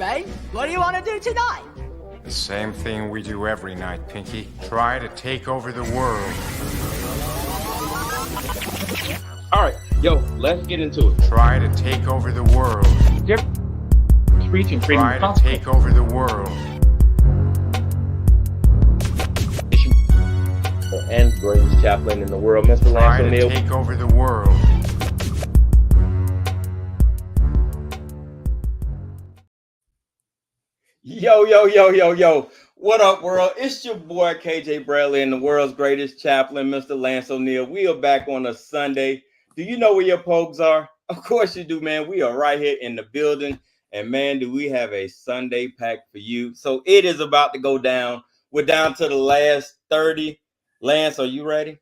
Ray. What do you want to do tonight? The same thing we do every night, Pinky. Try to take over the world. All right, yo, let's get into it. Try to take over the world. Preaching freedom. Try to take over the world. And greatest chaplain in the world, Mr. Lance Try O'Neill. to take over the world. Yo. What up, world? It's your boy, KJ Bradley, and the world's greatest chaplain, Mr. Lance O'Neill. We are back on a Sunday. Do you know where your POGs are? Of course you do, man. We are right here in the building. And, man, do we have a Sunday pack for you. So it is about to go down. We're down to the last 30. Lance, are you ready?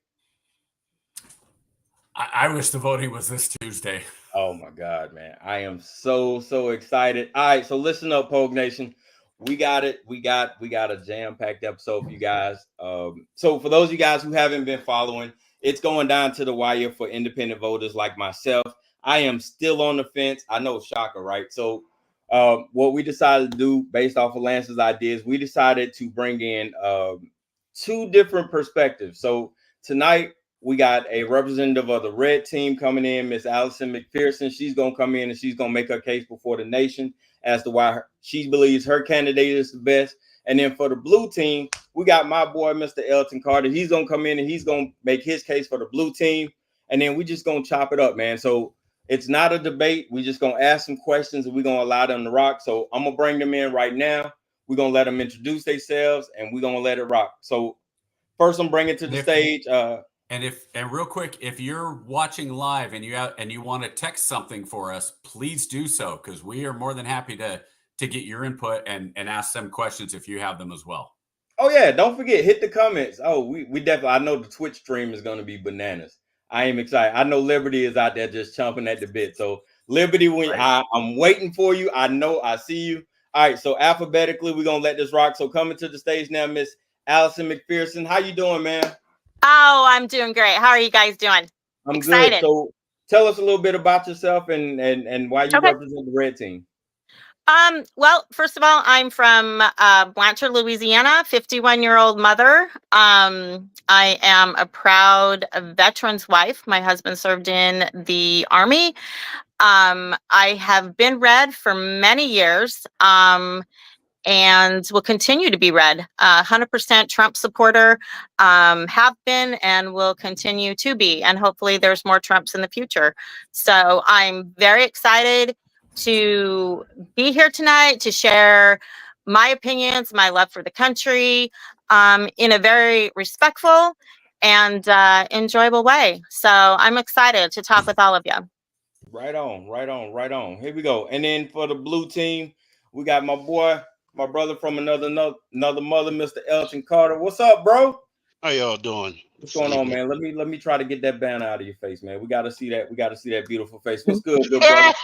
I wish the voting was this Tuesday. Oh, my God, man. I am so excited. All right, so listen up, Pog Nation. We got it. We got a jam-packed episode for you guys. So for those of you guys who haven't been following, it's going down to the wire for independent voters like myself. I am still on the fence. I know, shocker, right? So what we decided to do based off of Lance's ideas, we decided to bring in two different perspectives. So tonight we got a representative of the red team coming in, Miss Allison Ferguson. She's going to come in and she's going to make her case before the nation as to why she believes her candidate is the best. And then for the blue team, we got my boy, Mr. Elton Carter. He's going to come in and he's going to make his case for the blue team. And then we just going to chop it up, man. So it's not a debate. We just going to ask some questions and we're going to allow them to rock. So I'm going to bring them in right now. We're going to let them introduce themselves and we're going to let it rock. So first I'm bringing to the stage. And real quick, if you're watching live and you want to text something for us, please do so, because we are more than happy to get your input and ask some questions if you have them as well. Oh yeah, don't forget, hit the comments. Oh, we definitely, I know the Twitch stream is going to be bananas. I am excited. I know Liberty is out there just chomping at the bit. So Liberty, I'm waiting for you. I know I see you. All right, so alphabetically, we're going to let this rock. So coming to the stage now, Miss Allison McPherson. How you doing, man? Oh, I'm doing great. How are you guys doing? I'm excited. Good. So tell us a little bit about yourself and why you represent the red team. Well, first of all, I'm from Blanchard, Louisiana, 51-year-old mother. I am a proud veteran's wife. My husband served in the Army. I have been red for many years. And will continue to be red. 100% Trump supporter, have been and will continue to be. And hopefully there's more Trumps in the future. So I'm very excited to be here tonight to share my opinions, my love for the country, in a very respectful and enjoyable way. So I'm excited to talk with all of you. Right on. Here we go. And then for the blue team, we got my boy, my brother from another mother, Mr. Elton Carter. What's up, bro? How y'all doing? What's going on, man? Let me try to get that banner out of your face, man. We got to see that. We got to see that beautiful face. What's good, good brother?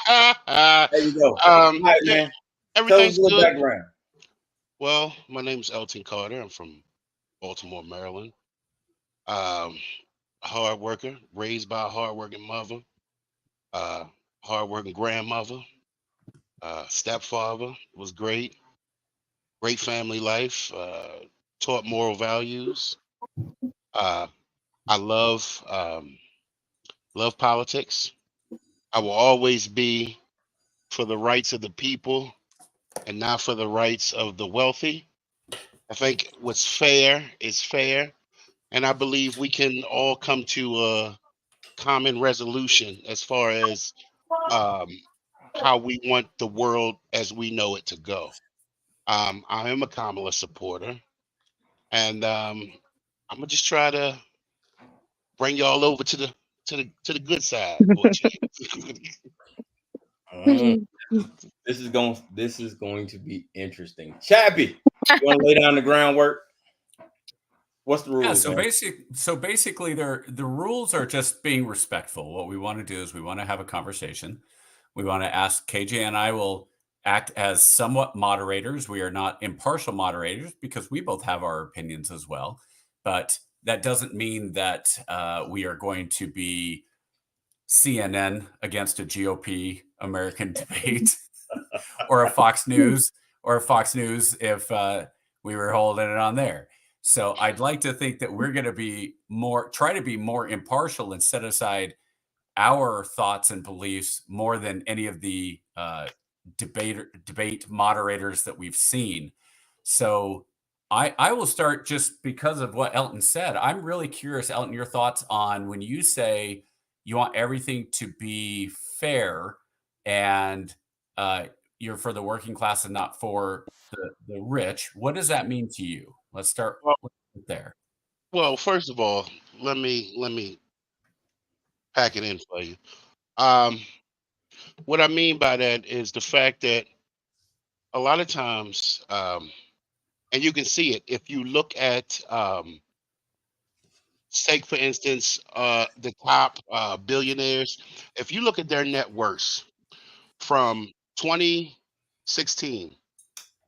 There you go. All right, man. Everything's Tell us a little good. background. Well, my name's Elton Carter. I'm from Baltimore, Maryland. Hard worker, raised by a hardworking mother, hardworking grandmother, stepfather. Was great. Great family life, taught moral values. I love politics. I will always be for the rights of the people and not for the rights of the wealthy. I think what's fair is fair. And I believe we can all come to a common resolution as far as how we want the world as we know it to go. I am a Kamala supporter, and I'm gonna just try to bring y'all over to the good side. This is going to be interesting. Chappie, you want to lay down the groundwork? What's the rules? Yeah, so basically, the rules are just being respectful. What we want to do is we want to have a conversation. We want to ask KJ and I will act as somewhat moderators. We are not impartial moderators because we both have our opinions as well. But that doesn't mean that we are going to be CNN against a GOP American debate. or a Fox News if we were holding it on there. So I'd like to think that we're going to try to be more impartial and set aside our thoughts and beliefs more than any of the debate moderators that we've seen. So I will start just because of what Elton said. I'm really curious, Elton, your thoughts on when you say you want everything to be fair and you're for the working class and not for the rich. What does that mean to you? Let's start there. Well, first of all, let me pack it in for you. What I mean by that is the fact that a lot of times, and you can see it if you look at, take for instance, the top billionaires. If you look at their net worths from 2016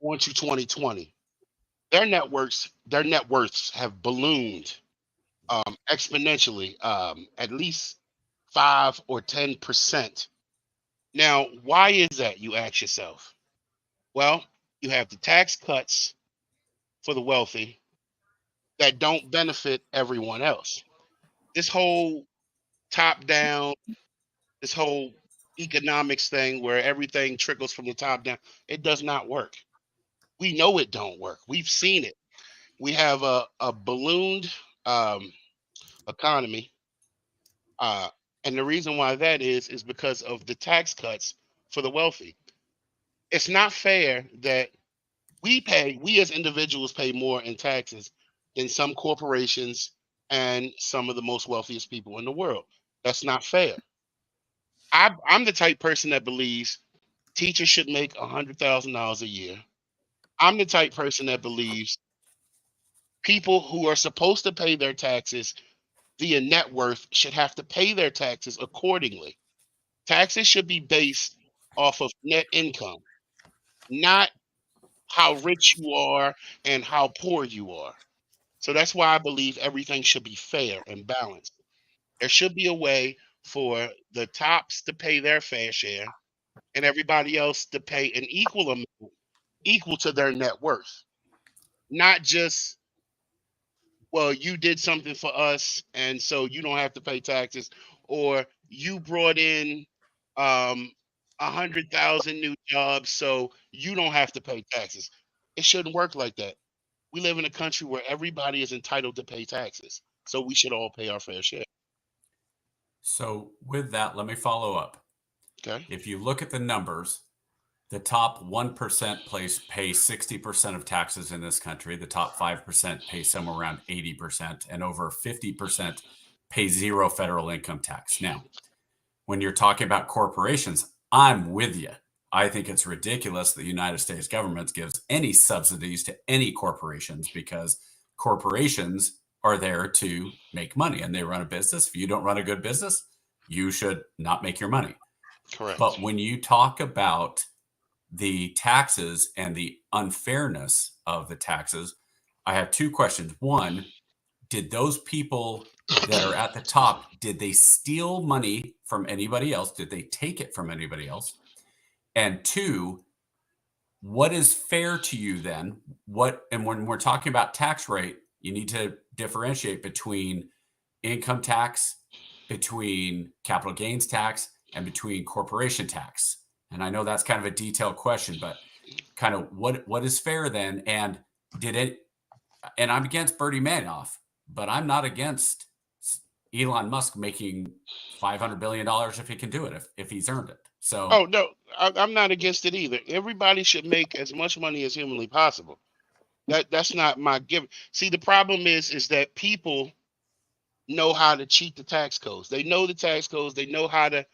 on to 2020, their net worths have ballooned exponentially, at least 5 or 10%. Now, why is that? You ask yourself. Well, you have the tax cuts for the wealthy that don't benefit everyone else. This whole top down, this whole economics thing where everything trickles from the top down, it does not work. We know it don't work. We've seen it. We have a ballooned economy, and the reason why that is because of the tax cuts for the wealthy. It's not fair that we as individuals pay more in taxes than some corporations and some of the most wealthiest people in the world. That's not fair. I'm the type person that believes teachers should make $100,000 a year. I'm the type person that believes people who are supposed to pay their taxes via net worth should have to pay their taxes accordingly. Taxes should be based off of net income, not how rich you are and how poor you are. So that's why I believe everything should be fair and balanced. There should be a way for the tops to pay their fair share and everybody else to pay an equal amount, equal to their net worth. Not just, well, you did something for us and so you don't have to pay taxes, or you brought in 100,000 new jobs so you don't have to pay taxes. It shouldn't work like that. We live in a country where everybody is entitled to pay taxes, so we should all pay our fair share. So with that, let me follow up. Okay. If you look at the numbers, the top 1% pay 60% of taxes in this country. The top 5% pay somewhere around 80%, and over 50% pay zero federal income tax. Now, when you're talking about corporations, I'm with you. I think it's ridiculous that the United States government gives any subsidies to any corporations, because corporations are there to make money and they run a business. If you don't run a good business, you should not make your money. Correct. But when you talk about the taxes and the unfairness of the taxes, I have two questions. One, did those people that are at the top, did they steal money from anybody else? Did they take it from anybody else? And two, what is fair to you then? And when we're talking about tax rate, you need to differentiate between income tax, between capital gains tax, and between corporation tax. And I know that's kind of a detailed question, but kind of what is fair then? And and I'm against Bernie Madoff, but I'm not against Elon Musk making $500 billion if he can do it, if he's earned it. So, oh no, I'm not against it either. Everybody should make as much money as humanly possible. That's not my given. See, the problem is that people know how to cheat the tax codes. They know the tax codes. They know how to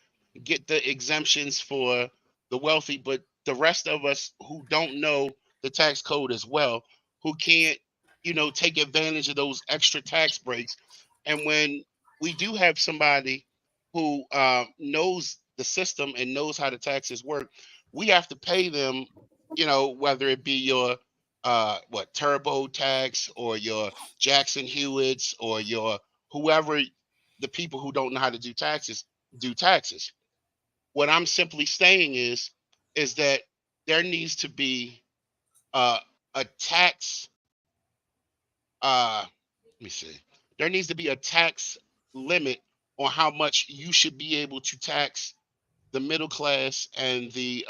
get the exemptions for the wealthy, but the rest of us who don't know the tax code as well, who can't, take advantage of those extra tax breaks. And when we do have somebody who knows the system and knows how the taxes work, we have to pay them, whether it be your turbo tax or your Jackson Hewitts or your whoever, the people who don't know how to do taxes. What I'm simply saying is that there needs to be a tax. Let me see. There needs to be a tax limit on how much you should be able to tax the middle class and the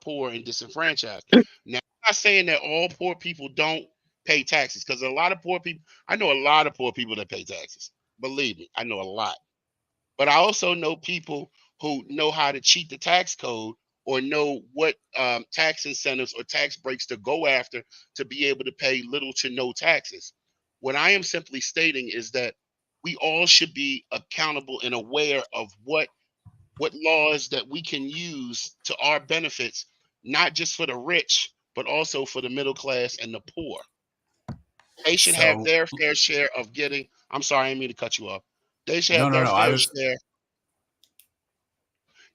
poor and disenfranchised. Now, I'm not saying that all poor people don't pay taxes, because a lot of poor people, I know a lot of poor people that pay taxes. Believe me, I know a lot. But I also know people who know how to cheat the tax code, or know what tax incentives or tax breaks to go after to be able to pay little to no taxes. What I am simply stating is that we all should be accountable and aware of what laws that we can use to our benefits, not just for the rich, but also for the middle class and the poor. They should have So their fair share of getting. I'm sorry, I didn't mean to cut you off. They should have no, their I fair was share.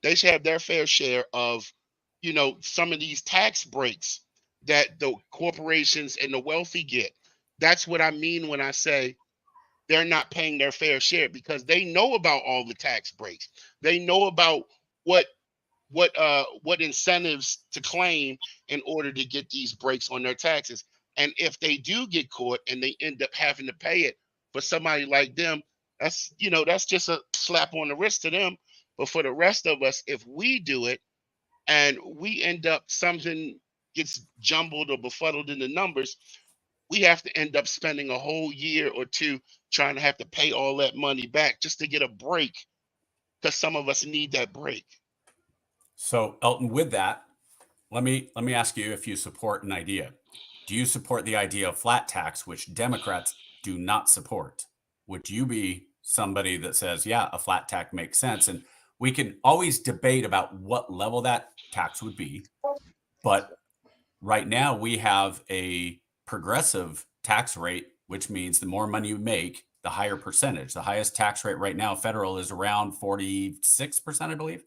They should have their fair share of, some of these tax breaks that the corporations and the wealthy get. That's what I mean when I say they're not paying their fair share, because they know about all the tax breaks. They know about what incentives to claim in order to get these breaks on their taxes. And if they do get caught and they end up having to pay it, for somebody like them, that's just a slap on the wrist to them. But for the rest of us, if we do it and we end up, something gets jumbled or befuddled in the numbers, we have to end up spending a whole year or two trying to have to pay all that money back just to get a break, because some of us need that break. So Elton, with that, let me ask you if you support an idea. Do you support the idea of flat tax, which Democrats do not support? Would you be somebody that says, yeah, a flat tax makes sense? And we can always debate about what level that tax would be. But right now we have a progressive tax rate, which means the more money you make, the higher percentage. The highest tax rate right now, federal, is around 46%, I believe.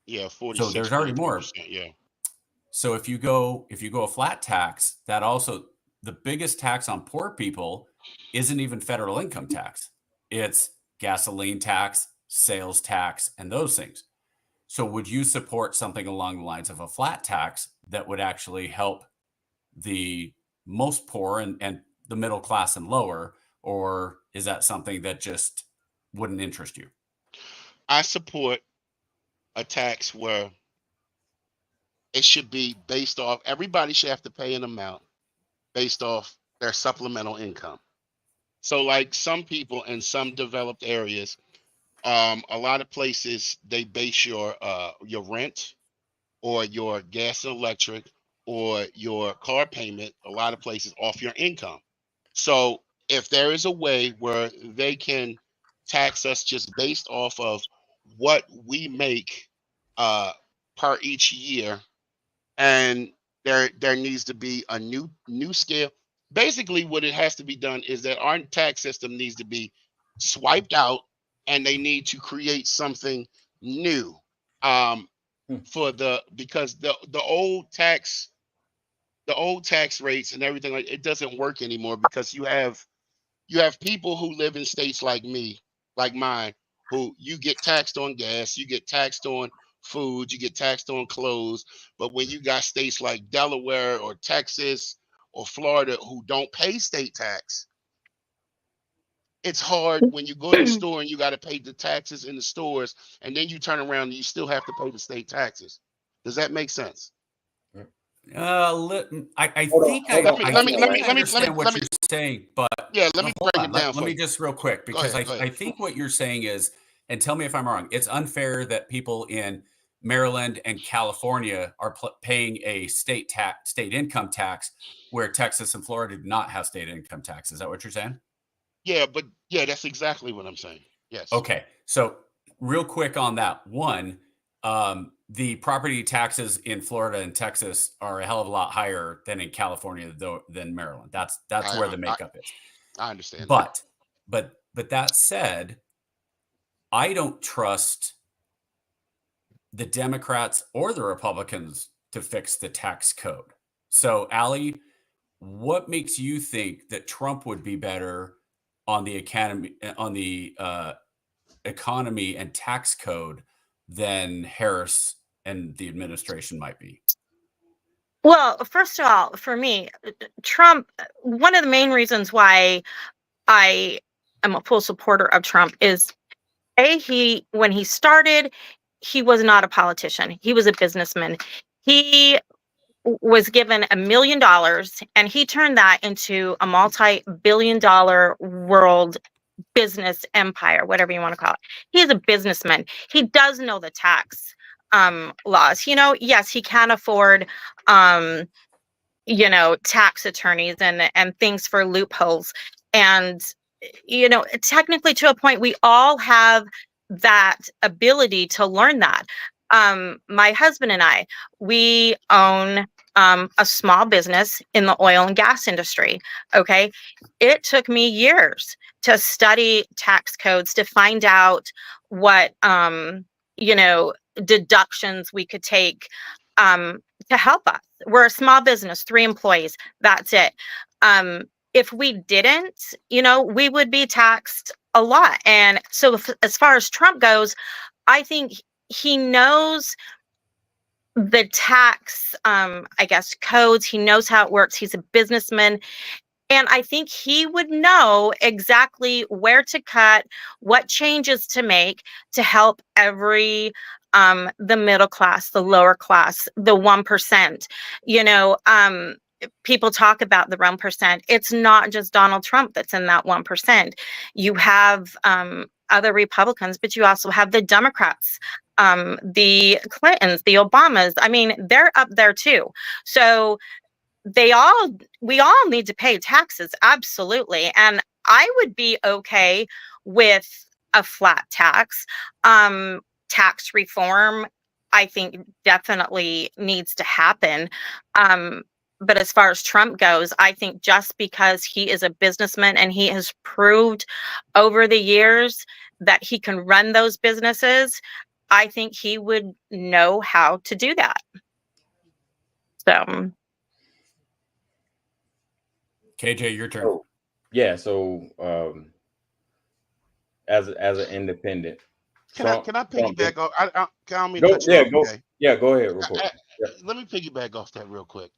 Yeah, 46. So there's already more. Yeah. So if you go a flat tax, that also, the biggest tax on poor people isn't even federal income tax. It's gasoline tax, sales tax, and those things. So would you support something along the lines of a flat tax that would actually help the most poor and the middle class and lower, or is that something that just wouldn't interest you? I support a tax where it should be based off, everybody should have to pay an amount based off their supplemental income. So like some people in some developed areas, a lot of places, they base your rent or your gas and electric or your car payment, a lot of places, off your income. So if there is a way where they can tax us just based off of what we make per each year, and there needs to be a new scale. Basically, what it has to be done is that our tax system needs to be swiped out, and they need to create something new, because the old tax rates and everything, like, it doesn't work anymore, because you have people who live in states like mine, who you get taxed on gas, you get taxed on food, you get taxed on clothes. But when you got states like Delaware or Texas or Florida who don't pay state tax, it's hard when you go to the store and you got to pay the taxes in the stores, and then you turn around and you still have to pay the state taxes. Does that make sense? I think I understand what you're saying, but yeah, let me break it down. Let me just real quick, because go ahead. I think what you're saying is, and tell me if I'm wrong, it's unfair that people in Maryland and California are paying a state income tax, where Texas and Florida do not have state income tax. Is that what you're saying? Yeah, but yeah, that's exactly what I'm saying. Yes. Okay. So real quick on that one, the property taxes in Florida and Texas are a hell of a lot higher than in California, than Maryland. That's where the makeup is. I understand. But that said, I don't trust the Democrats or the Republicans to fix the tax code. So, Allie, what makes you think that Trump would be better on the economy and tax code than Harris and the administration might be? Well, first of all, for me, Trump, one of the main reasons why I am a full supporter of Trump is when he started, he was not a politician. He was a businessman. He was given $1 million and he turned that into a multi-billion-dollar world business empire, whatever you want to call it. He is a businessman. He does know the tax laws. Yes, he can afford um tax attorneys and things for loopholes. And technically, to a point, we all have that ability to learn that. My husband and I, we own a small business in the oil and gas industry. Okay, it took me years to study tax codes to find out what deductions we could take um to help us. We're a small business, 3 employees. That's it. Um, if we didn't, we would be taxed a lot. And so, as far as Trump goes, I think he knows the tax, I guess, codes. He knows how it works. He's a businessman. And I think he would know exactly where to cut, what changes to make to help the middle class, the lower class, the 1%. People talk about the 1%. It's not just Donald Trump that's in that 1%. You have other Republicans, but you also have the Democrats, the Clintons, the Obamas. I mean, they're up there too. So we all need to pay taxes, absolutely. And I would be okay with a flat tax. Tax reform, I think, definitely needs to happen. But as far as Trump goes, I think just because he is a businessman and he has proved over the years that he can run those businesses, I think he would know how to do that. So KJ, your turn. So as an independent, Can I piggyback off? I don't mean go, to cut you yeah, off, go, okay? yeah, go ahead, real quick. Let me piggyback off that real quick.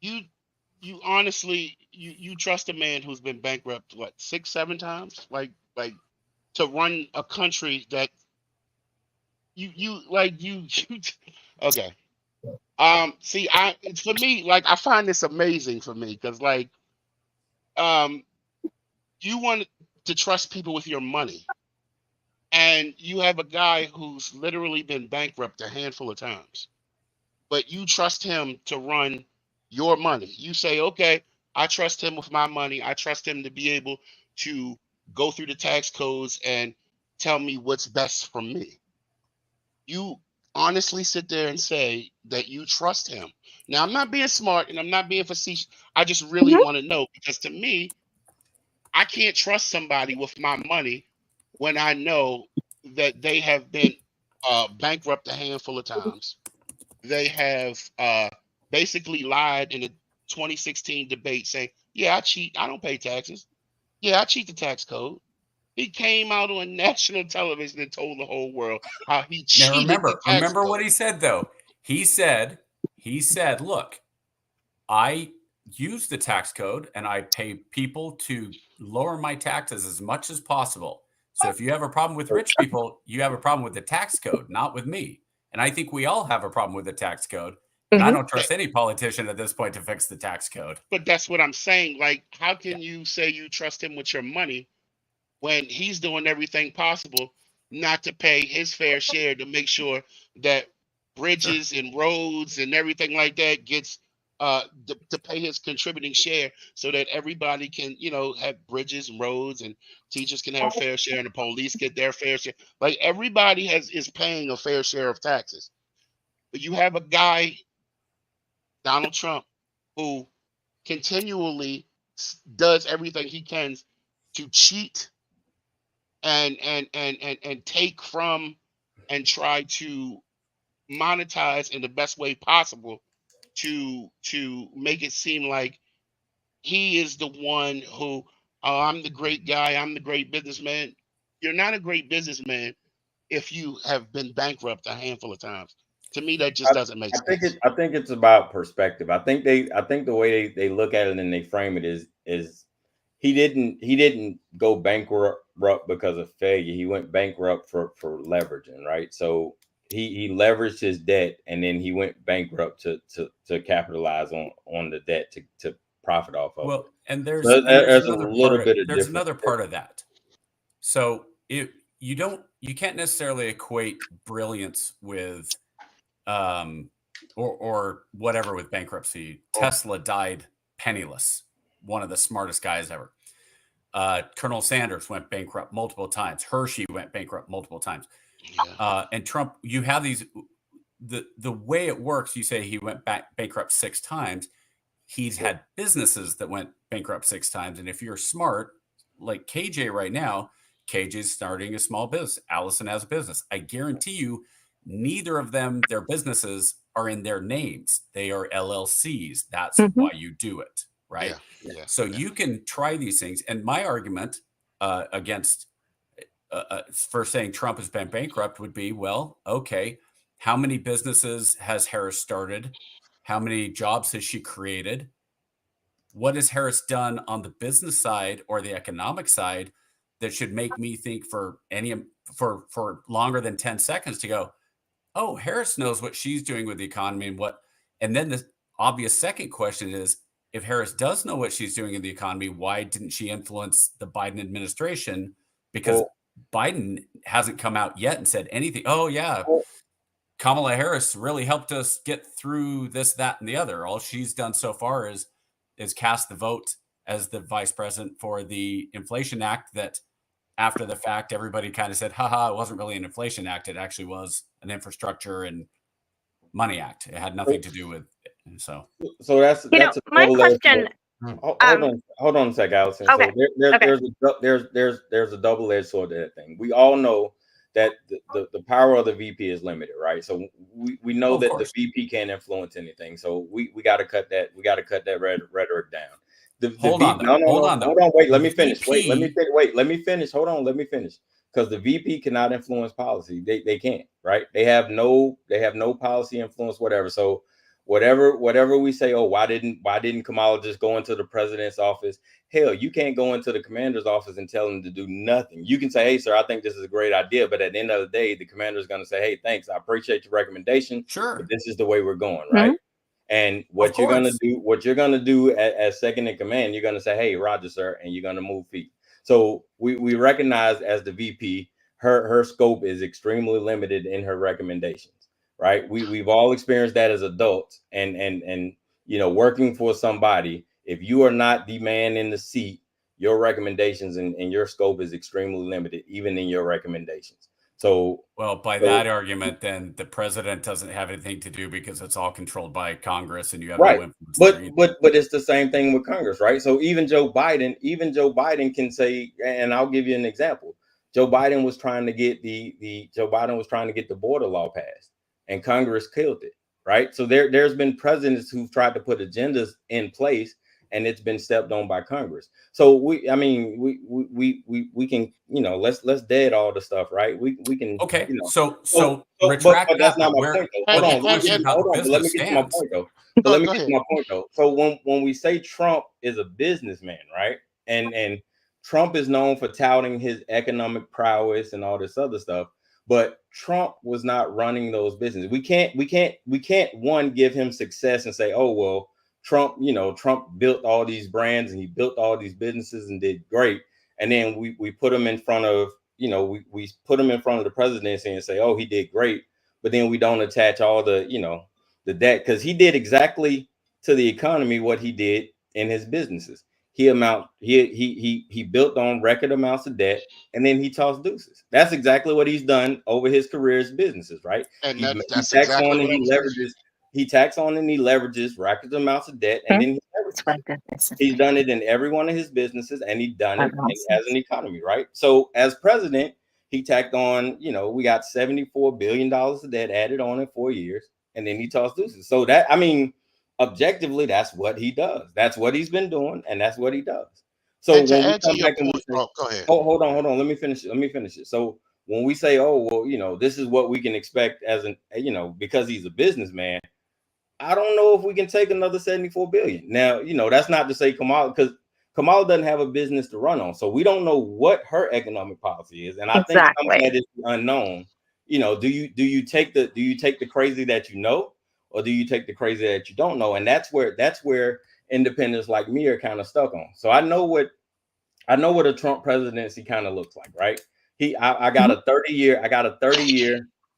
You honestly you trust a man who's been bankrupt what 6, 7 times, like to run a country that you like you okay. See, for me, like I find this amazing for me because um you want to trust people with your money. And you have a guy who's literally been bankrupt a handful of times, but you trust him to run your money. You say, okay, I trust him with my money. I trust him to be able to go through the tax codes and tell me what's best for me. You honestly sit there and say that you trust him. Now, I'm not being smart and I'm not being facetious. I just really want to know because to me, I can't trust somebody with my money when I know that they have been bankrupt a handful of times. They have basically lied in the 2016 debate saying, yeah, I cheat. I don't pay taxes. Yeah, I cheat the tax code. He came out on national television and told the whole world how he Now cheated the tax remember code. what he said though. He said, look, I use the tax code and I pay people to lower my taxes as much as possible. So if you have a problem with rich people, you have a problem with the tax code, not with me. And I think we all have a problem with the tax code. And I don't trust any politician at this point to fix the tax code. But that's what I'm saying. Like, how can you say you trust him with your money when he's doing everything possible not to pay his fair share to make sure that bridges and roads and everything like that gets to pay his contributing share so that everybody can, have bridges and roads and teachers can have a fair share and the police get their fair share. Like everybody is paying a fair share of taxes. But you have a guy, Donald Trump, who continually does everything he can to cheat and take from and try to monetize in the best way possible to make it seem like he is the one who, oh, I'm the great guy, I'm the great businessman. You're not a great businessman if you have been bankrupt a handful of times. To me, that just doesn't make sense. I think it's about perspective. I think the way they look at it and they frame it is he didn't go bankrupt because of failure. He went bankrupt for leveraging, right? So he leveraged his debt and then he went bankrupt to capitalize on the debt to profit off of. Well, and there's another part of that. So you can't necessarily equate brilliance with or whatever with bankruptcy. Tesla died penniless, one of the smartest guys ever. Colonel Sanders went bankrupt multiple times. Hershey went bankrupt multiple times. Yeah. And Trump, you have these, the way it works, you say he went bankrupt 6 times. He's had businesses that went bankrupt 6 times. And if you're smart, like KJ right now, KJ's starting a small business. Allison has a business. I guarantee you, neither of them, their businesses are in their names. They are LLCs. That's why you do it, right? Yeah. So you can try these things. And my argument against for saying Trump has been bankrupt would be, well, okay, how many businesses has Harris started? How many jobs has she created? What has Harris done on the business side or the economic side that should make me think for longer than 10 seconds to go, oh, Harris knows what she's doing with the economy and then the obvious second question is, if Harris does know what she's doing in the economy, why didn't she influence the Biden administration? Because Biden hasn't come out yet and said anything. Oh yeah, Kamala Harris really helped us get through this, that, and the other. All she's done so far is cast the vote as the vice president for the Inflation Act that after the fact, everybody kind of said, haha, it wasn't really an Inflation Act. It actually was an Infrastructure and Money Act. It had nothing to do with it. So that's my question. Hold on a sec, Allison. Okay. So there's a double-edged sword to that thing. We all know that the power of the VP is limited, right? So we know that the VP can't influence anything. So we got to cut that. We got to cut that rhetoric down. Hold on. Wait, let me finish. Let me finish. Hold on. Let me finish. Because the VP cannot influence policy. They can't, right? They have no policy influence, whatever. So whatever we say, oh, why didn't Kamala just go into the president's office? Hell, you can't go into the commander's office and tell him to do nothing. You can say, hey, sir, I think this is a great idea. But at the end of the day, the commander is going to say, hey, thanks. I appreciate your recommendation. Sure. But this is the way we're going, right? And what you're going to do as second in command, you're going to say, hey, Roger, sir, and you're going to move feet. So we recognize as the VP, her scope is extremely limited in her recommendations. Right. We've all experienced that as adults and working for somebody. If you are not the man in the seat, your recommendations and your scope is extremely limited, even in your recommendations. So, that argument, then the president doesn't have anything to do because it's all controlled by Congress and you have no influence. But it's the same thing with Congress, right? So even Joe Biden can say, and I'll give you an example. Joe Biden was trying to get the border law passed. And Congress killed it, right? So there's been presidents who've tried to put agendas in place, and it's been stepped on by Congress. So we can, let's dead all the stuff, right? We can. Okay. So retract but that's not my point. Hold on. Let me get to my point though. So when we say Trump is a businessman, right? And Trump is known for touting his economic prowess and all this other stuff. But Trump was not running those businesses. We can't one give him success and say, oh, well, Trump built all these brands and he built all these businesses and did great. And then we put him in front of, we put him in front of the presidency and say, oh, he did great. But then we don't attach all the debt, because he did exactly to the economy what he did in his businesses. He built on record amounts of debt, and then he tossed deuces. That's exactly what he's done over his career's businesses, right? And he tax on and he leverages record amounts of debt, and then he's done it in every one of his businesses, and he's done it as an economy, right? So as president, he tacked on, we got $74 billion of debt added on in 4 years, and then he tossed deuces. So objectively, that's what he does. That's what he's been doing, and that's what he does. So when we come back and we say, go ahead. Hold on. Let me finish it. So when we say, oh, well, you know, this is what we can expect as an, you know, because he's a businessman, I don't know if we can take another 74 billion. Now, you know, that's not to say Kamala, because Kamala doesn't have a business to run on. So we don't know what her economic policy is. And I think some of that is unknown. You know, do you take the crazy that you know, or do you take the crazy that you don't know? And that's where independents like me are kind of stuck on. So I know what a Trump presidency kind of looks like, right? I got a 30 year,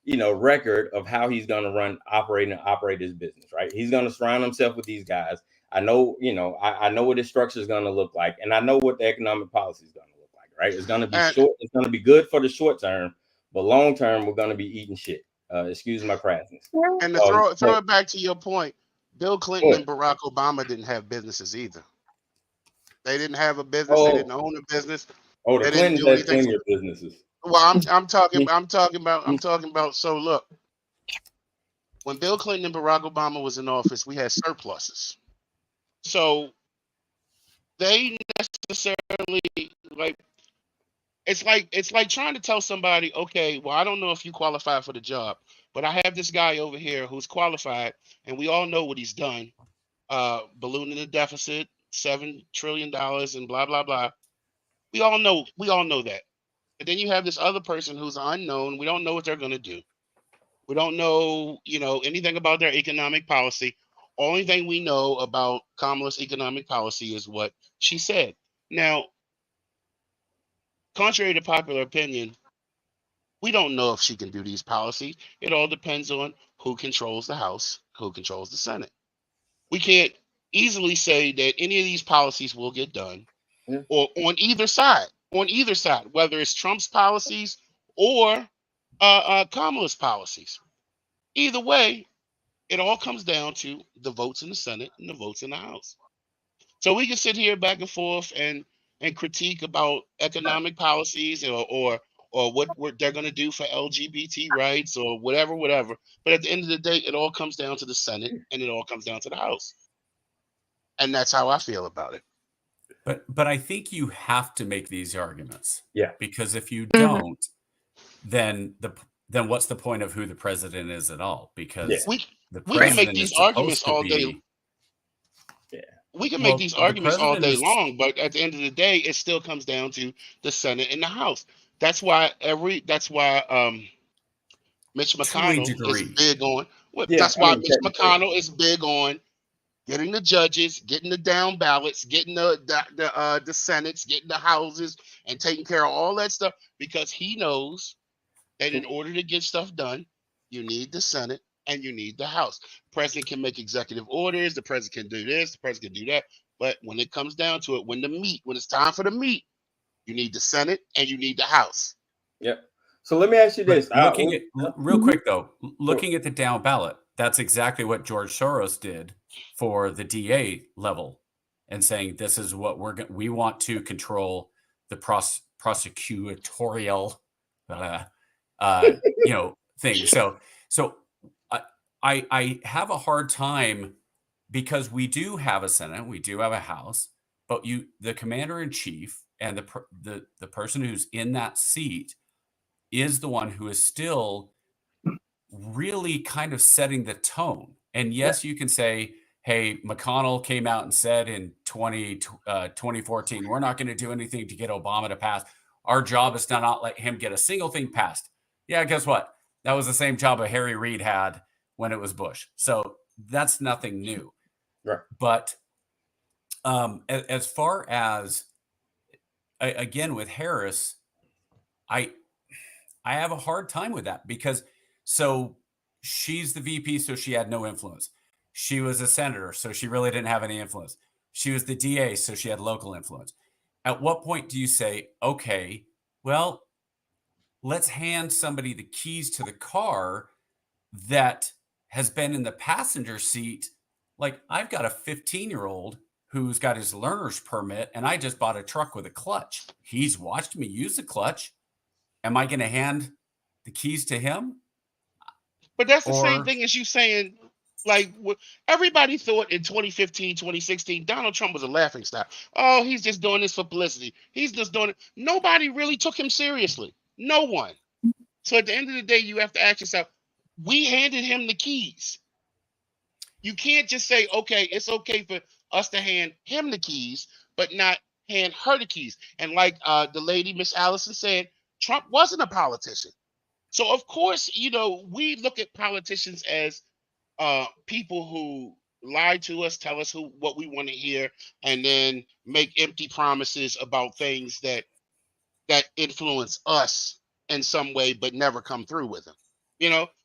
you know, record of how he's going to operate his business, right? He's going to surround himself with these guys. I know, you know, I know what his structure is going to look like, and I know what the economic policy is going to look like, right? It's going to be short. It's going to be good for the short term, but long term, we're going to be eating shit. Excuse my crassness. And to throw it back to your point, Bill Clinton and Barack Obama didn't have businesses either. They didn't have a business. They didn't own a business. Oh, the Clintons had plenty of businesses. Well, I'm talking about. So look, when Bill Clinton and Barack Obama was in office, we had surpluses. So they necessarily it's like trying to tell somebody, okay, well, I don't know if you qualify for the job, but I have this guy over here who's qualified, and we all know what he's done, ballooning the deficit, $7 trillion and blah blah blah. We all know that. And then you have this other person who's unknown. We don't know what they're going to do. We don't know, you know, anything about their economic policy. Only thing we know about Kamala's economic policy is what she said. Now, contrary to popular opinion, we don't know if she can do these policies. It all depends on who controls the House, who controls the Senate. We can't easily say that any of these policies will get done, or on either side, whether it's Trump's policies or Kamala's policies. Either way, it all comes down to the votes in the Senate and the votes in the House. So we can sit here back and forth and critique about economic policies or what they're going to do for LGBT rights or whatever. But at the end of the day, it all comes down to the Senate and it all comes down to the House. And that's how I feel about it. But I think you have to make these arguments. Yeah. Because if you don't, then what's the point of who the president is at all? Because we can make these arguments all day. We can make these arguments all day long, but at the end of the day, it still comes down to the Senate and the House. That's why Mitch McConnell is big on. That's why Mitch McConnell is big on getting the judges, getting the down ballots, getting the Senates, getting the houses, and taking care of all that stuff, because he knows that in order to get stuff done, you need the Senate and you need the House. The president can make executive orders, the president can do this, the president can do that, but when it comes down to it, when it's time for the meat, you need the Senate and you need the House. Yep. So let me ask you this. Real quick though, looking at the down ballot, that's exactly what George Soros did for the DA level, and saying this is what we want to control the prosecutorial thing. So I have a hard time, because we do have a Senate, we do have a House, but the commander in chief and the person who's in that seat is the one who is still really kind of setting the tone. And yes, you can say, hey, McConnell came out and said in 2014, we're not going to do anything to get Obama to pass. Our job is to not let him get a single thing passed. Yeah, guess what? That was the same job that Harry Reid had when it was Bush. So that's nothing new. Right. But as far as, again, with Harris, I have a hard time with that, because so she's the VP, so she had no influence. She was a senator, so she really didn't have any influence. She was the DA, so she had local influence. At what point do you say, okay, well, let's hand somebody the keys to the car that has been in the passenger seat? Like, I've got a 15-year-old who's got his learner's permit, and I just bought a truck with a clutch. He's watched me use the clutch. Am I going to hand the keys to him? But that's the same thing as you saying, like, everybody thought in 2015, 2016, Donald Trump was a laughingstock. Oh, he's just doing this for publicity. He's just doing it. Nobody really took him seriously. No one. So at the end of the day, you have to ask yourself, we handed him the keys. You can't just say, okay, it's okay for us to hand him the keys, but not hand her the keys. And like the lady, Miss Allison, said, Trump wasn't a politician. So of course, we look at politicians as people who lie to us, tell us what we want to hear, and then make empty promises about things that influence us in some way, but never come through with them.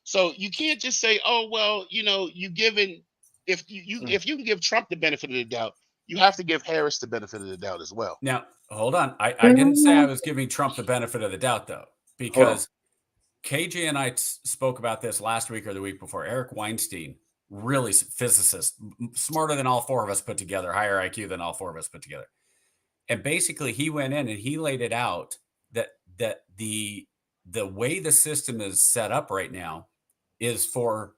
So you can't just say, oh well, you given if if you can give Trump the benefit of the doubt, you have to give Harris the benefit of the doubt as well. Now, hold on. I didn't say I was giving Trump the benefit of the doubt, though, because KJ and I spoke about this last week or the week before. Eric Weinstein, really physicist, smarter than all four of us put together, higher IQ than all four of us put together. And basically, he went in and he laid it out that the way the system is set up right now is for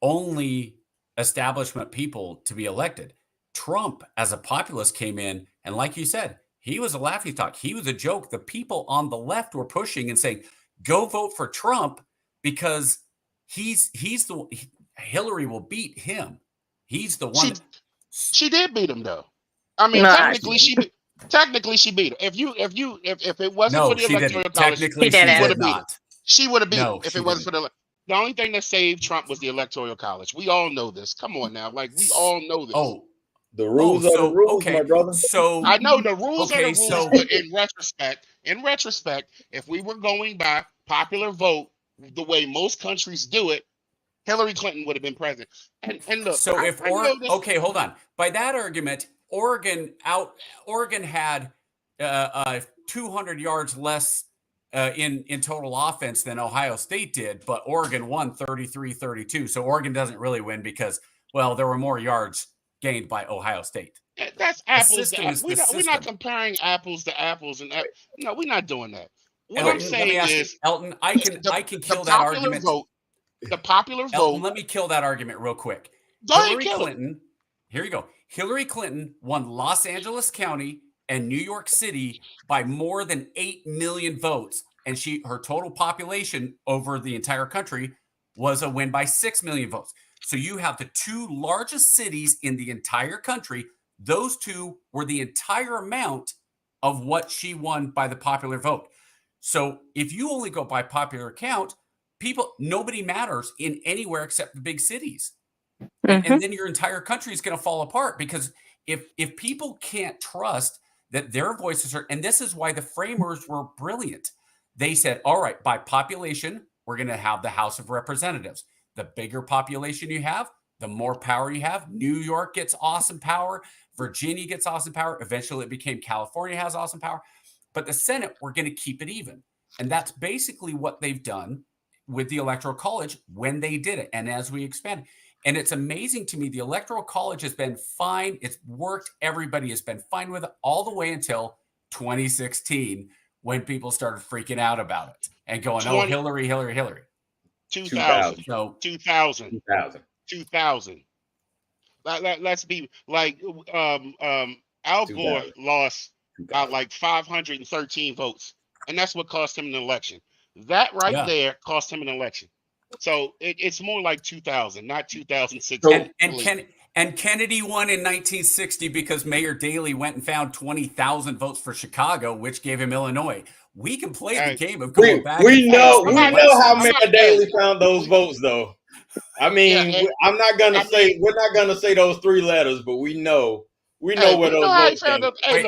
only establishment people to be elected. Trump, as a populist, came in, and like you said, he was a laughingstock. He was a joke. The people on the left were pushing and saying, "Go vote for Trump because Hillary will beat him. He's the one." She did beat him, though. I mean, technically she beat him. If it wasn't for the electoral college, she would have beat him if it wasn't for the. The only thing that saved Trump was the electoral college. We all know this. Come on now, like we all know this. Oh, the rules are the rules, my brother. So I know the rules are the rules, but in retrospect, if we were going by popular vote, the way most countries do it, Hillary Clinton would have been president. And look, so okay, hold on. By that argument, Oregon had 200 yards less in total offense than Ohio State did, but Oregon won 33-32. So Oregon doesn't really win because, well, there were more yards gained by Ohio State. That's apples to apples. We're not comparing apples to apples, and no, we're not doing that. What I'm saying is, Elton, I can kill that argument. The popular vote. Elton, let me kill that argument real quick. Hillary Clinton. Here you go. Hillary Clinton won Los Angeles County and New York City by more than 8 million votes. And her total population over the entire country was a win by 6 million votes. So you have the two largest cities in the entire country. Those two were the entire amount of what she won by the popular vote. So if you only go by popular count, nobody matters in anywhere except the big cities. Mm-hmm. And then your entire country is going to fall apart because if people can't trust that their voices are, and this is why the framers were brilliant. They said, all right, by population, we're going to have the House of Representatives. The bigger population you have, the more power you have. New York gets awesome power. Virginia gets awesome power. Eventually it became California has awesome power. But the Senate, we're going to keep it even. And that's basically what they've done with the Electoral College when they did it. And as we expand. And it's amazing to me, the Electoral College has been fine. It's worked. Everybody has been fine with it all the way until 2016 when people started freaking out about it and going, oh, Hillary. 2000. So 2000. Let's be like, Al Gore lost like 513 votes. And that's what cost him an election. That there cost him an election. So it's more like 2000, not 2006. And Kennedy won in 1960 because Mayor Daley went and found 20,000 votes for Chicago, which gave him Illinois. We can play the game of going back. We know how Mayor Daley found those votes, though. I mean, we're not gonna say those three letters, but we know where those votes came. Wait,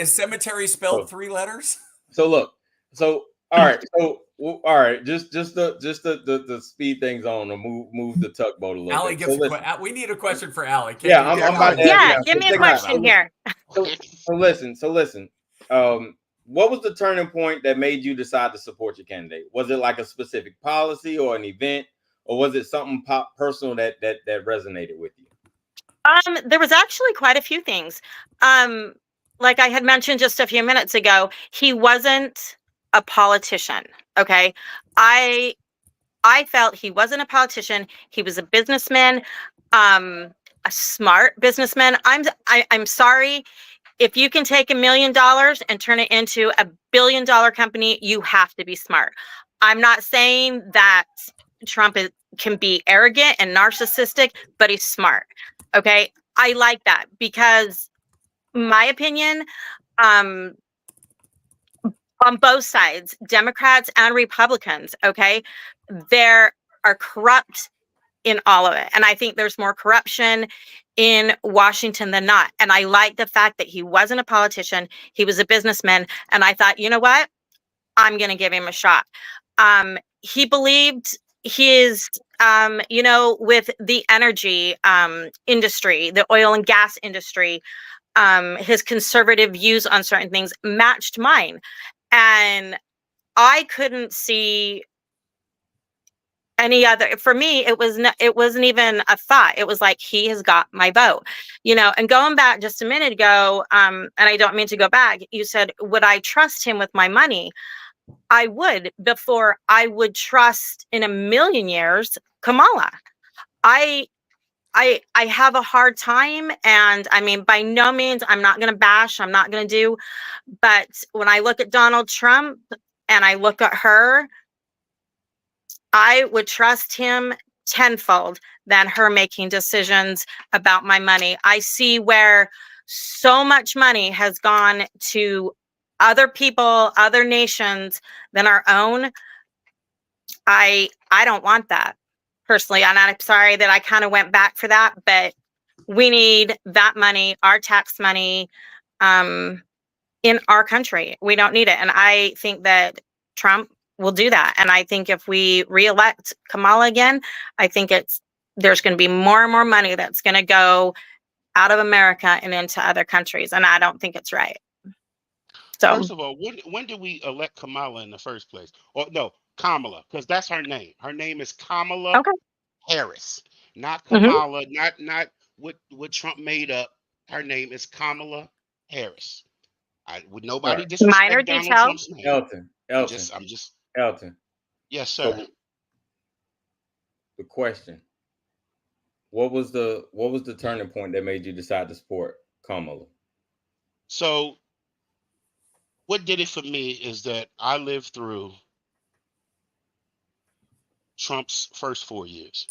is cemetery spelled three letters? All right. Just the speed things on or move the tugboat a little bit. We need a question for Allie. Give me a question here. So listen. What was the turning point that made you decide to support your candidate? Was it like a specific policy or an event, or was it something personal that resonated with you? There was actually quite a few things. Like I had mentioned just a few minutes ago, he wasn't a politician. Okay. I felt he wasn't a politician. He was a businessman, a smart businessman. I'm sorry. If you can take $1 million and turn it into $1 billion company, you have to be smart. I'm not saying that Trump can be arrogant and narcissistic, but he's smart. Okay. I like that because my opinion, on both sides, Democrats and Republicans, okay, there are corrupt in all of it. And I think there's more corruption in Washington than not. And I like the fact that he wasn't a politician, he was a businessman. And I thought, you know what? I'm going to give him a shot. He believed his, with the energy industry, the oil and gas industry, his conservative views on certain things matched mine. And I couldn't see any other. For me, it wasn't even a thought. It was like, he has got my vote, and going back just a minute ago, and I don't mean to go back, you said, would I trust him with my money? I would, before I would trust in a million years Kamala. I have a hard time, and I mean, by no means, I'm not going to bash, I'm not going to do, but when I look at Donald Trump and I look at her, I would trust him tenfold than her making decisions about my money. I see where so much money has gone to other people, other nations than our own. I don't want that personally. And I'm sorry that I kind of went back for that, but we need that money, our tax money, in our country. We don't need it. And I think that Trump will do that. And I think if we reelect Kamala again, I think there's going to be more and more money that's going to go out of America and into other countries. And I don't think it's right. So, First of all, when did we elect Kamala in the first place? Or no, Kamala, because that's her name. Her name is Kamala okay. Harris, not Mhm. Kamala, not what Trump made up. Her name is Kamala Harris. Would nobody Right. disrespect Minor Donald detail. Trump's name? Elton, I'm just. Elton. Yes, sir. So the question: What was the turning point that made you decide to support Kamala? So, what did it for me is that I lived through Trump's first 4 years,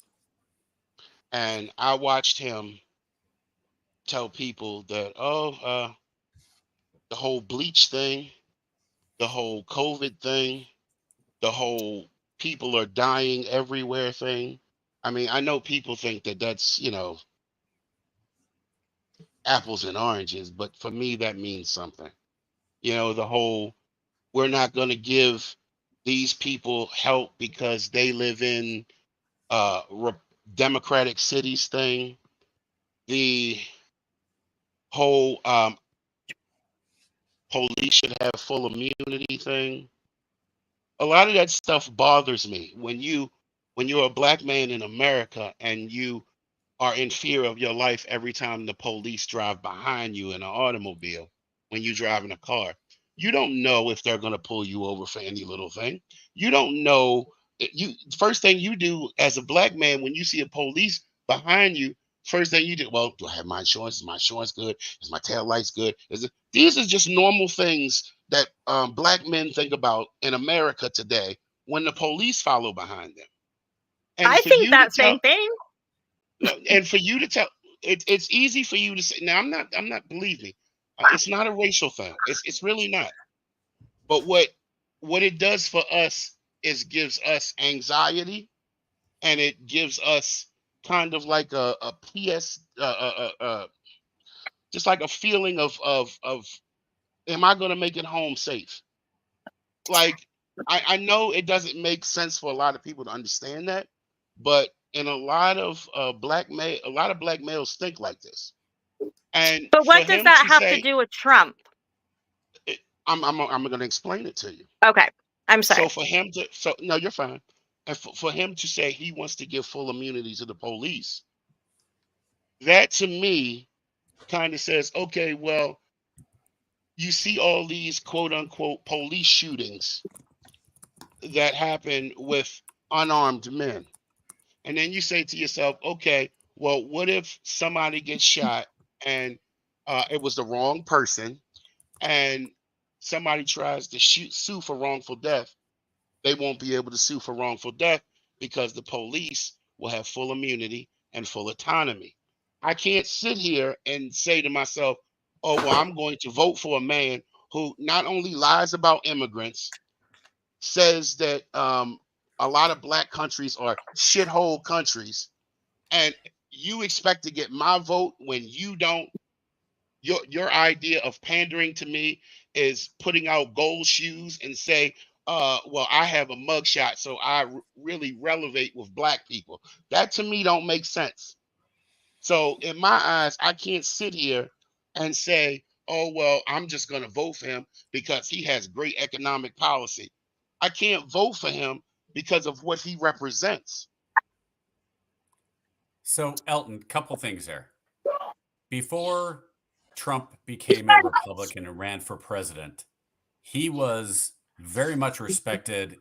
and I watched him tell people that, the whole bleach thing, the whole COVID thing, the whole people are dying everywhere thing. I mean, I know people think that that's, apples and oranges, but for me, that means something. The whole, we're not going to give these people help because they live in democratic cities thing. The whole police should have full immunity thing. A lot of that stuff bothers me when you're a black man in America and you are in fear of your life every time the police drive behind you in an automobile when you drive in a car. You don't know if they're going to pull you over for any little thing. You don't know. First thing you do as a black man when you see a police behind you, first thing you do, well, do I have my insurance? Is my insurance good? Is my tail lights good? These are just normal things that black men think about in America today when the police follow behind them. And I for think you to that tell, same thing. and for you to tell, it's easy for you to say. Now, I'm not. Believe me, it's not a racial thing. It's really not. But what it does for us is gives us anxiety, and it gives us kind of like a PS, just like a feeling of am I going to make it home safe? Like I know it doesn't make sense for a lot of people to understand that, but in a lot of black males think like this. And But for what does him that to have to say, do with Trump? I'm going to explain it to you. Okay. I'm So sorry. for him to, so no, you're fine. And for him to say he wants to give full immunity to the police, that to me kind of says, okay, well, you see all these quote unquote police shootings that happen with unarmed men. And then you say to yourself, okay, well, what if somebody gets shot and it was the wrong person and somebody tries to sue for wrongful death? they won't be able to sue for wrongful death because the police will have full immunity and full autonomy. I can't sit here and say to myself, oh, well, I'm going to vote for a man who not only lies about immigrants, says that a lot of black countries are shithole countries, and you expect to get my vote when you don't. Your idea of pandering to me is putting out gold shoes and say, well, I have a mugshot, so I really relevate with black people. That to me don't make sense. So in my eyes, I can't sit here and say, oh, well, I'm just going to vote for him because he has great economic policy. I can't vote for him because of what he represents. So, Elton, couple things there. Before Trump became a Republican and ran for president, he was very much respected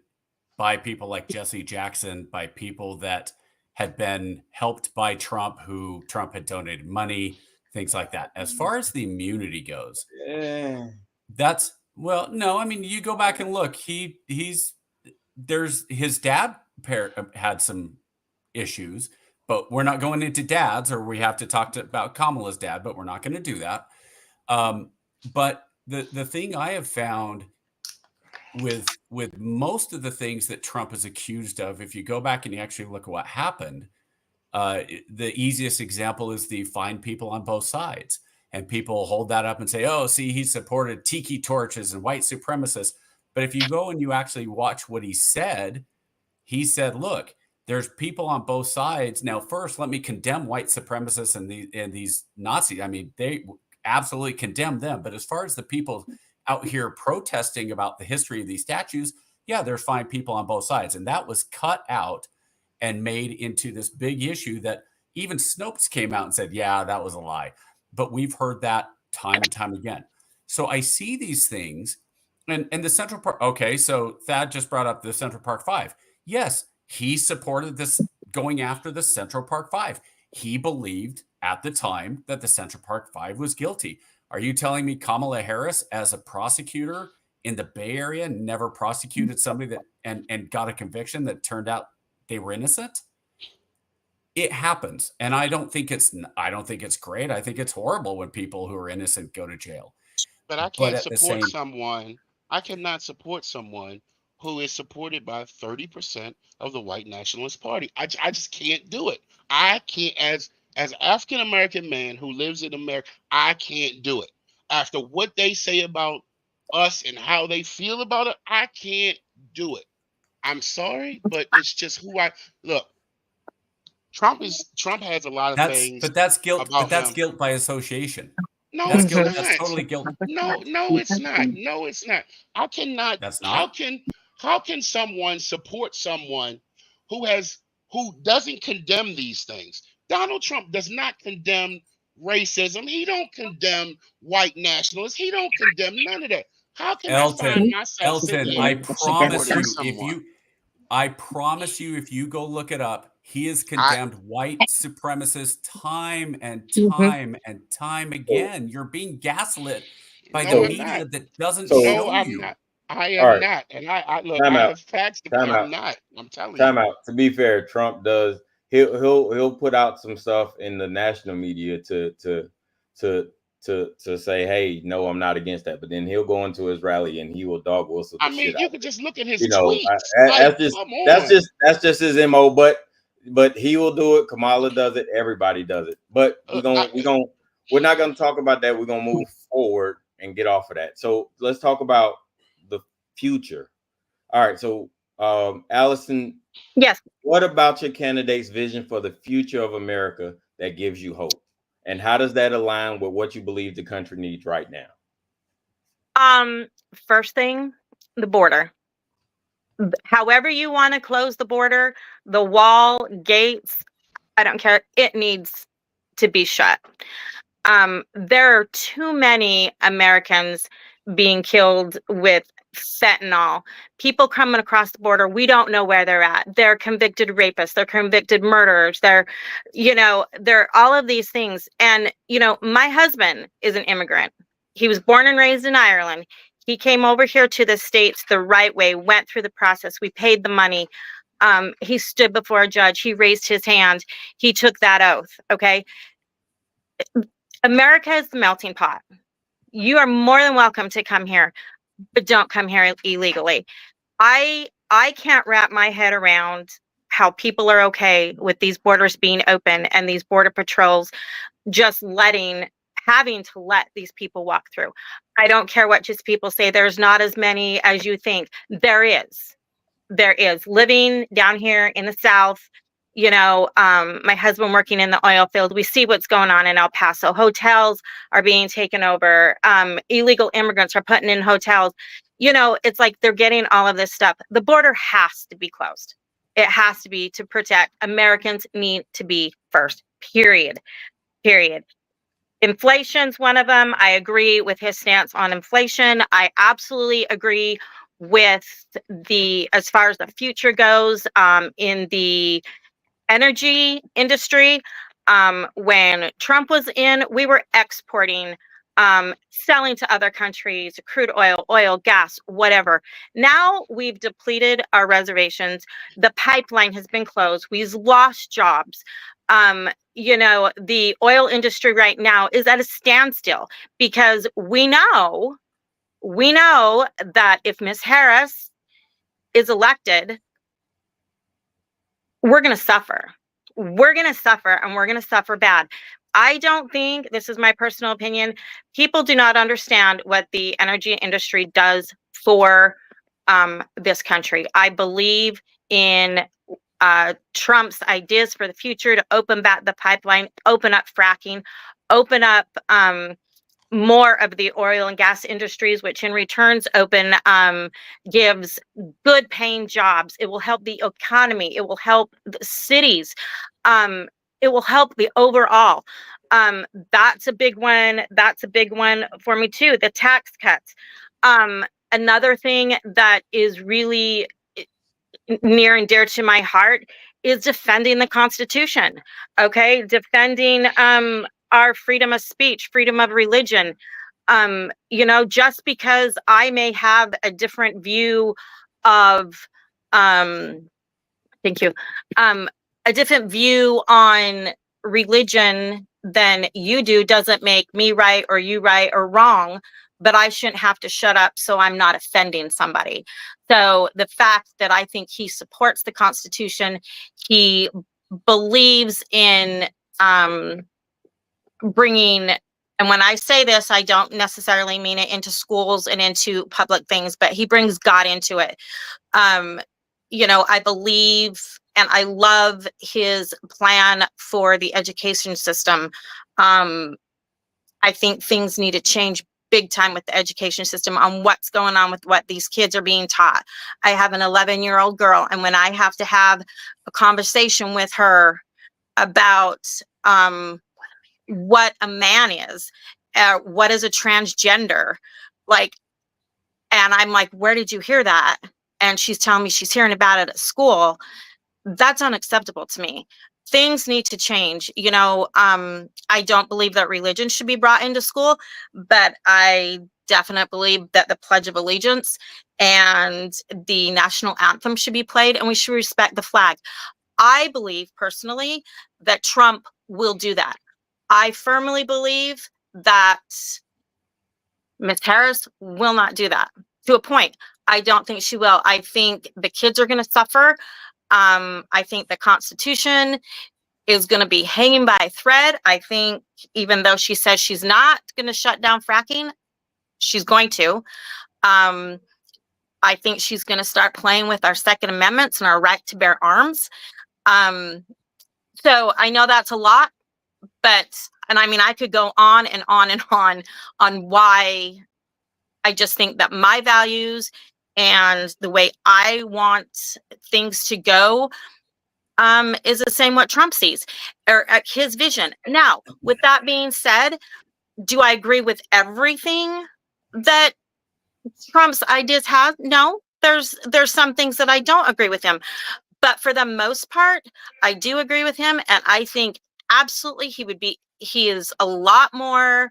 by people like Jesse Jackson, by people that had been helped by Trump, who Trump had donated money, things like that. As far as the immunity goes, that's, well, no, I mean, you go back and look, there's his dad had some issues, but we're not going into dads, or we have to talk about Kamala's dad, but we're not going to do that. But the thing I have found with most of the things that Trump is accused of, if you go back and you actually look at what happened, the easiest example is the fine people on both sides. And people hold that up and say, oh, see, he supported tiki torches and white supremacists. But if you go and you actually watch what he said, look, there's people on both sides. Now, first, let me condemn white supremacists and these Nazis. I mean, they absolutely condemn them. But as far as the people out here protesting about the history of these statues, yeah, there's fine people on both sides. And that was cut out and made into this big issue that even Snopes came out and said, yeah, that was a lie. But we've heard that time and time again. So I see these things. And the Central Park, okay, so Thad just brought up the Central Park 5. Yes, he supported this going after the Central Park 5. He believed at the time that the Central Park 5 was guilty. Are you telling me Kamala Harris, as a prosecutor in the Bay Area, never prosecuted somebody that and got a conviction that turned out they were innocent? It happens. And I don't think it's great. I think it's horrible when people who are innocent go to jail. But I can't support someone. I cannot support someone who is supported by 30% of the white nationalist party. I just can't do it. I can't, as an African American man who lives in America, I can't do it. After what they say about us and how they feel about it, I can't do it. I'm sorry, but it's just who I look. Trump has a lot of things. But that's guilt. But that's guilt by association. No, that's it's guilt. not. That's totally guilt. No, it's not. No, it's not. I cannot. That's not. How can someone support someone who doesn't condemn these things? Donald Trump does not condemn racism. He don't condemn white nationalists. He don't condemn none of that. How can I find myself? Elton, I promise you, if you go look it up, he has condemned white supremacists time and time and time again. You're being gaslit by the media that doesn't show you. Not. I am not. And I look, I have facts that I'm not. I'm telling you. Time out. To be fair, Trump does. He'll put out some stuff in the national media to say, hey, no, I'm not against that. But then he'll go into his rally and he will dog whistle. I mean, you could just look at his tweets. That's just his MO. But he will do it. Kamala does it. Everybody does it. But we're not gonna talk about that. We're gonna move forward and get off of that. So let's talk about the future. All right. So Allison, yes. What about your candidate's vision for the future of America that gives you hope? And how does that align with what you believe the country needs right now? First thing, the border. However you want to close the border, the wall, gates, I don't care. It needs to be shut. There are too many Americans being killed with fentanyl. People coming across the border, we don't know where they're at. They're convicted rapists. They're convicted murderers. They're all of these things. And, my husband is an immigrant. He was born and raised in Ireland. He came over here to the States the right way, went through the process. We paid the money. He stood before a judge. He raised his hand. He took that oath. Okay. America is the melting pot. You are more than welcome to come here, but don't come here illegally. I can't wrap my head around how people are okay with these borders being open and these border patrols just having to let these people walk through. I don't care what just people say. There's not as many as you think. There is. Living down here in the South, my husband working in the oil field, we see what's going on in El Paso. Hotels are being taken over. Illegal immigrants are putting in hotels. It's like they're getting all of this stuff. The border has to be closed. It has to be to protect. Americans need to be first, period. Inflation's one of them. I agree with his stance on inflation. I absolutely agree with as far as the future goes, in the energy industry. When Trump was in, we were exporting, selling to other countries, crude oil, gas, whatever. Now we've depleted our reservations. The pipeline has been closed. We've lost jobs. The oil industry right now is at a standstill because we know that if Miss Harris is elected, we're going to suffer. We're going to suffer, and we're going to suffer bad. I don't think, this is my personal opinion, people do not understand what the energy industry does for this country. I believe in Trump's ideas for the future to open back the pipeline, open up fracking, open up more of the oil and gas industries, which in returns gives good paying jobs. It will help the economy. It will help the cities. It will help the overall. That's a big one. That's a big one for me too. The tax cuts. Another thing that is really near and dear to my heart is defending the Constitution. Okay, defending our freedom of speech, freedom of religion. Just because I may have a different view of, thank you, a different view on religion than you do doesn't make me right or you right or wrong, but I shouldn't have to shut up so I'm not offending somebody. So the fact that I think he supports the Constitution, he believes in bringing, and when I say this, I don't necessarily mean it into schools and into public things, but he brings God into it. I believe and I love his plan for the education system. I think things need to change big time with the education system on what's going on with what these kids are being taught. I have an 11-year-old girl, and when I have to have a conversation with her about what a man is, what is a transgender, and I'm like, where did you hear that? And she's telling me she's hearing about it at school. That's unacceptable to me. Things need to change. I don't believe that religion should be brought into school, but I definitely believe that the Pledge of Allegiance and the national anthem should be played, and we should respect the flag. I believe personally that Trump will do that. I firmly believe that Ms. Harris will not do that to a point. I don't think she will. I think the kids are going to suffer. I think the Constitution is going to be hanging by a thread. I think even though she says she's not going to shut down fracking, she's going to. I think she's going to start playing with our Second Amendments and our right to bear arms. So I know that's a lot, and I mean, I could go on and on and on why I just think that my values and the way I want things to go is the same what Trump sees or his vision. Now, with that being said, do I agree with everything that Trump's ideas have? No, there's some things that I don't agree with him, but for the most part, I do agree with him, and I think absolutely he is a lot more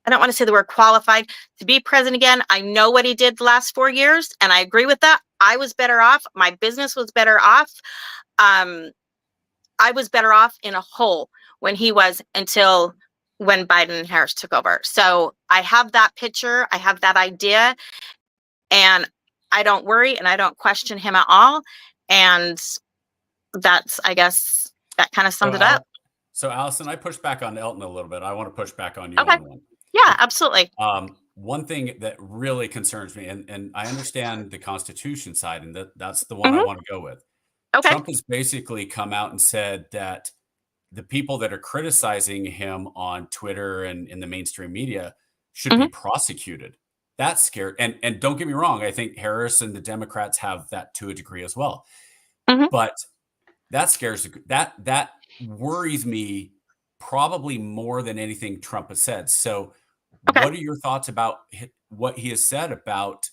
I don't want to say the word qualified to be president again. I know what he did the last 4 years, and I agree with that. I was better off. My business was better off. I was better off in a hole when he was until when Biden and Harris took over. So I have that picture. I have that idea, and I don't worry and I don't question him at all. And that's, I guess, that kind of sums it up. So Allison, I pushed back on Elton a little bit. I want to push back on you Okay. on one. Yeah, absolutely. One thing that really concerns me, and I understand the Constitution side, and that's the one I want to go with. Okay. Trump has basically come out and said that the people that are criticizing him on Twitter and in the mainstream media should be prosecuted. That's scary. And don't get me wrong, I think Harris and the Democrats have that to a degree as well. But that scares, that worries me probably more than anything Trump has said. So what are your thoughts about what he has said about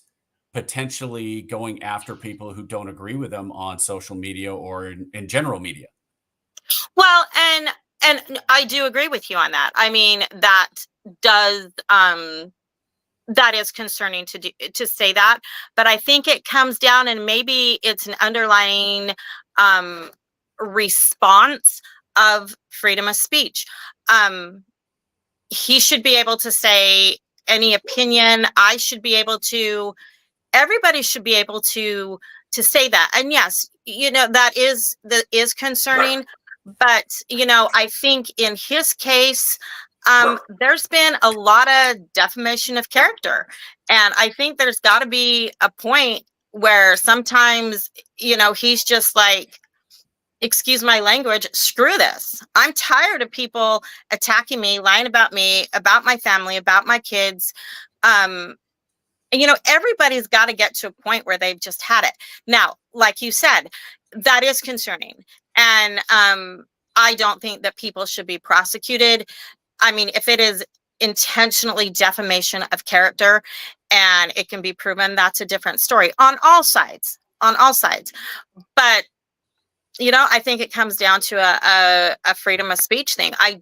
potentially going after people who don't agree with him on social media or in general media? Well, and I do agree with you on that. I mean, that does that is concerning to say that, but I think it comes down, and maybe it's an underlying response of freedom of speech. He should be able to say any opinion. I should be able to. Everybody should be able to say that. And yes, that is concerning. But I think in his case, there's been a lot of defamation of character, and I think there's got to be a point where sometimes he's just like, excuse my language, screw this. I'm tired of people attacking me, lying about me, about my family, about my kids. Everybody's got to get to a point where they've just had it. Now, like you said, that is concerning. And I don't think that people should be prosecuted. I mean, if it is intentionally defamation of character and it can be proven, that's a different story on all sides. But I think it comes down to a freedom of speech thing. I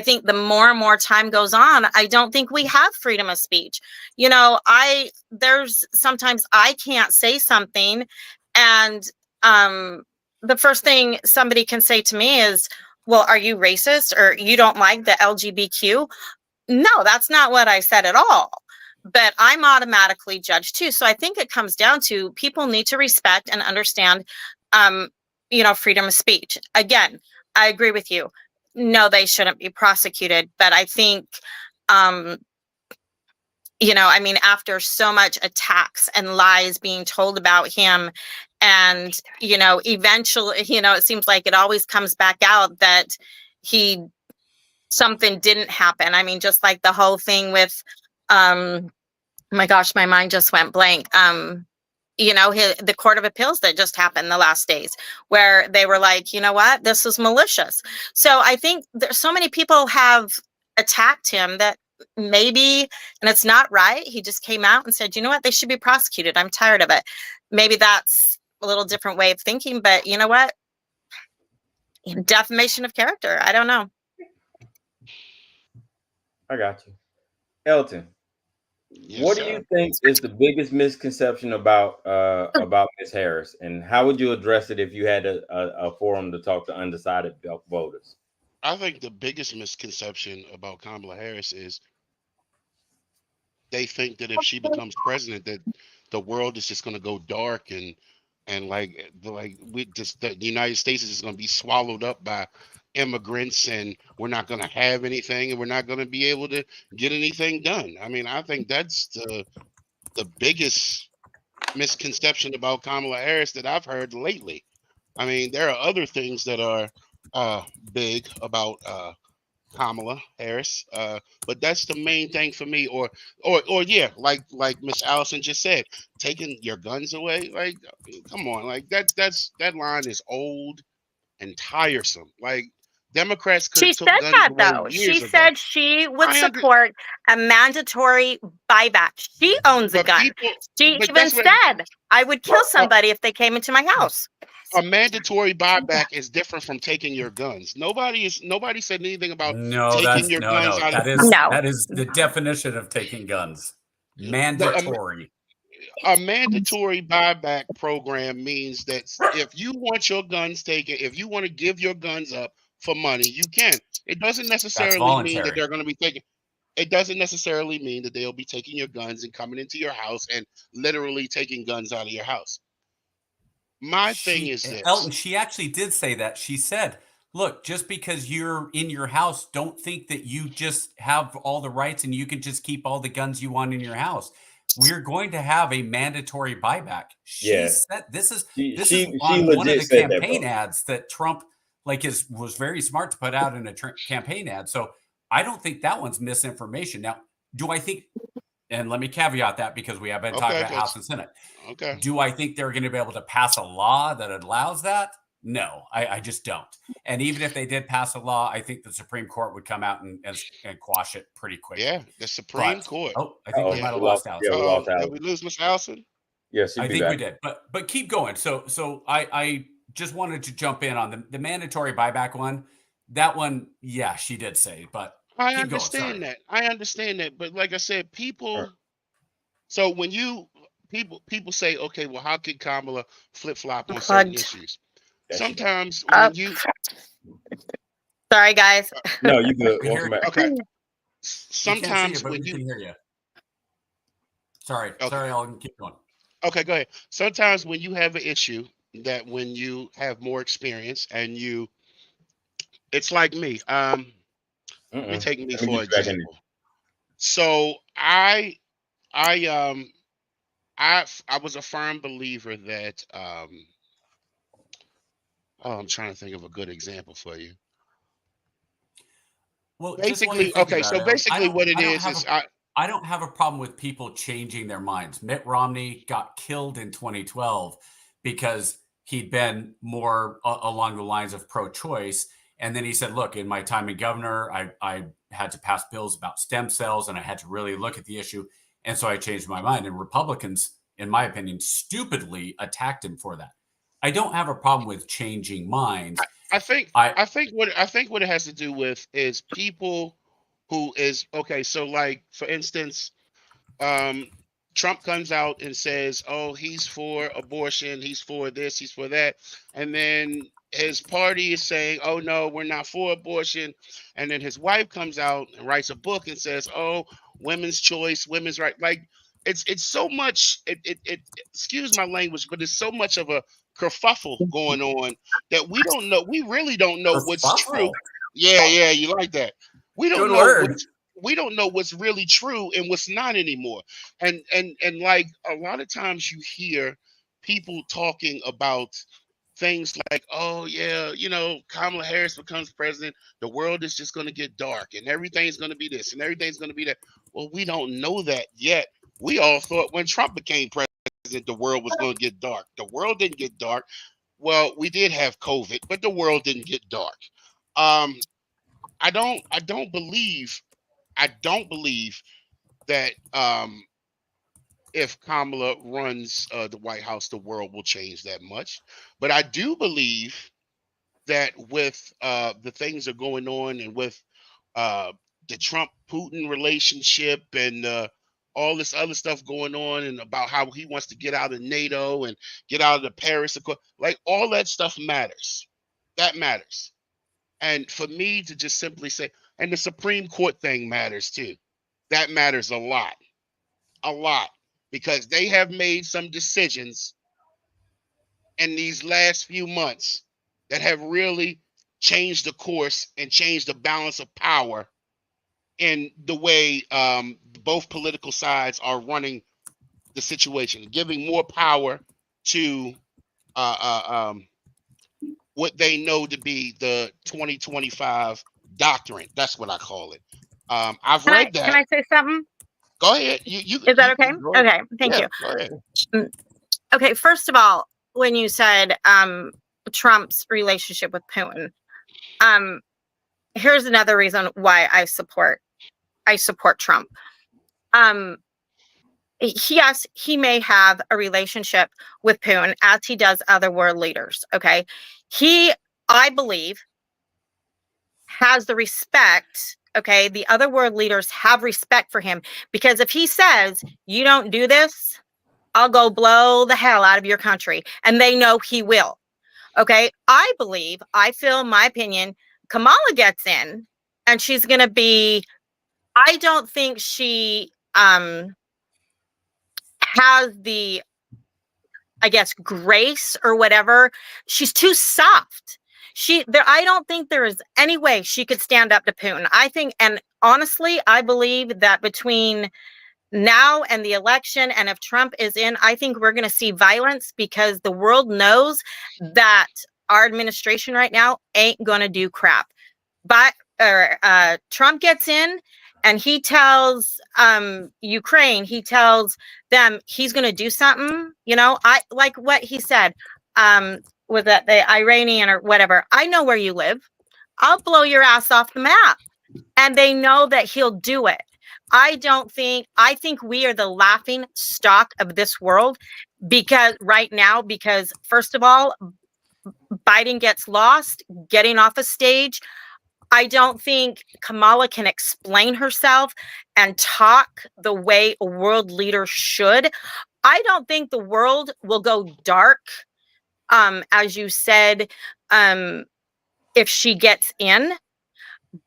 think the more and more time goes on, I don't think we have freedom of speech. There's sometimes I can't say something, and the first thing somebody can say to me is, well, are you racist, or you don't like the LGBTQ? No, that's not what I said at all. But I'm automatically judged too. So I think it comes down to people need to respect and understand freedom of speech. Again, I agree with you. No, they shouldn't be prosecuted. But I think, after so much attacks and lies being told about him, and, eventually, it seems like it always comes back out that something didn't happen. I mean, just like the whole thing with, my gosh, my mind just went blank. The Court of Appeals that just happened the last days, where they were like, you know what, this was malicious. So I think there's so many people have attacked him that maybe, and it's not right. He just came out and said, you know what, they should be prosecuted. I'm tired of it. Maybe that's a little different way of thinking, but you know what? Defamation of character. I don't know. I got you. Elton. Yes, what sir. do you think is the biggest misconception about Ms. Harris, and how would you address it if you had a forum to talk to undecided voters? I think the biggest misconception about Kamala Harris is they think that if she becomes president, that the world is just going to go dark and the United States is just going to be swallowed up by immigrants, and we're not going to have anything, and we're not going to be able to get anything done. I mean, I think that's the biggest misconception about Kamala Harris that I've heard lately. I mean, there are other things that are big about Kamala Harris, but that's the main thing for me. Or yeah, like Miss Allison just said, taking your guns away. Like, come on, like that line is old and tiresome. Like, Democrats could She have took said guns that away though. years She ago. said she would I under- support a mandatory buyback. She owns a But gun. people, She but even that's what said, I would kill somebody if they came into my house. a mandatory buyback is different from taking your guns. Nobody said anything about No, taking your no. guns out of No. That is the definition of taking guns. Mandatory. A mandatory buyback program means that if you want your guns taken, if you want to give your guns up for money, you can. It doesn't necessarily mean that they're going to be taking. It doesn't necessarily mean that they'll be taking your guns and coming into your house and literally taking guns out of your house. My thing is this. Elton, she actually did say that. She said, look, just because you're in your house, don't think that you just have all the rights and you can just keep all the guns you want in your house. We're going to have a mandatory buyback. She said this is on one of the campaign ads that Trump was very smart to put out in a campaign ad. So I don't think that one's misinformation. Now, do I think, and let me caveat that because we have been talking about House and Senate. Okay. Do I think they're going to be able to pass a law that allows that? No, I just don't. And even if they did pass a law, I think the Supreme Court would come out and quash it pretty quickly. Yeah, the Supreme Court. Oh, I think we might have lost Allison. Yeah, we lost Allison. Did we lose Miss Allison? Yes, I think we did. But keep going. So I just wanted to jump in on the mandatory buyback one. That one, yeah, she did say, but I understand that. I understand that. But like I said, people. So when people say, okay, well, how could Kamala flip flop on certain issues? Sometimes when you. Sorry, guys. No, you good. Welcome back. Okay. Sometimes when you can hear you. Sorry, I'll keep going. Okay, go ahead. Sometimes when you have an issue that when you have more experience and it's like me. Let me take me for example. So I was a firm believer that I'm trying to think of a good example for you. Well, basically, okay. So basically, what it is I don't have a problem with people changing their minds. Mitt Romney got killed in 2012 because he'd been more along the lines of pro-choice. And then he said, look, in my time as governor, I had to pass bills about stem cells and I had to really look at the issue. And so I changed my mind. And Republicans, in my opinion, stupidly attacked him for that. I don't have a problem with changing minds. I think what it has to do with is people who is okay. So like, for instance, Trump comes out and says, oh, he's for abortion. He's for this, he's for that. And then his party is saying, oh, no, we're not for abortion. And then his wife comes out and writes a book and says, oh, women's choice, women's right. Like it's so much, excuse my language, but it's so much of a kerfuffle going on that we don't know. We really don't know what's true. Yeah, you like that. We don't know. We don't know what's really true and what's not anymore. And like a lot of times you hear people talking about things like, oh yeah, Kamala Harris becomes president, the world is just going to get dark and everything's going to be this and everything's going to be that. Well, we don't know that yet. We all thought when Trump became president, the world was going to get dark. The world didn't get dark. Well, we did have COVID, but the world didn't get dark. I don't believe that if Kamala runs the White House, the world will change that much. But I do believe that with the things that are going on and with the Trump-Putin relationship and all this other stuff going on and about how he wants to get out of NATO and get out of the Paris Accord, like all that stuff matters. That matters. And for me to just simply say, and the Supreme Court thing matters too. That matters a lot, because they have made some decisions in these last few months that have really changed the course and changed the balance of power in the way both political sides are running the situation, giving more power to what they know to be the 2025 doctrine. That's what I call it. I've read that. Can I say something? Go ahead. Is that okay? Okay, thank you. Go ahead. Okay, first of all, when you said Trump's relationship with Putin, here's another reason why I support Trump. Yes, he may have a relationship with Putin as he does other world leaders. Okay. He, I believe, has the respect. Okay. The other world leaders have respect for him, because if he says, you don't do this, I'll go blow the hell out of your country. And they know he will. Okay. I feel, my opinion, Kamala gets in and she's going to be, I don't think she has the, I guess, grace or whatever. She's too soft. I don't think there is any way she could stand up to Putin. I think, and honestly, I believe that between now and the election, and if Trump is in, I think we're going to see violence, because the world knows that our administration right now ain't going to do crap. But Trump gets in and he tells Ukraine, he tells them he's going to do something. I like what he said. Was that the Iranian or whatever? I know where you live. I'll blow your ass off the map. And they know that he'll do it. I think we are the laughing stock of this world, because first of all, Biden gets lost getting off a stage. I don't think Kamala can explain herself and talk the way a world leader should. I don't think the world will go dark, as you said, if she gets in.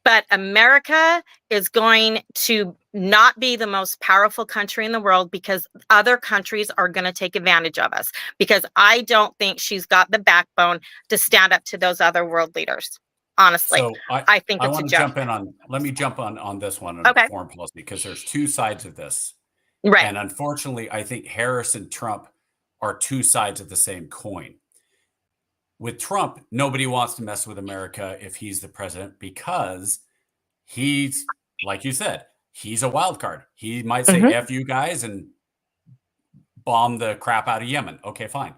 But America is going to not be the most powerful country in the world, because other countries are going to take advantage of us, because I don't think she's got the backbone to stand up to those other world leaders. Honestly, So I think it's a joke. Let me jump on this one on Okay. foreign policy, because there's two sides of this. Right. And unfortunately, I think Harris and Trump are two sides of the same coin. With Trump, nobody wants to mess with America if he's the president, because he's, like you said, he's a wild card. He might say, F you guys, and bomb the crap out of Yemen. Okay, fine.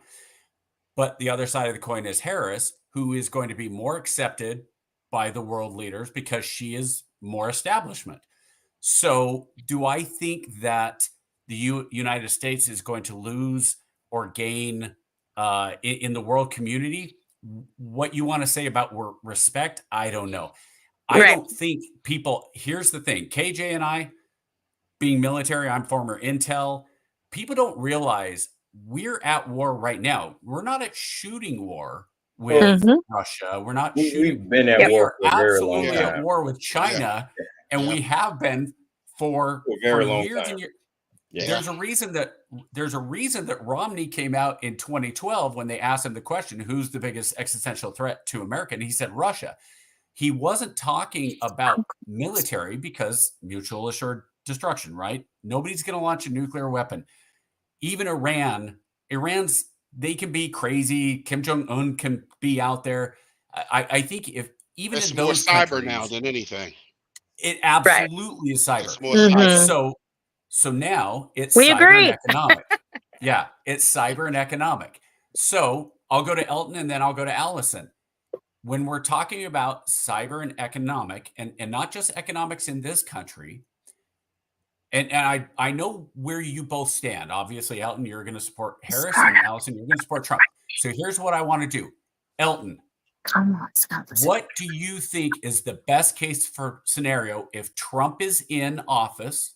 But the other side of the coin is Harris, who is going to be more accepted by the world leaders because she is more establishment. So do I think that the United States is going to lose or gain in the world community? What you want to say about respect, I don't know. I don't think people, here's the thing, KJ and I, being military, I'm former intel, people don't realize we're at war right now. We're not at shooting war with Russia. We're not shooting. We've been at war for a very long absolutely time. at war with China, and we have been for a very long years time. and years. Yeah. There's a reason that Romney came out in 2012 when they asked him the question, who's the biggest existential threat to America? And he said Russia. He wasn't talking about military, because mutual assured destruction, right? Nobody's going to launch a nuclear weapon. Even Iran's, they can be crazy. Kim Jong-un can be out there. I think if even it's in more those cyber countries, now than anything. it absolutely is cyber. It's more cyber. So now it's We cyber agree. and economic. Yeah, it's cyber and economic. So I'll go to Elton and then I'll go to Allison. When we're talking about cyber and economic, and not just economics in this country, and I know where you both stand. Obviously, Elton, you're going to support Harris, and Allison, you're going to support Trump. So here's what I want to do. Elton, what do you think is the best case for scenario if Trump is in office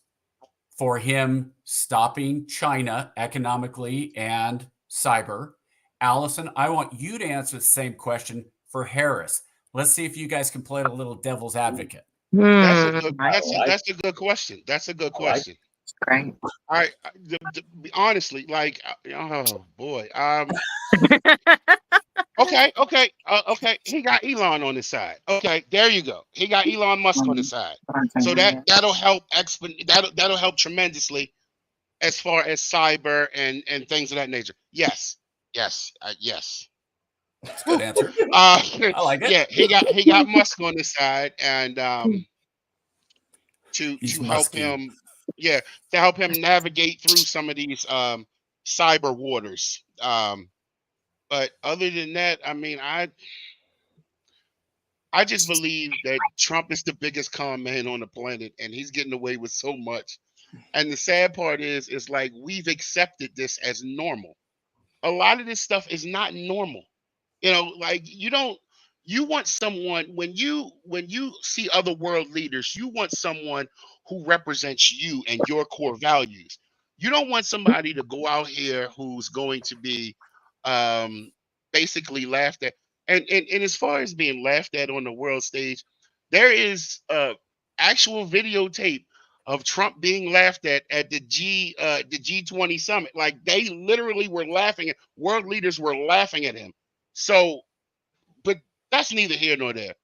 for him stopping China economically and cyber? Allison, I want you to answer the same question for Harris. Let's see if you guys can play a little devil's advocate. That's a good question. That's a good question. Great. All right. Honestly, like, oh boy. Okay. He got Elon on his side. Okay, there you go. He got Elon Musk on his side. So that'll help that'll help tremendously as far as cyber and things of that nature. Yes. That's a good answer. I like it. Yeah, he got Musk on his side, and to help him, to help him navigate through some of these cyber waters. But other than that, I mean, I just believe that Trump is the biggest con man on the planet, and he's getting away with so much. And the sad part is, like we've accepted this as normal. A lot of this stuff is not normal. You know, like you want someone when you see other world leaders, you want someone who represents you and your core values. You don't want somebody to go out here who's going to be um basically laughed at. And as far as being laughed at on the world stage, there is actual videotape of Trump being laughed at the G20 summit. Like they literally were laughing at world leaders were laughing at him. So, but that's neither here nor there.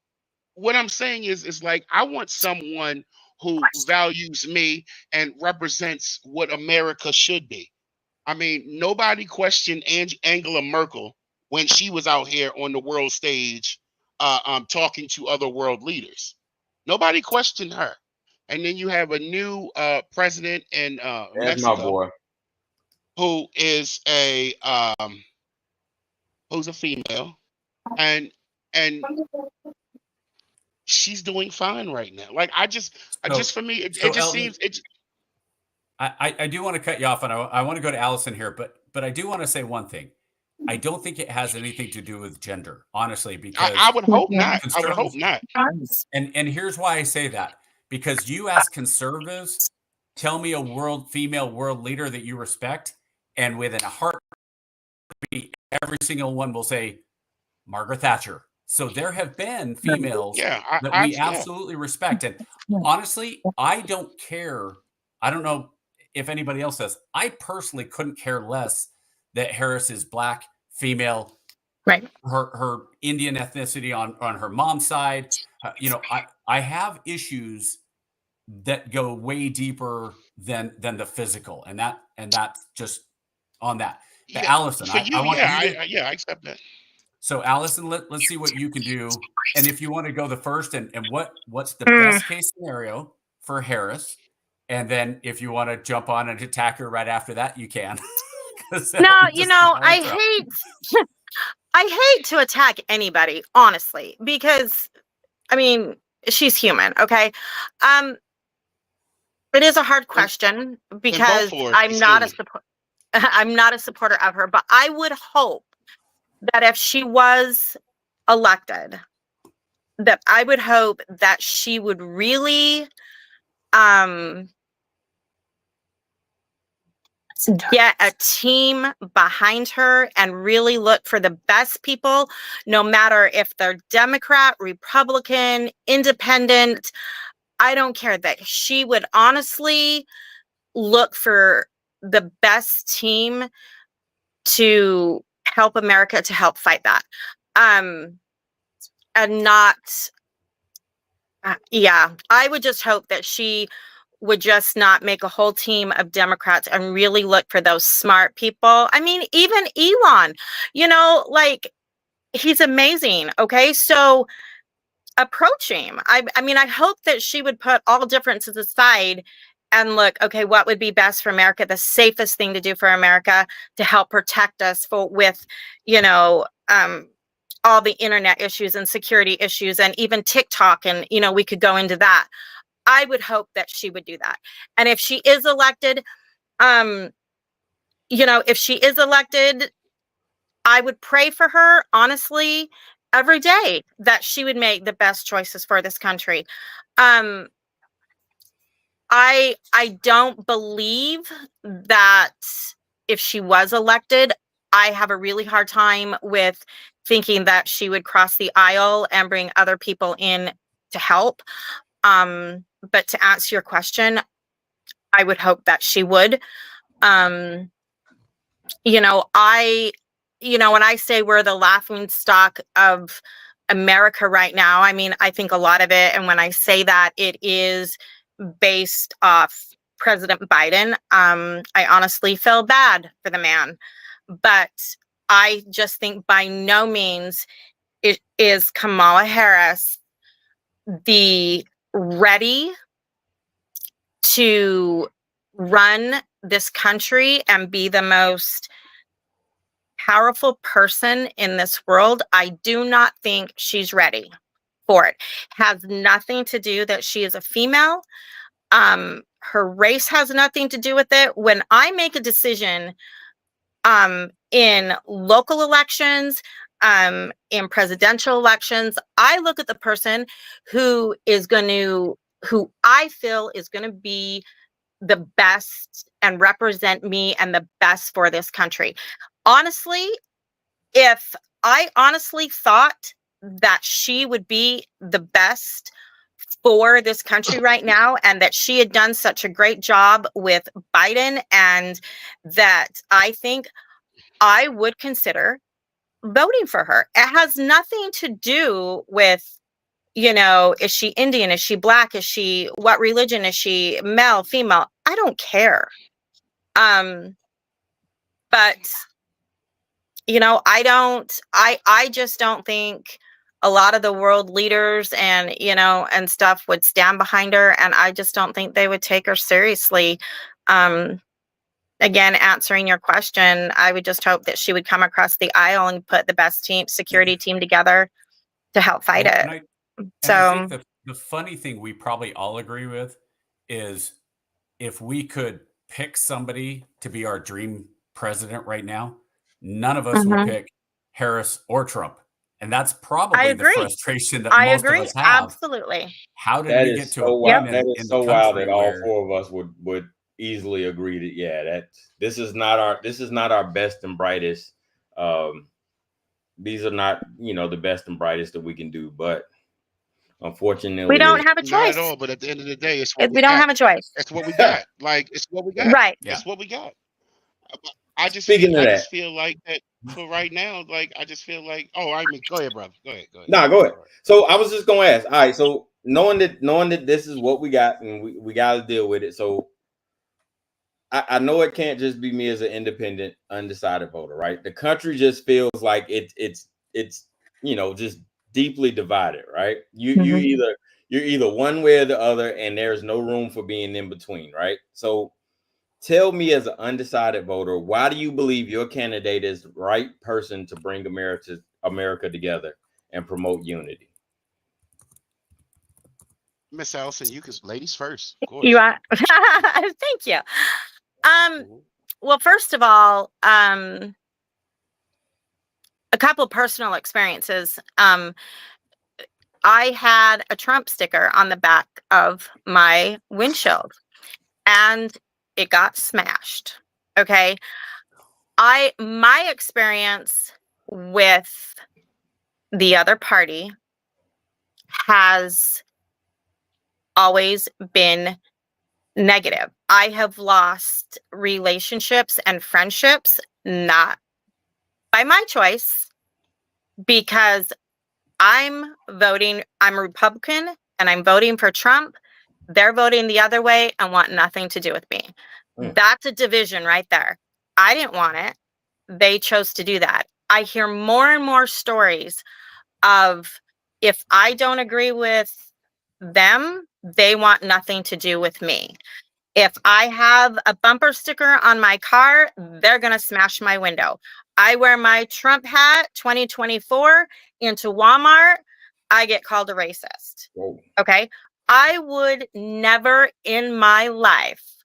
What I'm saying is like I want someone who values me and represents what America should be. I mean, nobody questioned Angela Merkel when she was out here on the world stage, talking to other world leaders. Nobody questioned her. And then you have a new president in That's my Mexico boy. who is who's a female, and and she's doing fine right now. Like I just for me, it just Elton, seems it. I do want to cut you off, and I want to go to Allison here, but I do want to say one thing. I don't think it has anything to do with gender, honestly, because I would hope not. I would hope not. And here's why I say that. Because you ask conservatives, tell me a female world leader that you respect, and within a heartbeat, every single one will say Margaret Thatcher. So there have been females that we absolutely respect. And honestly, I don't care. I don't know if anybody else does. I personally couldn't care less that Harris is Black, female, Right. Her Indian ethnicity on her mom's side. I have issues that go way deeper than the physical, and that's just on that. But Allison, I accept that. So Allison, let's see what you can do, and if you want to go the first, and what's the best case scenario for Harris, and then if you want to jump on and attack her right after that, you can. No, I hate to attack anybody, honestly, because I mean she's human, okay? It is a hard question because I'm not a supporter of her, but I would hope that if she was elected, that I would hope that she would really get a team behind her and really look for the best people, no matter if they're Democrat, Republican, Independent. I don't care, that she would honestly look for the best team to help America, to help fight that. And not, I would just hope that she would just not make a whole team of Democrats and really look for those smart people. I mean, even Elon, like he's amazing. Okay. So approach him. I mean, I hope that she would put all differences aside and look, okay, what would be best for America, the safest thing to do for America to help protect us with, all the internet issues and security issues and even TikTok. And, we could go into that. I would hope that she would do that. And if she is elected, I would pray for her, honestly, every day, that she would make the best choices for this country. I don't believe that if she was elected, I have a really hard time with thinking that she would cross the aisle and bring other people in to help. But to answer your question, I would hope that she would. When I say we're the laughing stock of America right now, I mean, I think a lot of it, and when I say that, it is based off President Biden. I honestly feel bad for the man, but I just think by no means is Kamala Harris the ready to run this country and be the most powerful person in this world. I do not think she's ready for it. Has nothing to do that she is a female. Her race has nothing to do with it. When I make a decision in local elections, in presidential elections, I look at the person who I feel is going to be the best and represent me and the best for this country. Honestly, if I honestly thought that she would be the best for this country right now, and that she had done such a great job with Biden, and that I think I would consider voting for her. It has nothing to do with, is she Indian? Is she Black? Is she, what religion is she? Male, female? I don't care. But I just don't think a lot of the world leaders and stuff would stand behind her, and I just don't think they would take her seriously. Again, answering your question, I would just hope that she would come across the aisle and put the best security team together to help fight it. I think the funny thing we probably all agree with is, if we could pick somebody to be our dream president right now, none of us would pick Harris or Trump. And that's probably the frustration that most of us have. Absolutely. How did we get to a point that is so wild that all four of us would easily agree that this is not our best and brightest. These are not, the best and brightest that we can do, but unfortunately we don't have a choice. Not at all, but at the end of the day, it's what we don't have a choice. It's what we got. Like, it's what we got. Right. It's what we got. I just feel like that for right now. Like, I just feel like, go ahead, brother. Go ahead. Nah, go ahead. So I was just gonna ask. All right. So knowing that this is what we got and we got to deal with it. So I know it can't just be me as an independent, undecided voter, right? The country just feels like it's just deeply divided, right? You're either one way or the other, and there's no room for being in between, right? So tell me, as an undecided voter, why do you believe your candidate is the right person to bring America together and promote unity? Miss Allison, you can, ladies first. You are. Thank you. Well, first of all, a couple personal experiences. I had a Trump sticker on the back of my windshield, and it got smashed. Okay. My experience with the other party has always been negative. I have lost relationships and friendships, not by my choice, because I'm a Republican and I'm voting for Trump. They're voting the other way and want nothing to do with me. That's a division right there. I didn't want it. They chose to do that. I hear more and more stories of, if I don't agree with them, they want nothing to do with me. If I have a bumper sticker on my car, they're going to smash my window. I wear my Trump hat 2024 into Walmart, I get called a racist. Whoa. Okay. I would never in my life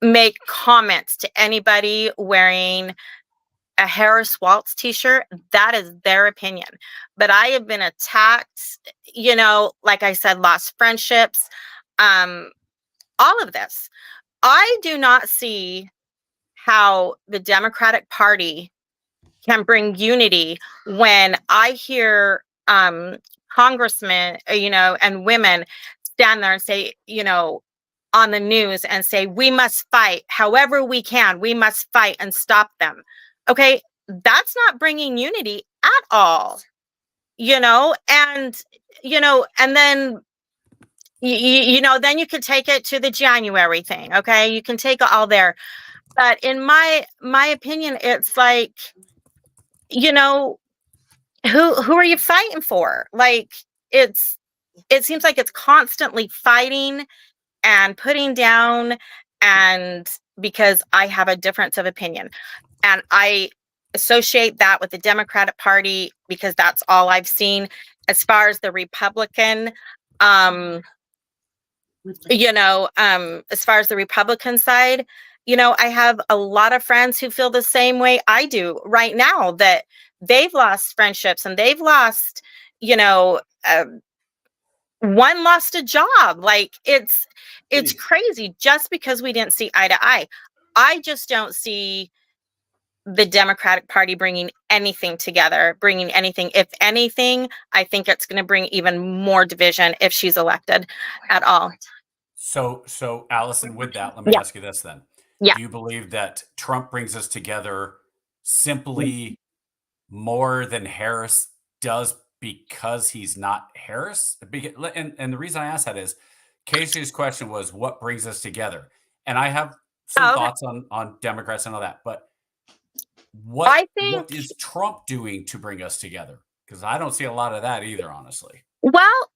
make comments to anybody wearing a Harris Waltz t-shirt. That is their opinion. But I have been attacked, like I said, lost friendships, all of this. I do not see how the Democratic Party can bring unity when I hear congressmen, and women stand there and say, on the news and say, we must fight however we can. We must fight and stop them. Okay, that's not bringing unity at all, and then then you could take it to the January thing. Okay, you can take it all there. But in my opinion, it's like, who are you fighting for? Like, it seems like it's constantly fighting and putting down, and because I have a difference of opinion. And I associate that with the Democratic Party because that's all I've seen. as far as the Republican, as far as the Republican side, I have a lot of friends who feel the same way I do right now, that they've lost friendships and they've lost, one lost a job. Like it's crazy just because we didn't see eye to eye. I just don't see the Democratic Party bringing anything together, bringing anything. If anything, I think it's going to bring even more division if she's elected at all. So Allison, with that, let me ask you this then. Yeah. Do you believe that Trump brings us together simply more than Harris does because he's not Harris? And the reason I ask that is Casey's question was, what brings us together? And I have some thoughts on Democrats and all that, but what is Trump doing to bring us together? Because I don't see a lot of that either, honestly. Well,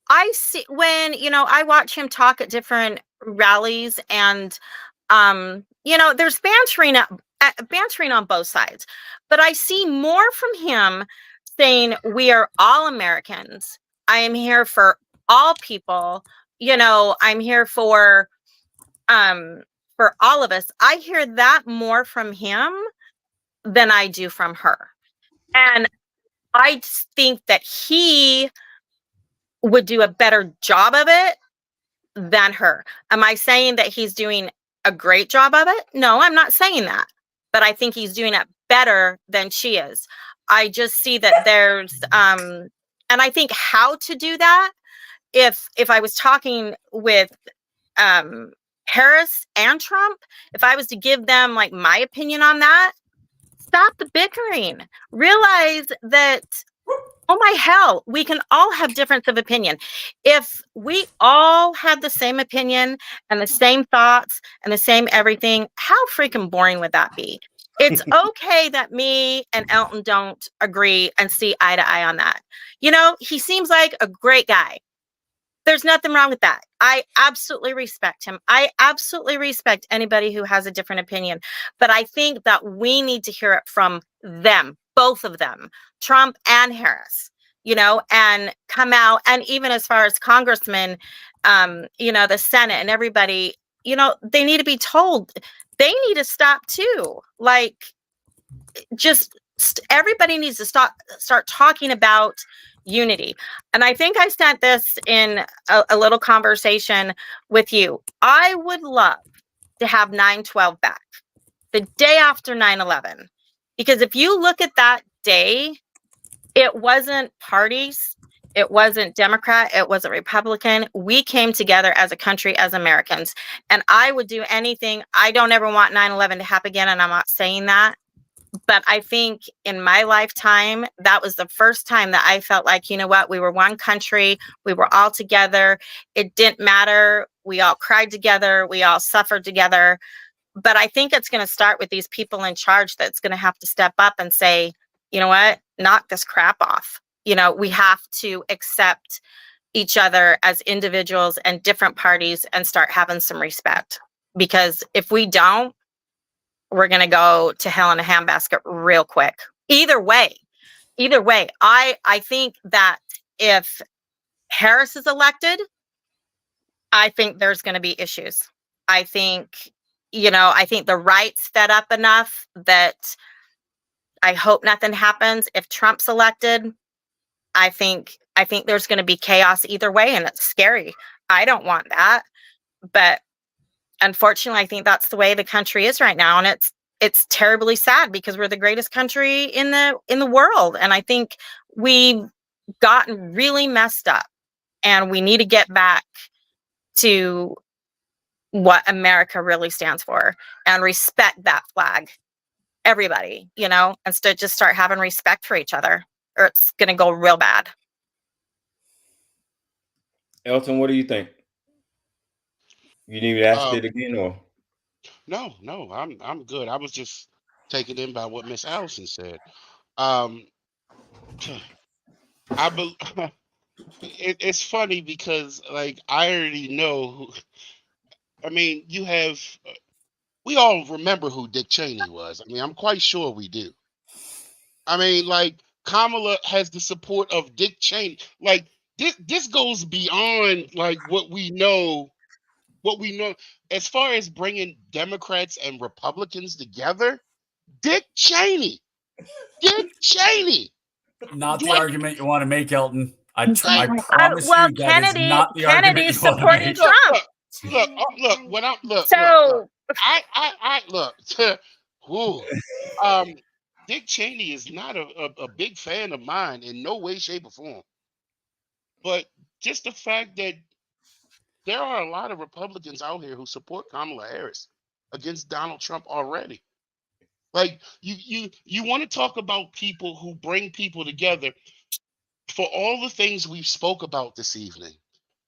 I see when, I watch him talk at different rallies, and, there's bantering on both sides, but I see more from him saying, we are all Americans. I am here for all people. I'm here for all of us. I hear that more from him than I do from her. And I think that he would do a better job of it than her. Am I saying that he's doing a great job of it? No, I'm not saying that. But I think he's doing it better than she is. I just see that there's and I think how to do that, if I was talking with Harris and Trump, if I was to give them like my opinion on that, stop the bickering. Realize that, oh my hell, we can all have difference of opinion. If we all had the same opinion and the same thoughts and the same everything, how freaking boring would that be? It's okay that me and Elton don't agree and see eye to eye on that. He seems like a great guy. There's nothing wrong with that. I absolutely respect him. I absolutely respect anybody who has a different opinion. But I think that we need to hear it from them, both of them, Trump and Harris, and come out. And even as far as congressmen, the Senate and everybody, they need to be told, they need to stop too. Like, everybody needs to start talking about unity. And I think I sent this in a little conversation with you. I would love to have 9/12 back, the day after 9/11, because if you look at that day, it wasn't parties, it wasn't Democrat, it wasn't Republican. We came together as a country, as Americans, and I would do anything. I don't ever want 9/11 to happen again, and I'm not saying that. But I think in my lifetime, that was the first time that I felt like, we were one country. We were all together. It didn't matter. We all cried together. We all suffered together. But I think it's going to start with these people in charge that's going to have to step up and say, you know what, knock this crap off. We have to accept each other as individuals and different parties and start having some respect. Because if we don't, we're going to go to hell in a handbasket real quick. Either way, I think that if Harris is elected, I think there's going to be issues. I think, I think the right's fed up enough that I hope nothing happens. If Trump's elected, I think there's going to be chaos either way, and it's scary. I don't want that. But unfortunately, I think that's the way the country is right now, and it's terribly sad because we're the greatest country in the world, and I think we've gotten really messed up, and we need to get back to what America really stands for and respect that flag. Everybody, instead just start having respect for each other, or it's going to go real bad. Elton, what do you think? You need me to ask it again, or? No, I'm good. I was just taken in by what Miss Allison said. It's funny because, like, I already know. We all remember who Dick Cheney was. I'm quite sure we do. Kamala has the support of Dick Cheney. Like this goes beyond like what we know. What we know as far as bringing Democrats and Republicans together, Dick Cheney. Not the What? argument you want to make, Elton. I Like, promise well, you that is not the Kennedy argument you want to supported make. Trump. Look. When I'm look. So I look. Ooh. Dick Cheney is not a big fan of mine in no way, shape, or form. But just the fact that there are a lot of Republicans out here who support Kamala Harris against Donald Trump already. Like you want to talk about people who bring people together. For all the things we spoke about this evening,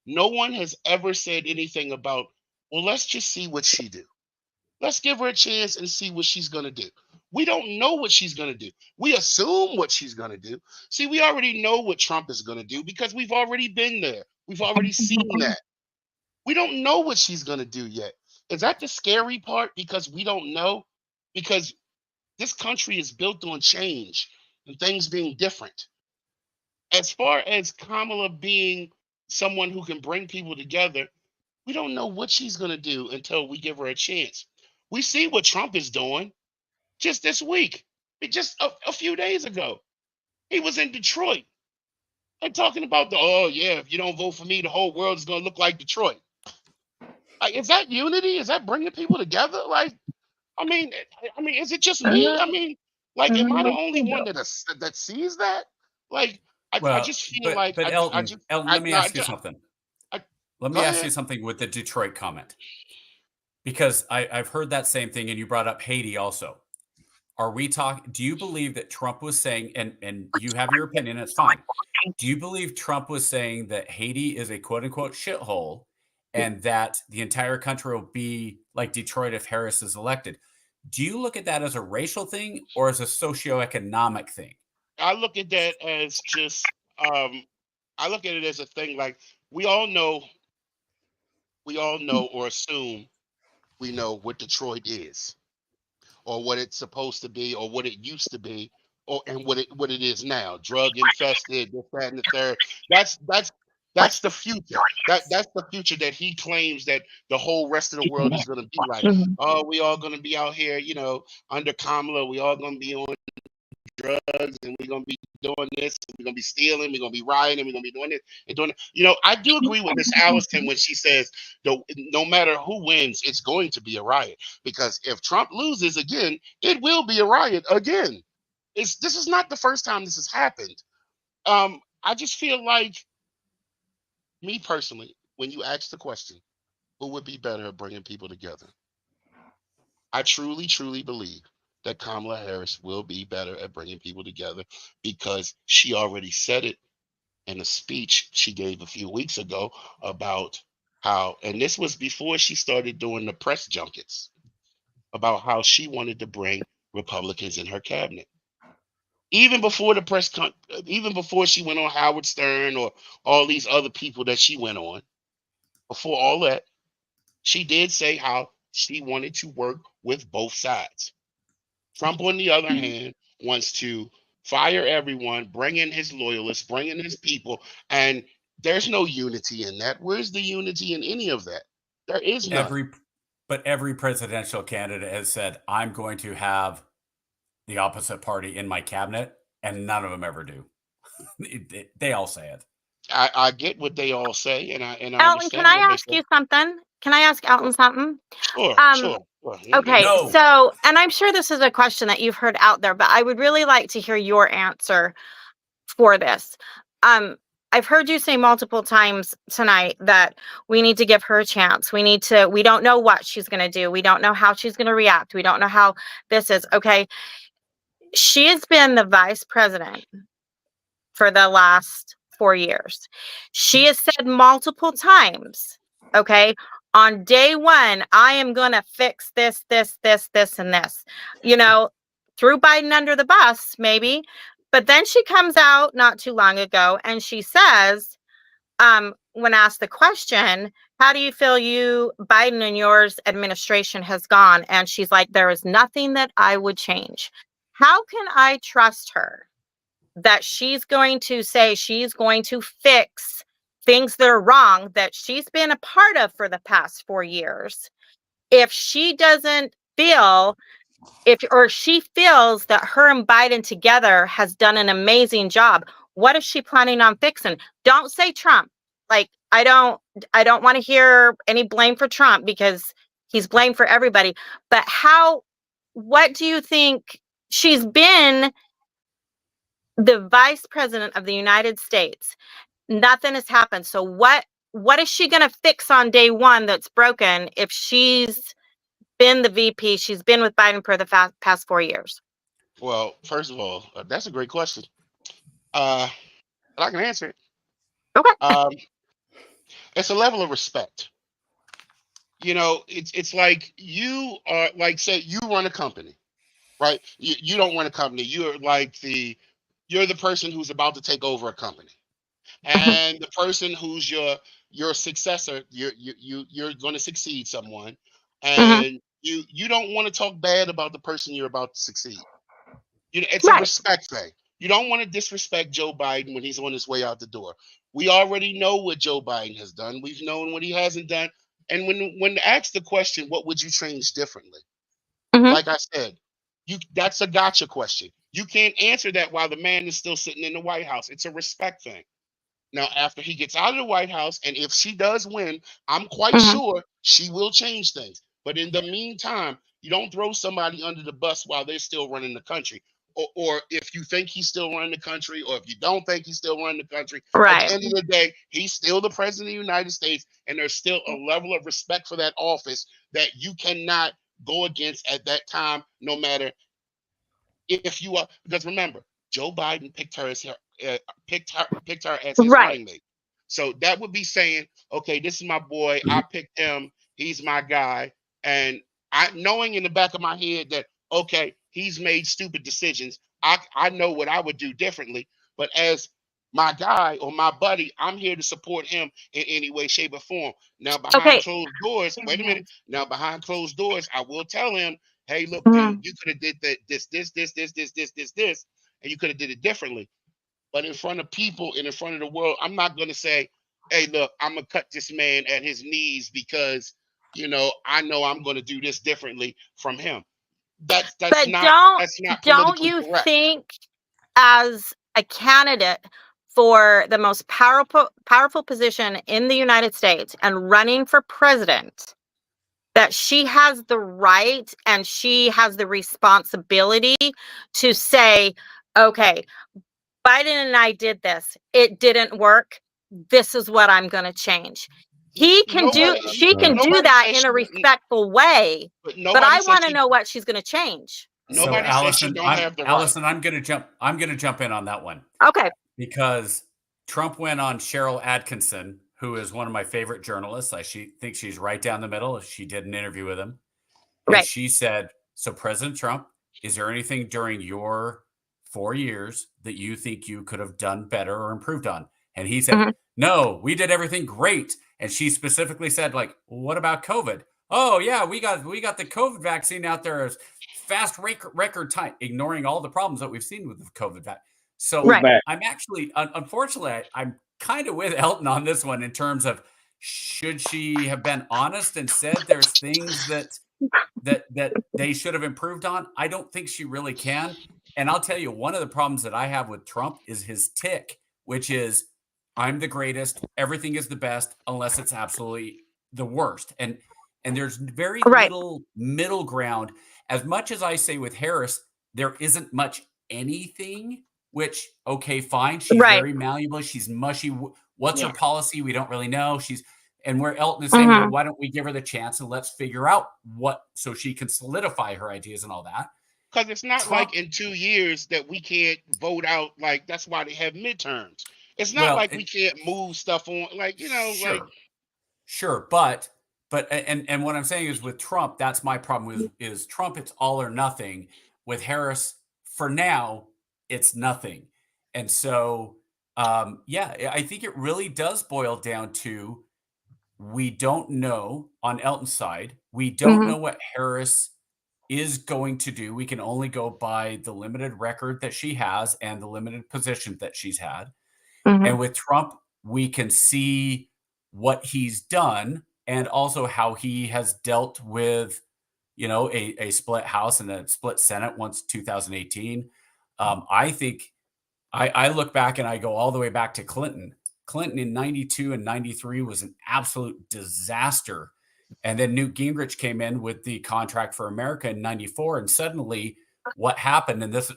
no one has ever said anything about, well, let's just see what she do. Let's give her a chance and see what she's going to do. We don't know what she's going to do. We assume what she's going to do. See, we already know what Trump is going to do because we've already been there. We've already seen that. We don't know what she's going to do yet. Is that the scary part? Because we don't know? Because this country is built on change and things being different. As far as Kamala being someone who can bring people together, we don't know what she's going to do until we give her a chance. We see what Trump is doing just this week. Just a few days ago, he was in Detroit and talking about if you don't vote for me, the whole world is going to look like Detroit. Like, is that unity? Is that bringing people together? Like, I mean, is it just me? I mean, like, am I the only one that sees that? Like, I just feel but Elton, let me ask you something. Let me ask you something with the Detroit comment, because I've heard that same thing, and you brought up Haiti also. Are we talking? Do you believe that Trump was saying, and you have your opinion, it's fine. Do you believe Trump was saying that Haiti is a quote unquote shithole, and that the entire country will be like Detroit if Harris is elected? Do you look at that as a racial thing or as a socioeconomic thing? I look at that as just, I look at it as a thing like we all know or assume we know what Detroit is, or what it's supposed to be, or what it used to be, and what it is now. Drug infested, this, that, and the third. That's the future. That's the future that he claims that the whole rest of the world is going to be like. Oh, we all going to be out here, under Kamala. We all going to be on drugs, and we're going to be doing this. We're going to be stealing. We're going to be rioting. We're going to be doing this and doing it. I do agree with Miss Allison when she says, no matter who wins, it's going to be a riot. Because if Trump loses again, it will be a riot again. This is not the first time this has happened. I just feel like, me personally, when you ask the question, who would be better at bringing people together? I truly, truly believe that Kamala Harris will be better at bringing people together because she already said it in a speech she gave a few weeks ago about how, and this was before she started doing the press junkets, about how she wanted to bring Republicans in her cabinet. Even before even before she went on Howard Stern or all these other people that she went on, before all that, she did say how she wanted to work with both sides. Trump, on the other hand, wants to fire everyone, bring in his loyalists, bring in his people, and there's no unity in that. Where's the unity in any of that? There is none. But every presidential candidate has said, I'm going to have the opposite party in my cabinet, and none of them ever do. They all say it. I get what they all say, and I Elton, can I ask you something? Can I ask Elton something? Sure. Okay, so, and I'm sure this is a question that you've heard out there, but I would really like to hear your answer for this. I've heard you say multiple times tonight that we need to give her a chance. We don't know what she's going to do. We don't know how she's going to react. We don't know how this is. Okay. She has been the vice president for the last 4 years. She has said multiple times, okay, on day one, I am going to fix this, and this, threw Biden under the bus, maybe. But then she comes out not too long ago and she says, when asked the question, how do you feel Biden and yours administration has gone? And she's like, there is nothing that I would change. How can I trust her that she's going to say she's going to fix things that are wrong that she's been a part of for the past 4 years. If she doesn't feel, or she feels that her and Biden together has done an amazing job, what is she planning on fixing? Don't say Trump. Like, I don't want to hear any blame for Trump, because he's blamed for everybody. But what do you think? She's been the vice president of the United States. Nothing has happened. So what is she going to fix on day one that's broken if she's been the VP? She's been with Biden for the past 4 years. Well, first of all, that's a great question. But I can answer it. Okay. It's a level of respect. You know, it's like you are, like, say you run a company, right? You don't run a company. You're the person who's about to take over a company, and the person who's your successor, you're going to succeed someone, and you don't want to talk bad about the person you're about to succeed. You know, it's a Right. respect thing. You don't want to disrespect Joe Biden when he's on his way out the door. We already know what Joe Biden has done. We've known what he hasn't done. And when asked the question, what would you change differently? Mhm. Like I said, that's a gotcha question. You can't answer that while the man is still sitting in the White House. It's a respect thing. Now, after he gets out of the White House, and if she does win, I'm quite sure she will change things. But in the meantime, you don't throw somebody under the bus while they're still running the country. Or if you think he's still running the country, or if you don't think he's still running the country, at Right. the end of the day, he's still the president of the United States, and there's still a level of respect for that office that you cannot go against at that time, no matter if you are. Because remember, Joe Biden picked her as his Right. running mate. So that would be saying, okay, this is my boy. I picked him. He's my guy. And I, knowing in the back of my head that, okay, he's made stupid decisions, I know what I would do differently. But as my guy or my buddy, I'm here to support him in any way, shape, or form. Now, behind Okay. closed doors, wait a minute. Now, behind closed doors, I will tell him, hey, look, Mhm. dude, you could have did this, and you could have did it differently. But in front of people and in front of the world, I'm not going to say, hey, look, I'm going to cut this man at his knees because, I know I'm going to do this differently from him. That's But not don't politically you correct. think, as a candidate for the most powerful position in the United States and running for president, that she has the right and she has the responsibility to say, okay, Biden and I did this. It didn't work. This is what I'm going to change. She can do Nobody that says in she a respectful way, but but nobody I says want to know what she's going to change. So Nobody says she don't have the right. Allison, I'm going to jump in on that one. Okay. Because Trump went on Cheryl Atkinson, who is one of my favorite journalists. I think she's right down the middle. She did an interview with him. And Right. she said, so President Trump, is there anything during your 4 years that you think you could have done better or improved on? And he said, no, we did everything great. And she specifically said, like, what about COVID? Oh, yeah, we got the COVID vaccine out there as fast record time, ignoring all the problems that we've seen with the COVID vaccine. So Right. I'm actually, unfortunately, I'm kind of with Elton on this one in terms of, should she have been honest and said there's things that they should have improved on? I don't think she really can. And I'll tell you, one of the problems that I have with Trump is his tick, which is, I'm the greatest, everything is the best, unless it's absolutely the worst. And there's very Right. little middle ground. As much as I say with Harris, there isn't much anything, which, okay, fine. She's Right. very malleable. She's mushy. What's her Yeah. policy? We don't really know. And where Elton is saying, well, why don't we give her the chance and let's figure out so she can solidify her ideas and all that. Because it's not like in 2 years that we can't vote out. Like, that's why they have midterms. It's not like we can't move stuff on. Like, Sure. But what I'm saying is with Trump, that's my problem is Trump, it's all or nothing. With Harris, for now, it's nothing. And so, I think it really does boil down to, we don't know on Elton's side. We don't know what Harris is going to do, we can only go by the limited record that she has and the limited position that she's had. And with Trump, we can see what he's done and also how he has dealt with, a split House and a split Senate once 2018. I think I look back and I go all the way back to Clinton. Clinton in 92 and 93 was an absolute disaster. And then Newt Gingrich came in with the Contract for America in 94. And suddenly what happened, and this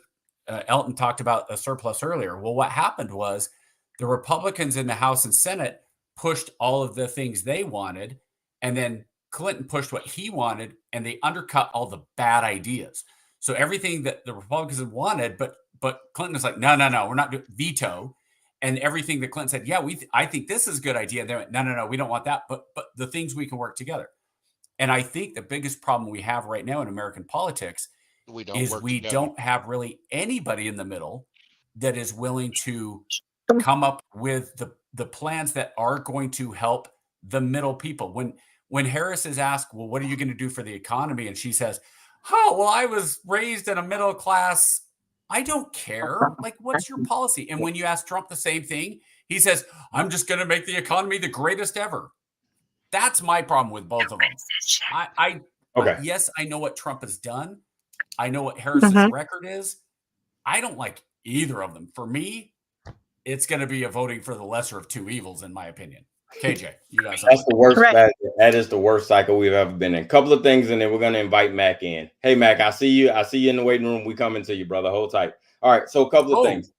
Elton talked about a surplus earlier. Well, what happened was the Republicans in the House and Senate pushed all of the things they wanted. And then Clinton pushed what he wanted, and they undercut all the bad ideas. So everything that the Republicans wanted, but Clinton was like, no, we're not doing veto. And everything that Clinton said, yeah, I think this is a good idea. They went, no, we don't want that. But the things we can work together. And I think the biggest problem we have right now in American politics is we don't have really anybody in the middle that is willing to come up with the plans that are going to help the middle people. When Harris is asked, well, what are you going to do for the economy? And she says, oh, well, I was raised in a middle class. I don't care. Like, what's your policy? And when you ask Trump the same thing, he says, I'm just going to make the economy the greatest ever. That's my problem with both of them. Yes, I know what Trump has done. I know what Harris's record is. I don't like either of them. For me, it's going to be a voting for the lesser of two evils, in my opinion. KJ, you got something? That's the worst. That is the worst cycle we've ever been in. Couple of things, and then we're going to invite Mac in. Hey, Mac, I see you. I see you in the waiting room. We coming to you, brother. Hold tight. All right. So a couple of things.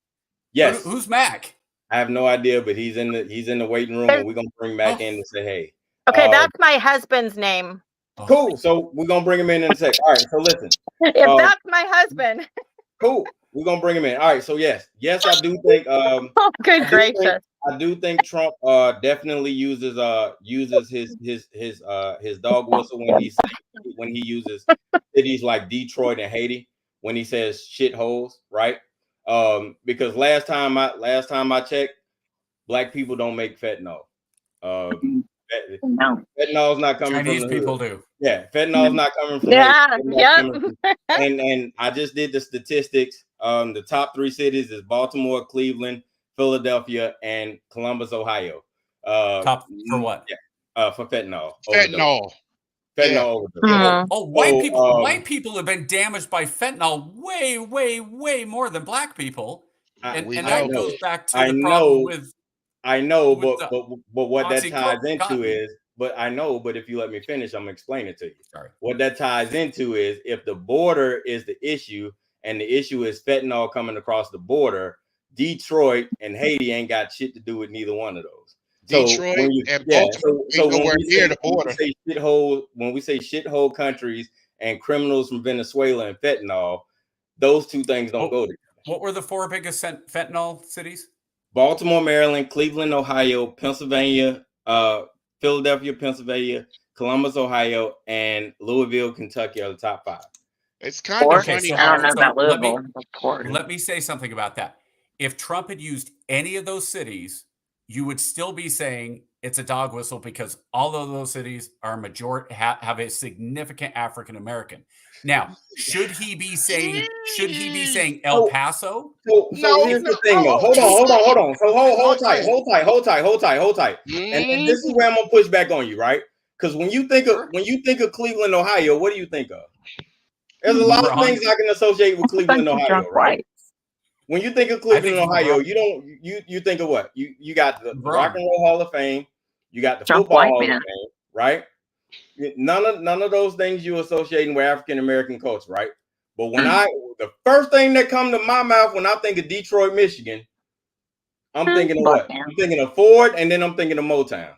Yes. Who's Mac? I have no idea, but he's in the waiting room, and we're going to bring Mac in to say hey. Okay, that's my husband's name. Cool. So we're going to bring him in a sec. All right. So listen. If that's my husband. Cool. We're going to bring him in. All right. So yes, I do think. Good gracious. I do think Trump definitely uses his dog whistle when he uses cities like Detroit and Haiti when he says shitholes, right? Because last time I checked, black people don't make fentanyl. Fentanyl's not coming Chinese from the people hood. do. Yeah, fentanyl's not coming from and I just did the statistics. The top 3 cities is Baltimore, Cleveland, Philadelphia, and Columbus, Ohio. Top for what? Yeah, for fentanyl. Fentanyl. Overdose. White people have been damaged by fentanyl way, way, way more than black people. And that goes back to the problem with. I know, but what that ties into is, but if you let me finish, I'm gonna explain it to you. Sorry. What that ties into is if the border is the issue and the issue is fentanyl coming across the border, Detroit and Haiti ain't got shit to do with neither one of those. Detroit and Baltimore ain't nowhere near the border. When we say shithole countries and criminals from Venezuela and fentanyl, those two things don't go together. What were the 4 biggest fentanyl cities? Baltimore, Maryland, Cleveland, Ohio, Pennsylvania, Philadelphia, Pennsylvania, Columbus, Ohio, and Louisville, Kentucky are the top 5. It's kind of funny. I don't know about Louisville. Let me say something about that. If Trump had used any of those cities, you would still be saying it's a dog whistle because all of those cities are have a significant African American. Now, should he be saying El Paso? So here's the thing, though. Hold on. So hold tight. And this is where I'm gonna push back on you, right? Because when you think of Cleveland, Ohio, what do you think of? There's a lot of things I can associate with Cleveland, Ohio, right? When you think of Cleveland, Ohio, you think of what? You got the Rock and Roll Hall of Fame, you got the Football Hall of Fame, right? None of those things you associating with African American culture, right? But when the first thing that comes to my mouth when I think of Detroit, Michigan, I'm thinking of what? I'm thinking of Ford, and then I'm thinking of Motown,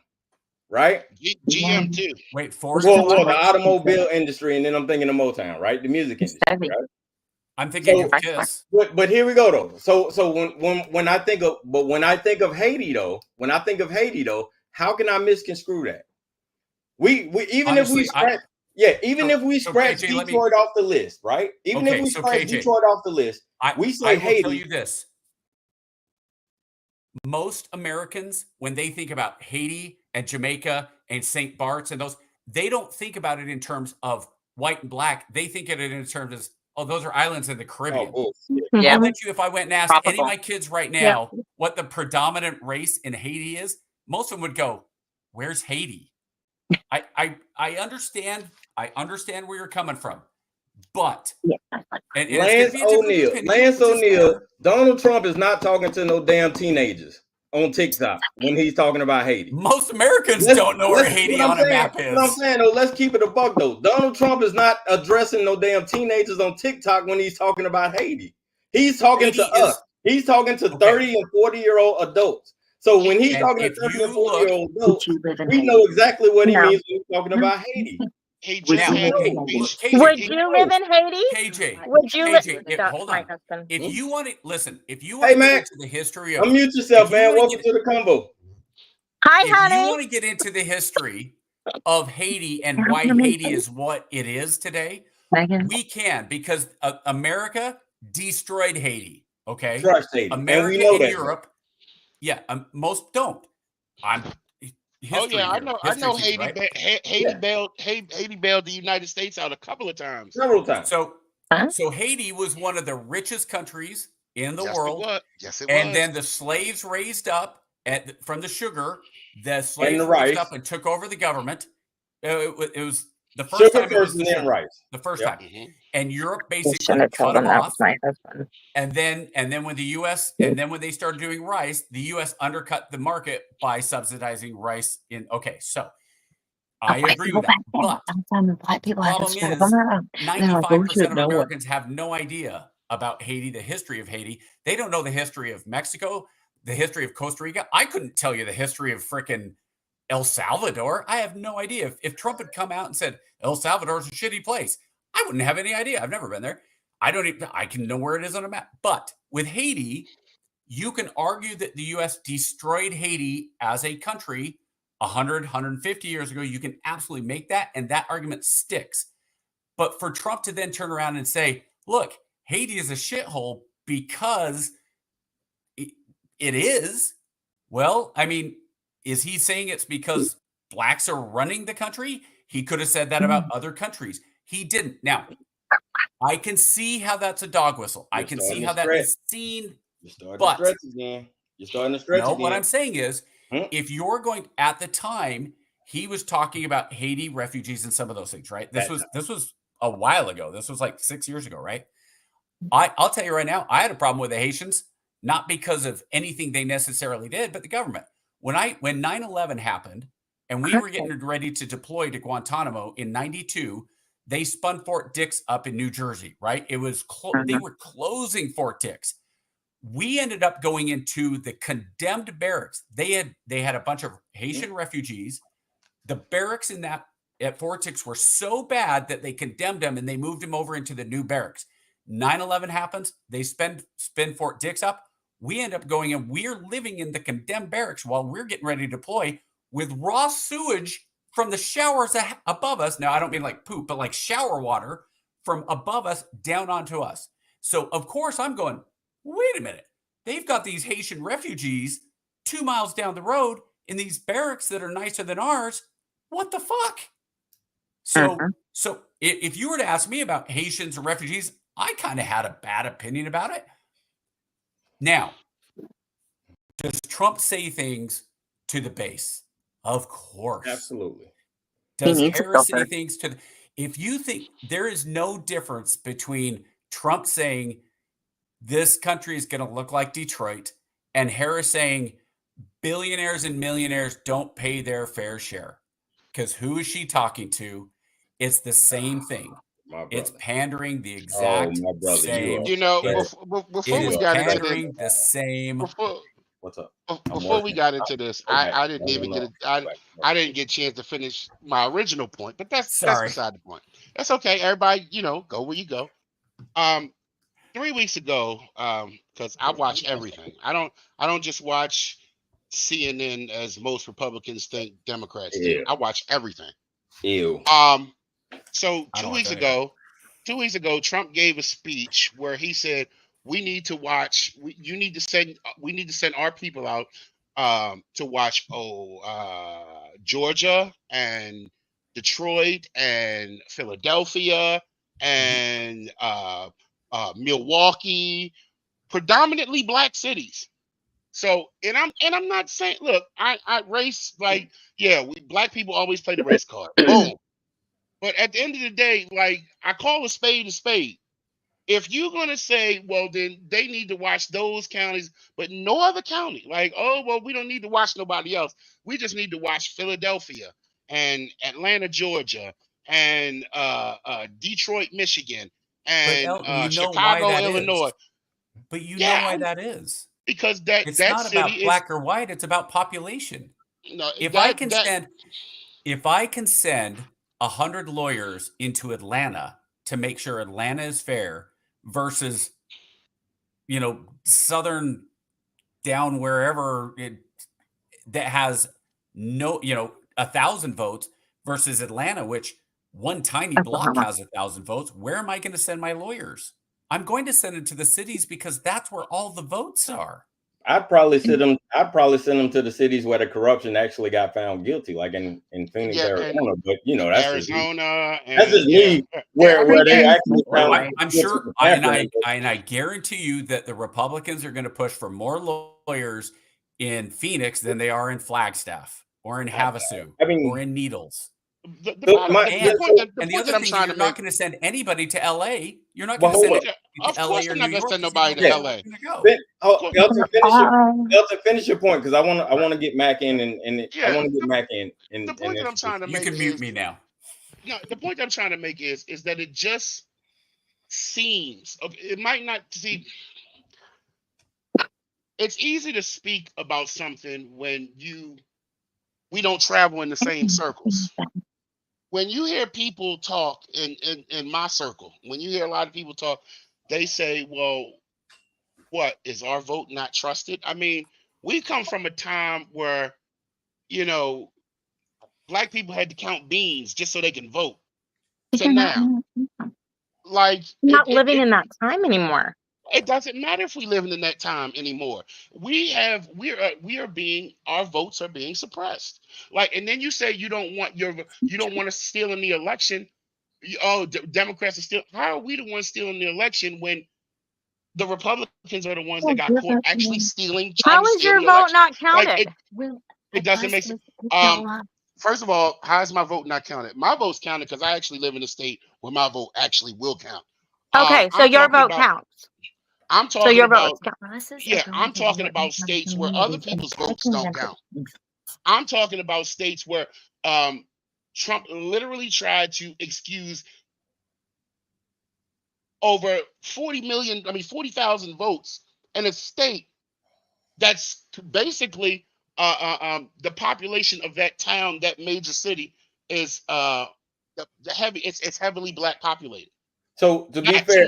right? GM too. Wait, Ford. Well, the automobile industry, and then I'm thinking of Motown, right? The music industry, right? I'm thinking of Kiss. But here we go though. So when I think of Haiti though, how can I misconstrue that? We even honestly, if we scratch Detroit off the list, right? Even if we scratch Detroit off the list, we say Haiti. I will tell you this. Most Americans, when they think about Haiti and Jamaica and St. Bart's and those, they don't think about it in terms of white and black, they think of it in terms of, oh, those are islands in the Caribbean. Oh, I'll bet you if I went and asked any of my kids right now what the predominant race in Haiti is, most of them would go, "Where's Haiti?" I understand. I understand where you're coming from, but and Lance O'Neal, Donald Trump is not talking to no damn teenagers on TikTok when he's talking about Haiti. Most Americans don't know where Haiti on a map is. What I'm saying, though, let's keep it a buck, though. Donald Trump is not addressing no damn teenagers on TikTok when he's talking about Haiti. He's talking to us. He's talking to 30 and 40-year-old adults. So when he's talking to 30 and 40-year-old adults, we know exactly what he means when he's talking about Haiti. Would you live in Haiti? KJ, would you hold on. If you want to listen, if you want to get into the history of, unmute yourself, man. Welcome to the combo. Hi, honey. If you want to get into the history of Haiti and why Haiti is what it is today, we can, because America destroyed Haiti. Okay, Haiti. America and Europe. Yeah, most don't. History I know Haiti. Right? Haiti bailed the United States out a couple of times. Several times. So Haiti was one of the richest countries in the world. Yes, it was. And then the slaves raised up from the sugar. The slaves raised up and took over the government. It was the first time. The first time. Mm-hmm. And Europe basically cut them off. And then when the U.S. and then when they started doing rice, the U.S. undercut the market by subsidizing rice in. Okay, so I agree with that. But the problem is 95% of Americans have no idea about Haiti, the history of Haiti. They don't know the history of Mexico, the history of Costa Rica. I couldn't tell you the history of frickin' El Salvador. I have no idea. If Trump had come out and said El Salvador is a shitty place, I wouldn't have any idea. I've never been there. I can know where it is on a map. But with Haiti, you can argue that the U.S. destroyed Haiti as a country 100, 150 years ago. You can absolutely make that, and that argument sticks. But for Trump to then turn around and say, look, Haiti is a shithole because it is, well, I mean, is he saying it's because blacks are running the country? He could have said that about other countries. He didn't. Now, I can see how that's a dog whistle. I can see how that is seen. You're starting to stretch again. What I'm saying is, if you're going at the time, he was talking about Haiti refugees and some of those things, right? This was a while ago. This was like 6 years ago, right? I'll tell you right now, I had a problem with the Haitians, not because of anything they necessarily did, but the government. When 9/11 happened and we were getting ready to deploy to Guantanamo in 92, they spun Fort Dix up in New Jersey, right? It was they were closing Fort Dix. We ended up going into the condemned barracks. They had a bunch of Haitian refugees. The barracks at Fort Dix were so bad that they condemned them and they moved them over into the new barracks. 9/11 happens. They spin Fort Dix up. We end up going and we're living in the condemned barracks while we're getting ready to deploy with raw sewage from the showers above us. Now, I don't mean like poop, but like shower water from above us down onto us. So, of course, I'm going, wait a minute. They've got these Haitian refugees 2 miles down the road in these barracks that are nicer than ours. What the fuck? So if you were to ask me about Haitians or refugees, I kind of had a bad opinion about it. Now, does Trump say things to the base? Of course. Absolutely. Does Harris say things to if you think there is no difference between Trump saying this country is going to look like Detroit and Harris saying billionaires and millionaires don't pay their fair share. Because who is she talking to? It's the same thing. It's pandering the exact same. Before we got into this, the same. What's up? Before we got into this, I didn't even get I didn't get a chance to finish my original point, but that's beside the point. That's okay. Everybody, go where you go. 3 weeks ago, because I watch everything. I don't just watch CNN as most Republicans think Democrats do. I watch everything. Ew. So 2 weeks ago, Trump gave a speech where he said, we need to watch. We need to send our people out to watch Georgia and Detroit and Philadelphia and Milwaukee, predominantly black cities. So, and I'm not saying, look, I race, like, yeah, black people always play the race card. Boom. But at the end of the day, like, I call a spade a spade. If you're gonna say, well, then they need to watch those counties, but no other county, like, oh, well, we don't need to watch nobody else. We just need to watch Philadelphia and Atlanta, Georgia, and Detroit, Michigan, But and Elton, you know why Chicago, that Illinois. is. But you know Yeah, why that is. because It's that not city about is, black or white, it's about population. no, If I can send 100 lawyers into Atlanta to make sure Atlanta is fair versus, southern down wherever that has no, 1,000 votes versus Atlanta, which one tiny block has 1,000 votes, where am I going to send my lawyers? I'm going to send it to the cities because that's where all the votes are. I'd probably send them to the cities where the corruption actually got found guilty, like in Phoenix, Arizona. But that's Arizona. That's just me. Where they actually found. I'm sure, and I guarantee you that the Republicans are going to push for more lawyers in Phoenix than they are in Flagstaff or in Havasu or in Needles. The other thing, you're not going to send anybody to LA. You're not going to send anybody to LA or New York. Send nobody to LA. Elton, finish your point, because I want to get Mac in, and I want to get Mac in. The point that I'm trying to make, you can mute me now. No, the point I'm trying to make is that it just seems, it might not see. It's easy to speak about something when we don't travel in the same circles. When you hear people talk in my circle, when you hear a lot of people talk, they say, well, what, is our vote not trusted? I mean, we come from a time where, black people had to count beans just so they can vote. So now, like, not living in that time anymore. It doesn't matter if we live in that time anymore. Our votes are being suppressed. Like, and then you say you don't want to steal in the election. Democrats are still. How are we the ones stealing the election when the Republicans are the ones that got caught actually stealing? How is your vote not counted? Like, it doesn't make sense. First of all, how is my vote not counted? My vote's counted because I actually live in a state where my vote actually will count. Okay, so your vote counts. I'm talking about, I'm talking about states where other people's votes don't count. I'm talking about states where Trump literally tried to excuse over 40,000 votes in a state that's basically the population of that town, that major city is it's heavily black populated. So to be fair,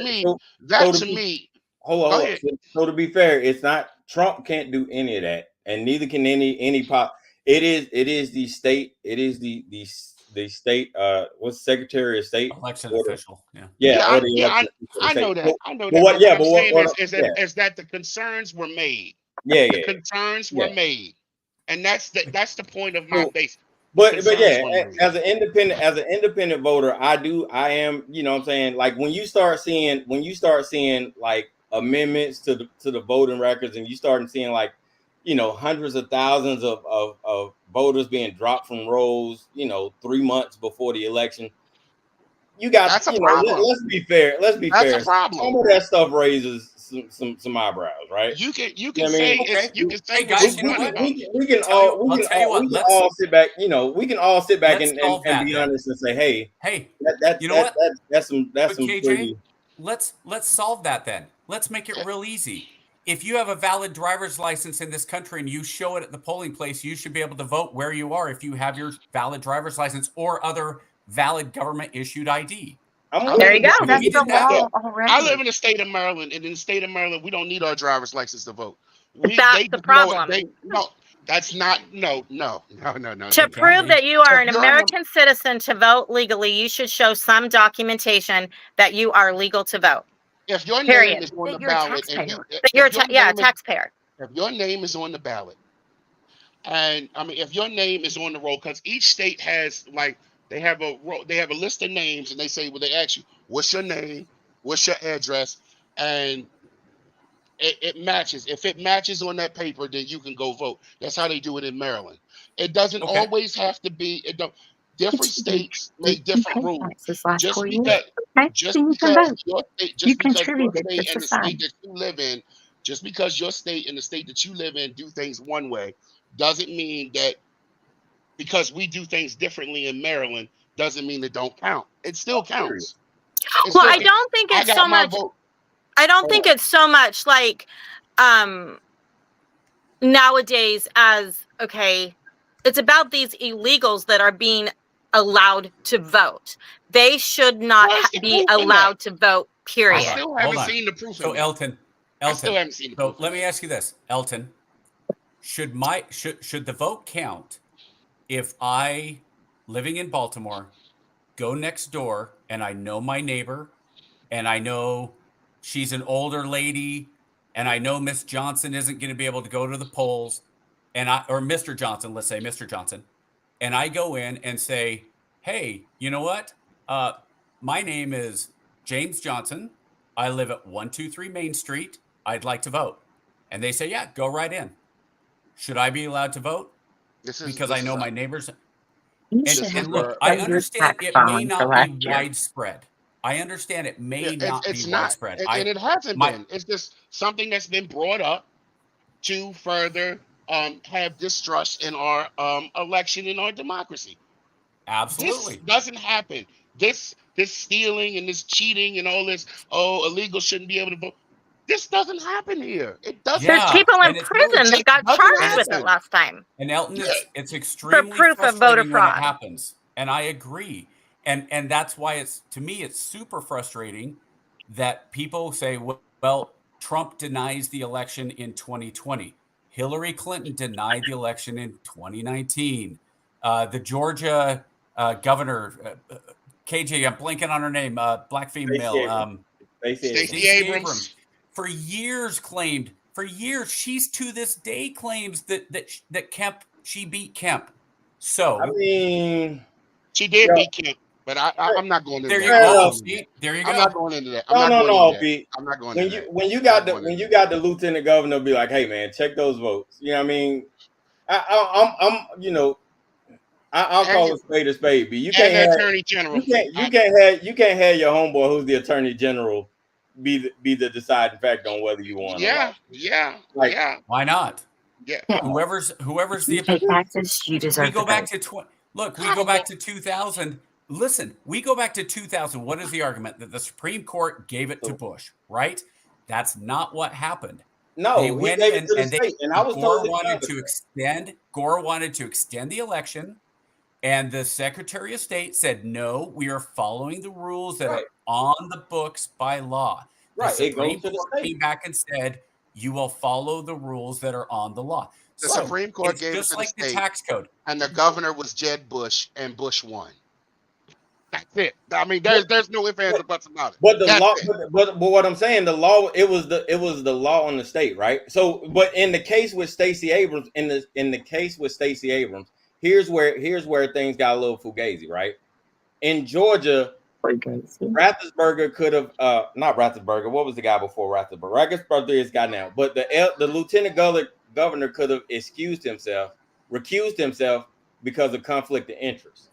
hold on. So to be fair, it's not, Trump can't do any of that, and neither can any pop. It is the state. It is the state. What's Secretary of State? Election official. I know that. I know that. But what I'm saying is that the concerns were made. The concerns were made, and that's the point of my base. But as an independent voter, I am, what I'm saying, like, when you start seeing like amendments to the voting records, and you start seeing, like, hundreds of thousands of voters being dropped from rolls, 3 months before the election, you got, that's a problem. Let's be fair. That's a problem. Some of that stuff raises some eyebrows, right? You can say, okay. You can say, guys, we can all sit back. We can all sit back and be honest and say, hey, that's some KJ, pretty... Let's solve that then. Let's make it real easy. If you have a valid driver's license in this country and you show it at the polling place, you should be able to vote where you are if you have your valid driver's license or other valid government issued ID. There you go. That's the law already. I live in the state of Maryland, and in the state of Maryland, we don't need our driver's license to vote. That's the problem. That's not. No. To prove that you are an American citizen to vote legally, you should show some documentation that you are legal to vote. If your name is on the ballot, taxpayer. If your name is on the ballot, and I mean, if your name is on the roll, because each state has, like, They have a list of names, and they say, well, they ask you, what's your name, what's your address, and it matches. If it matches on that paper, then you can go vote. That's how they do it in Maryland. It doesn't Okay. always have to be. It don't. Different states make different rules. Just Okay, because so you can vote. your state, You just because your contributed state to and the society. state that you live in, just because your state and the state that you live in do things one way, doesn't mean that because we do things differently in Maryland doesn't mean it don't count. It still counts. It Well, still I counts. don't think I it's so got my much. vote. I don't think it's so much like nowadays as okay, it's about these illegals that are being allowed to vote. They should not Where's the be proof in that? allowed to vote, I period. still Hold haven't on. seen the proof So in that. Elton, I still haven't seen the so proof. let me ask you this, Elton. Should the vote count if I, living in Baltimore, go next door and I know my neighbor and I know she's an older lady and I know Miss Johnson isn't going to be able to go to the polls or Mr. Johnson, let's say Mr. Johnson, and I go in and say, hey, you know what? My name is James Johnson. I live at 123 Main Street. I'd like to vote. And they say, yeah, go right in. Should I be allowed to vote? Because I know my neighbors. And look, I understand it may not be widespread. I understand it may not be widespread. And it hasn't been. It's just something that's been brought up to further have distrust in our election and our democracy. Absolutely. This doesn't happen. This stealing and this cheating and all this, illegal shouldn't be able to vote. This doesn't happen here. It doesn't. There's people in prison that got charged with it last time. And Elton, it's extremely proof of voter frustrating when it fraud. happens. And I agree. And that's why to me, it's super frustrating that people say, well, Trump denies the election in 2020. Hillary Clinton denied the election in 2019. The Georgia governor, KJ, I'm blanking on her name, black female. Stacey Abrams. For years, she's to this day claims that Kemp, she beat Kemp. So I mean, she did beat Kemp, but I'm not going into there that. There you go. I'm not going into that. No, Pete. I'm not going into that. When you got the lieutenant governor be like, hey man, check those votes. You know what I mean? I'll call a spade. But you can't have attorney general. You can't have your homeboy who's the attorney general be the deciding factor on whether you want. Yeah. Why not? Yeah. Whoever's the taxes, you deserve. We go back to we go back to 2000. Listen, we go back to 2000. What is the argument? That the Supreme Court gave it to Bush, right? That's not what happened. No, they went gave it to the state, and I was Gore told wanted to extend the election, and the Secretary of State said, no, we are following the rules that are on the books by law. The Supreme Court came back and said, you will follow the rules that are on the law. The Supreme Court gave it just to like the state, the tax code. And the governor was Jeb Bush, and Bush won. That's it. I mean, there's no ifs, ands, or buts about it. But the law, but what I'm saying, the law, it was the law on the state, right? So, but in the case with Stacey Abrams, here's where things got a little fugazi, right? In Georgia, Rathensperger could have not Rathensperger. What was the guy before Rathensperger? Rathensperger is guy now, but the lieutenant governor could have recused himself because of conflict of interest,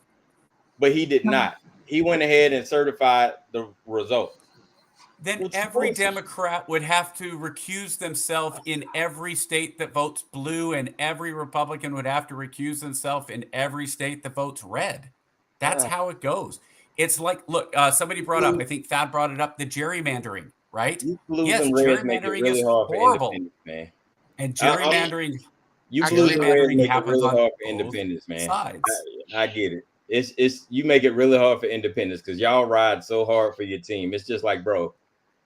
but he did not. He went ahead and certified the result. Then every Democrat would have to recuse themselves in every state that votes blue, and every Republican would have to recuse themselves in every state that votes red. That's how it goes. It's like, look, somebody brought up, I think Thad brought it up, the gerrymandering, right? Yes, gerrymandering is horrible, man. And gerrymandering, happens on hard for independents, man. I get it. It's you make it really hard for independents because y'all ride so hard for your team. It's just like, bro.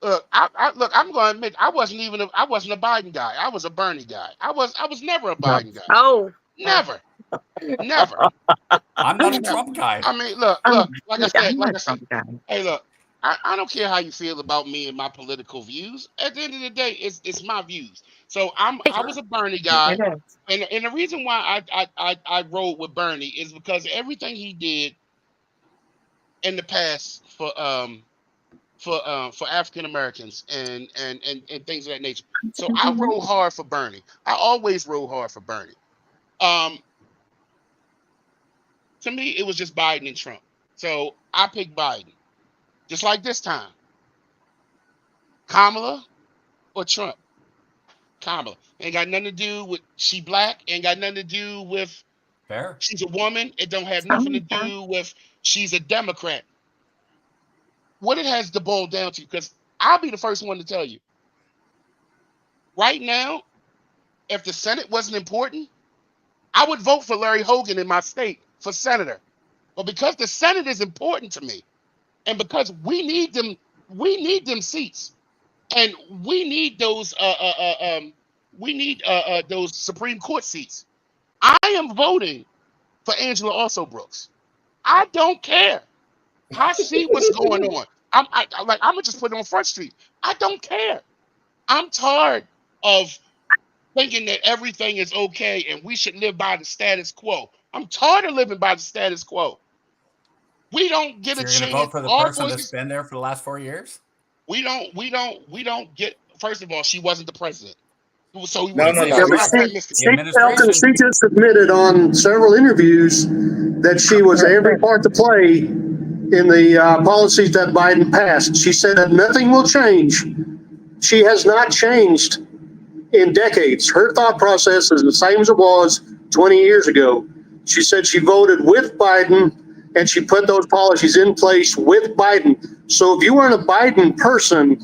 Look, I'm going to admit, I wasn't a Biden guy. I was a Bernie guy. I was never a Biden guy. Oh, never. I'm not a Trump guy. I mean, look, like I said, hey, look, I don't care how you feel about me and my political views. At the end of the day, it's my views. So I was a Bernie guy, and the reason why I rode with Bernie is because everything he did in the past for African Americans and things of that nature. So I rode hard for Bernie. I always rode hard for Bernie. To me, it was just Biden and Trump. So I picked Biden. Just like this time. Kamala or Trump? Kamala. Ain't got nothing to do with she black. Ain't got nothing to do with Fair. she's a woman. It don't have nothing to do with she's a Democrat. What it has to boil down to, because I'll be the first one to tell you. Right now, if the Senate wasn't important, I would vote for Larry Hogan in my state for senator. But because the Senate is important to me, and because we need them seats, and we need those Supreme Court seats. I am voting for Angela Also Brooks. I don't care. I see what's going on. I'm gonna just put it on Front Street. I don't care. I'm tired of thinking that everything is okay and we should live by the status quo. I'm tired of living by the status quo. We don't get So a you're chance. going to vote for the person that's been there for the last 4 years? We don't get. First of all, she wasn't the president. So No. She just admitted on several interviews that she was every part to play in the policies that Biden passed. She said that nothing will change. She has not changed in decades. Her thought process is the same as it was 20 years ago. She said she voted with Biden and she put those policies in place with Biden. So if you weren't a Biden person,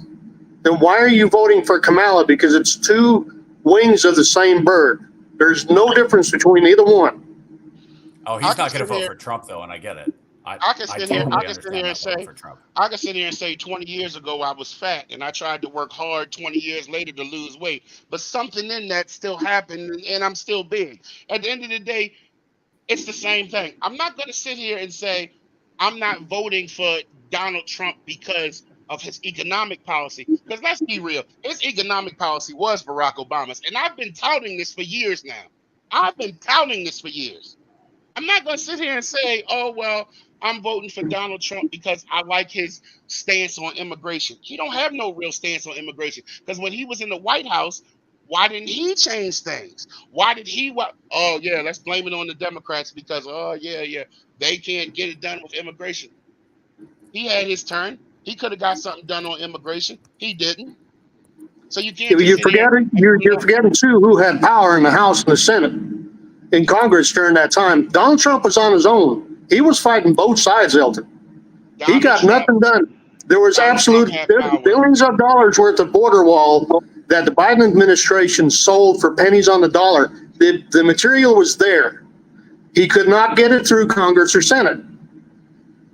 then why are you voting for Kamala? Because it's two wings of the same bird. There's no difference between either one. Oh, he's not going to vote for Trump, though, and I get it. I can sit here and say 20 years ago I was fat and I tried to work hard 20 years later to lose weight, but something in that still happened and I'm still big. At the end of the day, it's the same thing. I'm not going to sit here and say I'm not voting for Donald Trump because of his economic policy. Because let's be real, his economic policy was Barack Obama's. And I've been touting this for years now. I'm not going to sit here and say, oh, well, I'm voting for Donald Trump because I like his stance on immigration. He don't have no real stance on immigration. Because when he was in the White House, why didn't he change things? Why did he? Oh, yeah, let's blame it on the Democrats because, they can't get it done with immigration. He had his turn. He could have got something done on immigration. He didn't. So you can't. You're forgetting too who had power in the House and the Senate, in Congress during that time. Donald Trump was on his own. He was fighting both sides, Elton. He got nothing done. There was absolute billions of dollars worth of border wall that the Biden administration sold for pennies on the dollar. The material was there. He could not get it through Congress or Senate.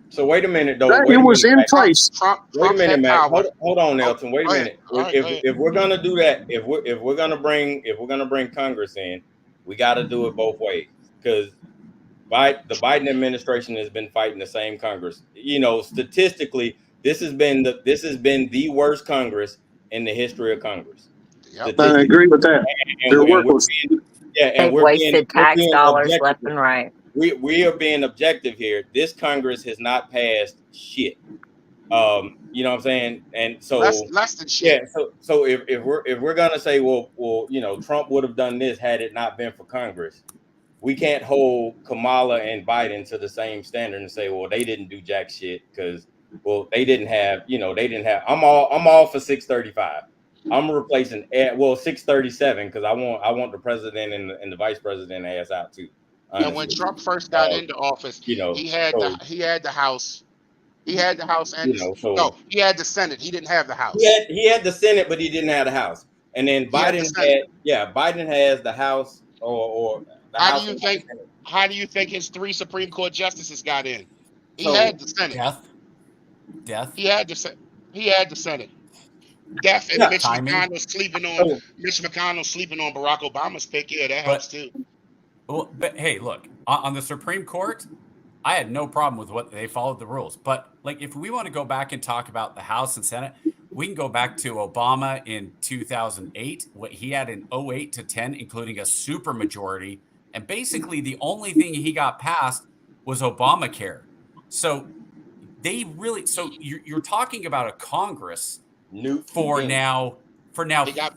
So wait a minute, though. It was in place. Wait a minute, Matt. Hold on, Elton. Wait a minute. If we're gonna do that, if we're gonna bring Congress in, we got to do it both ways because the Biden administration has been fighting the same Congress. You know, statistically, this has been the worst Congress in the history of Congress. Yep. I agree with that. They're worthless. They've wasted tax dollars left and right. We are being objective here. This Congress has not passed shit. You know what I'm saying? And so less than shit. Yeah. So if we're gonna say, well, you know, Trump would have done this had it not been for Congress, we can't hold Kamala and Biden to the same standard and say, well, they didn't do jack shit because, well, they didn't have. I'm all for 635. I'm replacing 637 because I want the president and the vice president ass out too. Honestly. And when Trump first got into office, he had the House. He had the House and he had the Senate. He didn't have the House. He had the Senate, but he didn't have the House. And then Biden Biden has the House or the House. How do you think his 3 Supreme Court justices got in? He had the Senate. Death. He had the Senate. Death and Mitch McConnell sleeping on Barack Obama's pick. Yeah, that helps too. Well, but hey, look, on the Supreme Court, I had no problem with what they followed the rules. But like, if we want to go back and talk about the House and Senate, we can go back to Obama in 2008, what he had in 08 to 10, including a super majority. And basically the only thing he got passed was Obamacare. So They really, so you're talking about a Congress Newt for Gingrich. now They got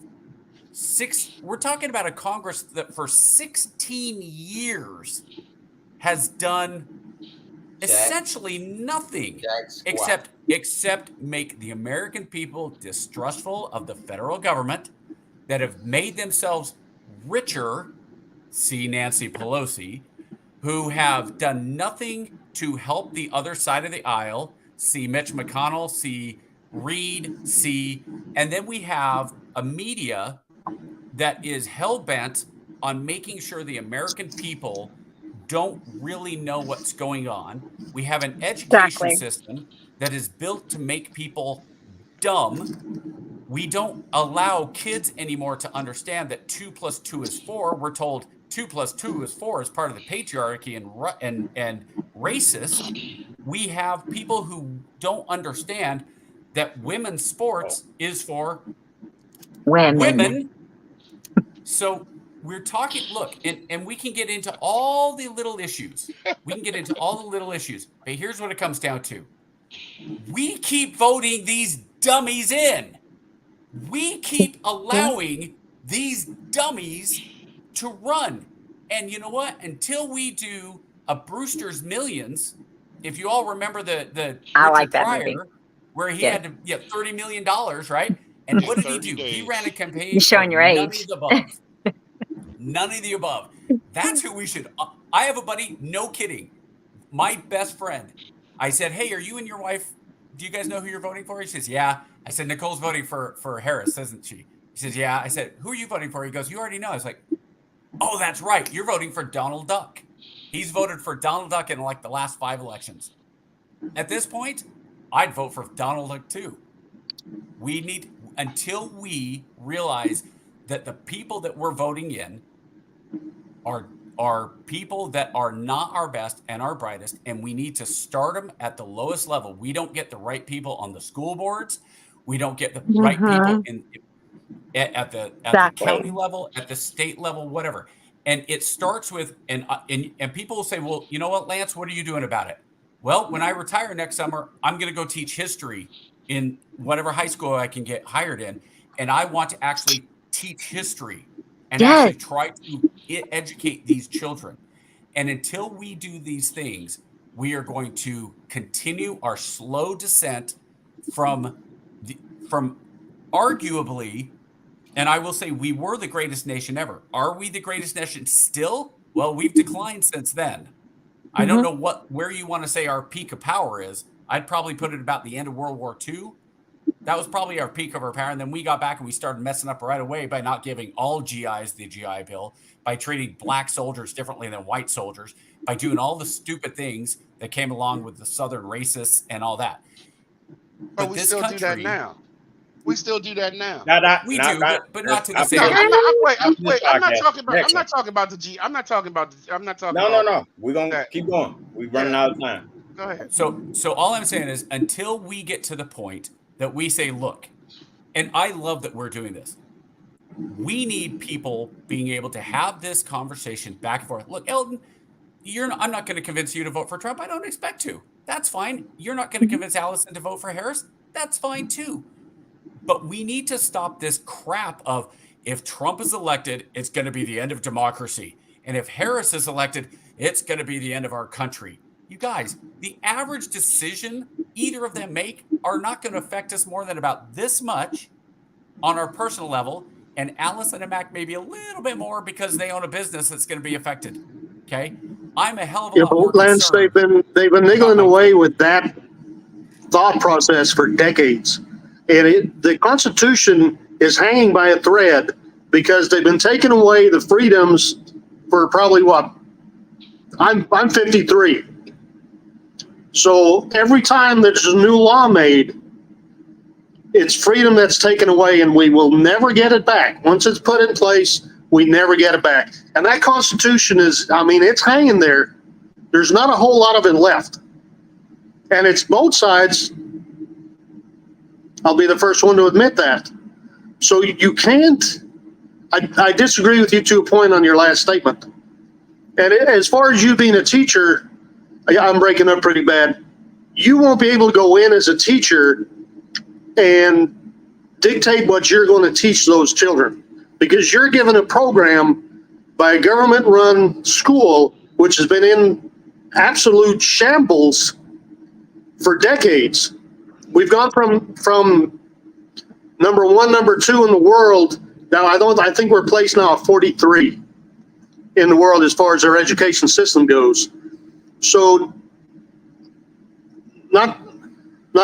we're talking about a Congress that for 16 years has done essentially nothing except make the American people distrustful of the federal government, that have made themselves richer, see Nancy Pelosi, who have done nothing to help the other side of the aisle, see Mitch McConnell, see Reid, and then we have a media that is hell-bent on making sure the American people don't really know what's going on. We have an education system that is built to make people dumb. We don't allow kids anymore to understand that 2 + 2 is 4. We're told 2 + 2 is 4 is part of the patriarchy and racist. We have people who don't understand that women's sports is for women. So we're talking, look, and we can get into all the little issues. But here's what it comes down to. We keep voting these dummies in. We keep allowing these dummies to run. And you know what? Until we do a Brewster's Millions, if you all remember the Richard Pryor, where he had to get $30 million, right? And what did he do? days. He ran a campaign. You're showing your age. None of the above. None of the above. That's who we should. I have a buddy, no kidding, my best friend. I said, hey, are you and your wife, do you guys know who you're voting for? He says, yeah. I said, Nicole's voting for Harris, isn't she? He says, yeah. I said, who are you voting for? He goes, you already know. I was like, oh, that's right. You're voting for Donald Duck. He's voted for Donald Duck in like the last 5 elections. At this point, I'd vote for Donald Duck too. We need, until we realize that the people that we're voting in are people that are not our best and our brightest, and we need to start them at the lowest level. We don't get the right people on the school boards. We don't get the right people at the county level, at the state level, whatever. And it starts with, and people will say, well, you know what, Lance, what are you doing about it? Well, when I retire next summer, I'm going to go teach history in whatever high school I can get hired in. And I want to actually teach history and actually try to educate these children. And until we do these things, we are going to continue our slow descent from arguably, and I will say we were the greatest nation ever. Are we the greatest nation still? Well, we've declined since then. I don't know where you want to say our peak of power is. I'd probably put it about the end of World War II. That was probably our peak of our power. And then we got back and we started messing up right away by not giving all GIs the GI Bill, by treating black soldiers differently than white soldiers, by doing all the stupid things that came along with the Southern racists and all that. But we still do that now. We still do that now. We do, but not to the same. Wait. I'm not talking about the G. I'm not talking about. No. We're gonna keep going. We're running out of time. Go ahead. So all I'm saying is, until we get to the point that we say, look, and I love that we're doing this. We need people being able to have this conversation back and forth. Look, Elton, I'm not going to convince you to vote for Trump. I don't expect to. That's fine. You're not going to convince Allison to vote for Harris. That's fine too. But we need to stop this crap of, if Trump is elected, it's going to be the end of democracy. And if Harris is elected, it's going to be the end of our country. You guys, the average decision either of them make are not going to affect us more than about this much on our personal level. And Allison and Mac maybe a little bit more because they own a business that's going to be affected. Okay? I'm a hell of a lot more Lance, they've been niggling away with that thought process for decades. And the Constitution is hanging by a thread because they've been taking away the freedoms for probably what? I'm 53. So every time there's a new law made, it's freedom that's taken away, and we will never get it back. Once it's put in place, we never get it back. And that Constitution is, it's hanging there. There's not a whole lot of it left. And it's both sides. I'll be the first one to admit that. So you can't, I disagree with you to a point on your last statement. And as far as you being a teacher, I'm breaking up pretty bad. you won't be able to go in as a teacher and dictate what you're going to teach those children, because you're given a program by a government-run school which has been in absolute shambles for decades. We've gone from number 1, number 2 in the world. Now I think we're placed now at 43 in the world as far as our education system goes. So not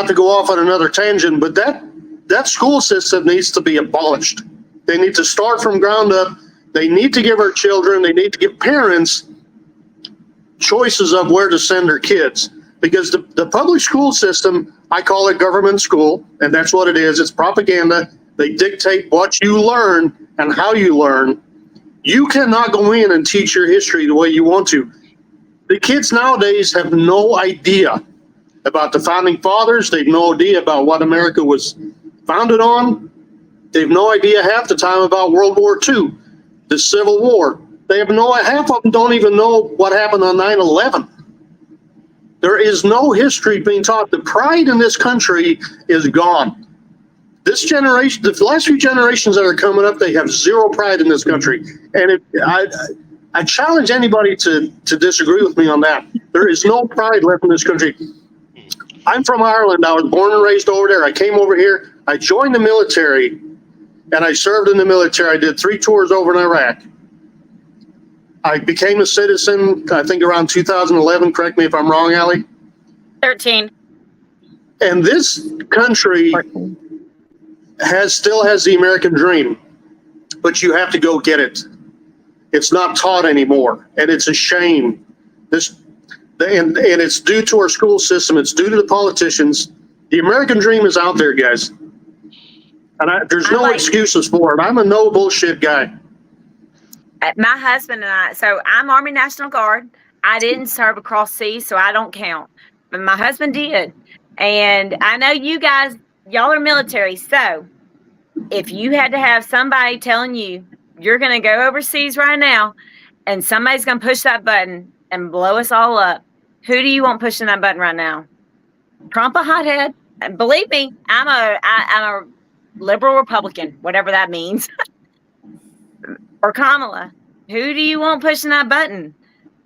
to go off on another tangent, but that school system needs to be abolished. They need to start from ground up. They need to give our children, they need to give parents choices of where to send their kids. Because the public school system, I call it government school, and that's what it is. It's propaganda. They dictate what you learn and how you learn. You cannot go in and teach your history the way you want to. The kids nowadays have no idea about the founding fathers. They have no idea about what America was founded on. They have no idea half the time about World War II, the Civil War. They have half of them don't even know what happened on 9/11. There is no history being taught. The pride in this country is gone. This generation, the last few generations that are coming up, they have zero pride in this country. And I challenge anybody to disagree with me on that. There is no pride left in this country. I'm from Ireland. I was born and raised over there. I came over here. I joined the military, and I served in the military. I did 3 tours over in Iraq. I became a citizen, I think around 2011. Correct me if I'm wrong, Allie. 13. And this country still has the American dream, but you have to go get it. It's not taught anymore, and it's a shame. And it's due to our school system. It's due to the politicians. The American dream is out there, guys, and there's no excuses for it. I'm a no bullshit guy. My husband and I, so I'm Army National Guard. I didn't serve across seas, so I don't count. But my husband did. And I know you guys, y'all are military. So if you had to have somebody telling you you're going to go overseas right now and somebody's going to push that button and blow us all up, who do you want pushing that button right now? Trump a hothead? And believe me, I'm a liberal Republican, whatever that means. Or Kamala, who do you want pushing that button?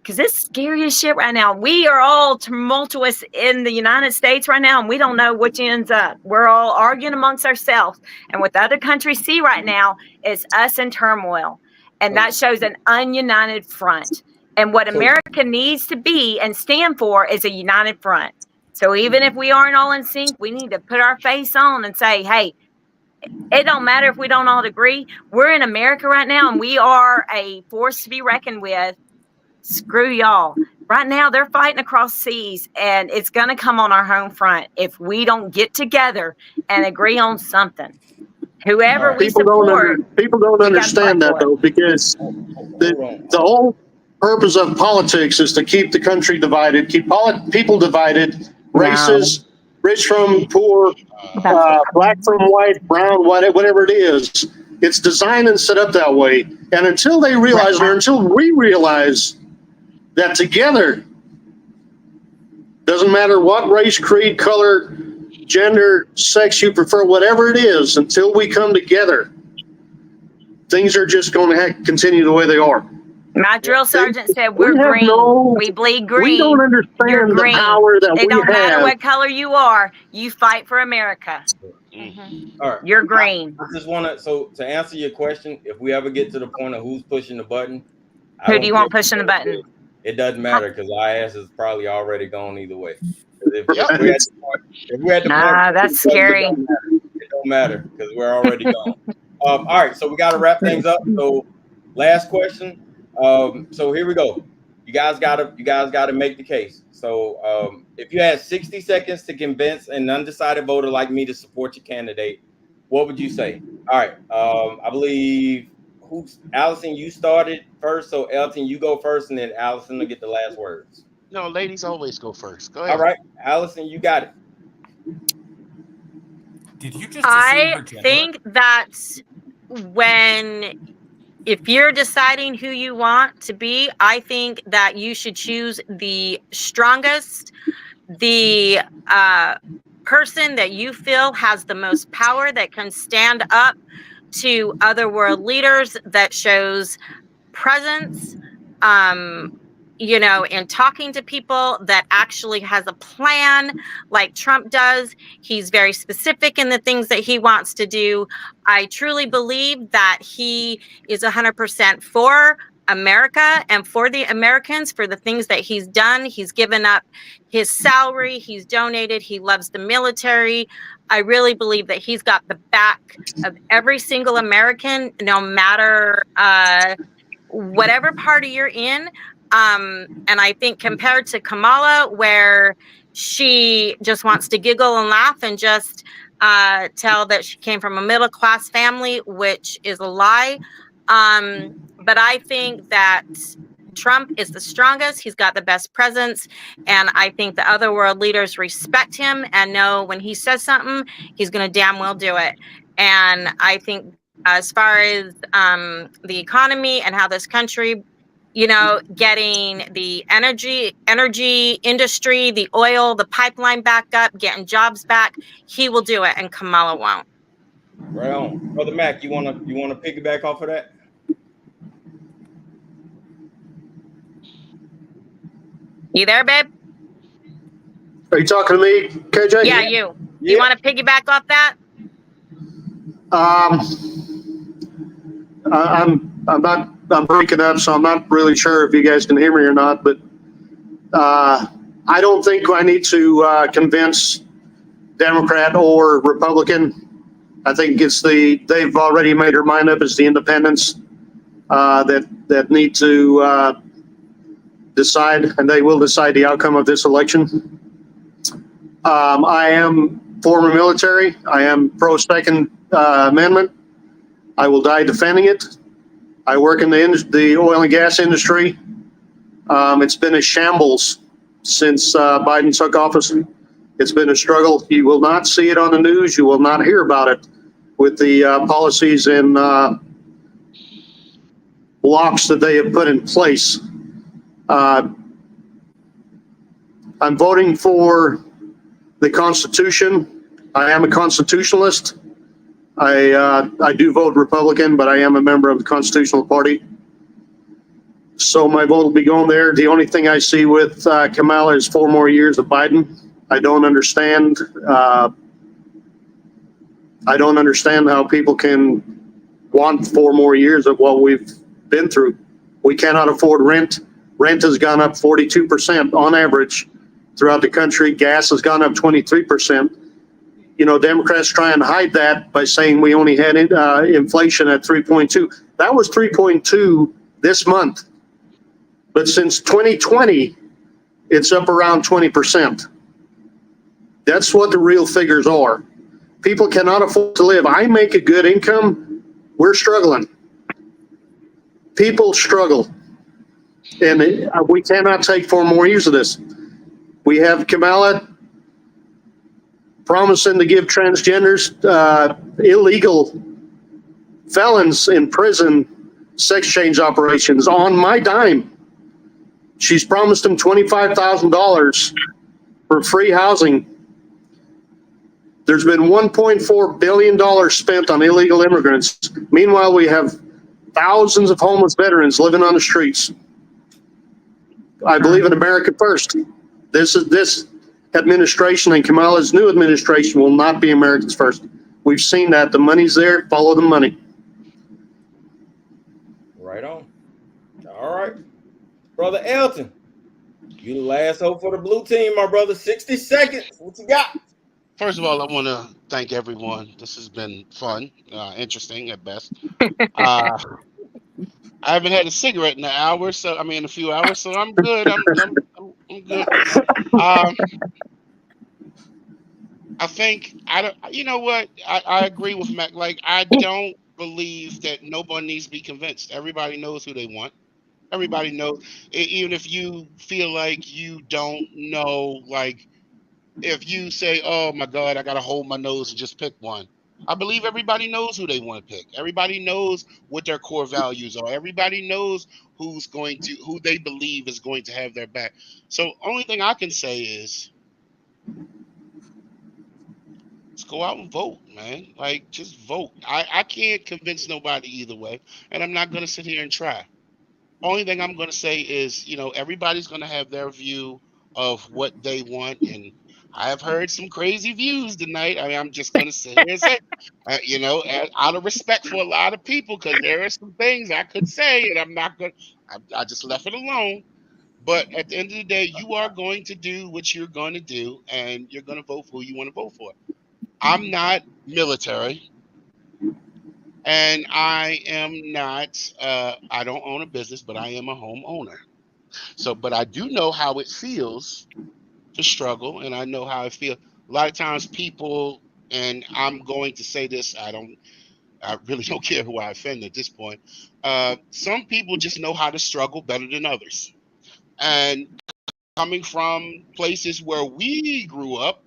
Because it's scary as shit right now. We are all tumultuous in the United States right now, and we don't know which ends up. We're all arguing amongst ourselves. And what the other countries see right now is us in turmoil. And that shows an ununited front. And what America needs to be and stand for is a united front. So even if we aren't all in sync, we need to put our face on and say, hey, it don't matter if we don't all agree. We're in America right now, and we are a force to be reckoned with. Screw y'all. Right now, they're fighting across seas, and it's going to come on our home front if we don't get together and agree on something. Whoever we support. People don't understand that, though, because the whole purpose of politics is to keep the country divided, keep people divided, races, rich from poor, black from white, brown, whatever it is. It's designed and set up that way. And until they realize, or until we realize that together, doesn't matter what race, creed, color, gender, sex you prefer, whatever it is, until we come together, things are just going to continue the way they are. My drill sergeant said we're green. We bleed green. We don't understand the power that we have. It don't matter what color you are. You fight for America. All right. You're green. I just want to, so to answer your question, if we ever get to the point of who's pushing the button. Who do you want pushing the button? It doesn't matter because our ass is probably already gone either way. If we had the point, that's scary. It don't matter because we're already gone. All right, so we got to wrap things up. So last question. So here we go. You guys gotta make the case. So if you had 60 seconds to convince an undecided voter like me to support your candidate, what would you say? All right. I believe Allison, you started first. So Elton, you go first, and then Allison will get the last words. No, ladies always go first. Go ahead. All right, Allison, you got it. Did you just? I think that if you're deciding who you want to be, I think that you should choose the strongest the person that you feel has the most power, that can stand up to other world leaders, that shows presence, you know, in talking to people, that actually has a plan like Trump does. He's very specific in the things that he wants to do. I truly believe that he is 100% for America and for the Americans, for the things that he's done. He's given up his salary, he's donated, he loves the military. I really believe that he's got the back of every single American, no matter whatever party you're in. And I think compared to Kamala, where she just wants to giggle and laugh and just tell that she came from a middle class family, which is a lie. But I think that Trump is the strongest. He's got the best presence. And I think the other world leaders respect him and know when he says something, he's going to damn well do it. And I think as far as the economy and how this country, you know, getting the energy industry, the oil, the pipeline back up, getting jobs back, he will do it, and Kamala won't. Right on. Brother Mac, you wanna piggyback off of that? You there, babe? Are you talking to me, KJ? Yeah, you. You want to piggyback off that? I'm breaking up, so I'm not really sure if you guys can hear me or not, but I don't think I need to convince Democrat or Republican. I think it's they've already made their mind up as the independents that need to decide, and they will decide the outcome of this election. I am former military. I am pro Second Amendment. I will die defending it. I work in the oil and gas industry. It's been a shambles since Biden took office. It's been a struggle. You will not see it on the news. You will not hear about it with the policies and blocks that they have put in place. I'm voting for the Constitution. I am a constitutionalist. I do vote Republican, but I am a member of the Constitutional Party. So my vote will be going there. The only thing I see with Kamala is 4 more years of Biden. I don't understand. I don't understand how people can want 4 more years of what we've been through. We cannot afford rent. Rent has gone up 42% on average throughout the country. Gas has gone up 23%. You know, Democrats try and hide that by saying we only had inflation at 3.2. That was 3.2 this month. But since 2020, it's up around 20%. That's what the real figures are. People cannot afford to live. I make a good income. We're struggling. People struggle. And we cannot take 4 more years of this. We have Kamala promising to give transgenders, illegal felons in prison, sex change operations on my dime. She's promised them $25,000 for free housing. There's been $1.4 billion spent on illegal immigrants. Meanwhile, we have thousands of homeless veterans living on the streets. I believe in America first. This administration and Kamala's new administration will not be Americans first. We've seen that. The money's there. Follow the money. Right on. All right. Brother Elton, you the last hope for the blue team, my brother. 60 seconds. What you got? First of all, I want to thank everyone. This has been fun, interesting at best. I haven't had a cigarette in a few hours, so I'm good. I'm good. I think you know what? I agree with Mac. Like, I don't believe that nobody needs to be convinced. Everybody knows who they want. Everybody knows, even if you feel like you don't know, like if you say, oh my God, I got to hold my nose and just pick one. I believe everybody knows who they want to pick. Everybody knows what their core values are. Everybody knows who they believe is going to have their back. So only thing I can say is Just go out and vote, man. Like, just vote. I can't convince nobody either way, and I'm not gonna sit here and try. Only thing I'm gonna say is, everybody's gonna have their view of what they want, and I have heard some crazy views tonight. I mean, I'm just gonna sit here and say, out of respect for a lot of people, because there are some things I could say, and I'm not gonna. I just left it alone. But at the end of the day, you are going to do what you're going to do, and you're going to vote for who you want to vote for. I'm not military, and I am not, I don't own a business, but I am a homeowner. So, but I do know how it feels to struggle, and I know how it feels. A lot of times people, and I'm going to say this, I really don't care who I offend at this point. Some people just know how to struggle better than others. And coming from places where we grew up,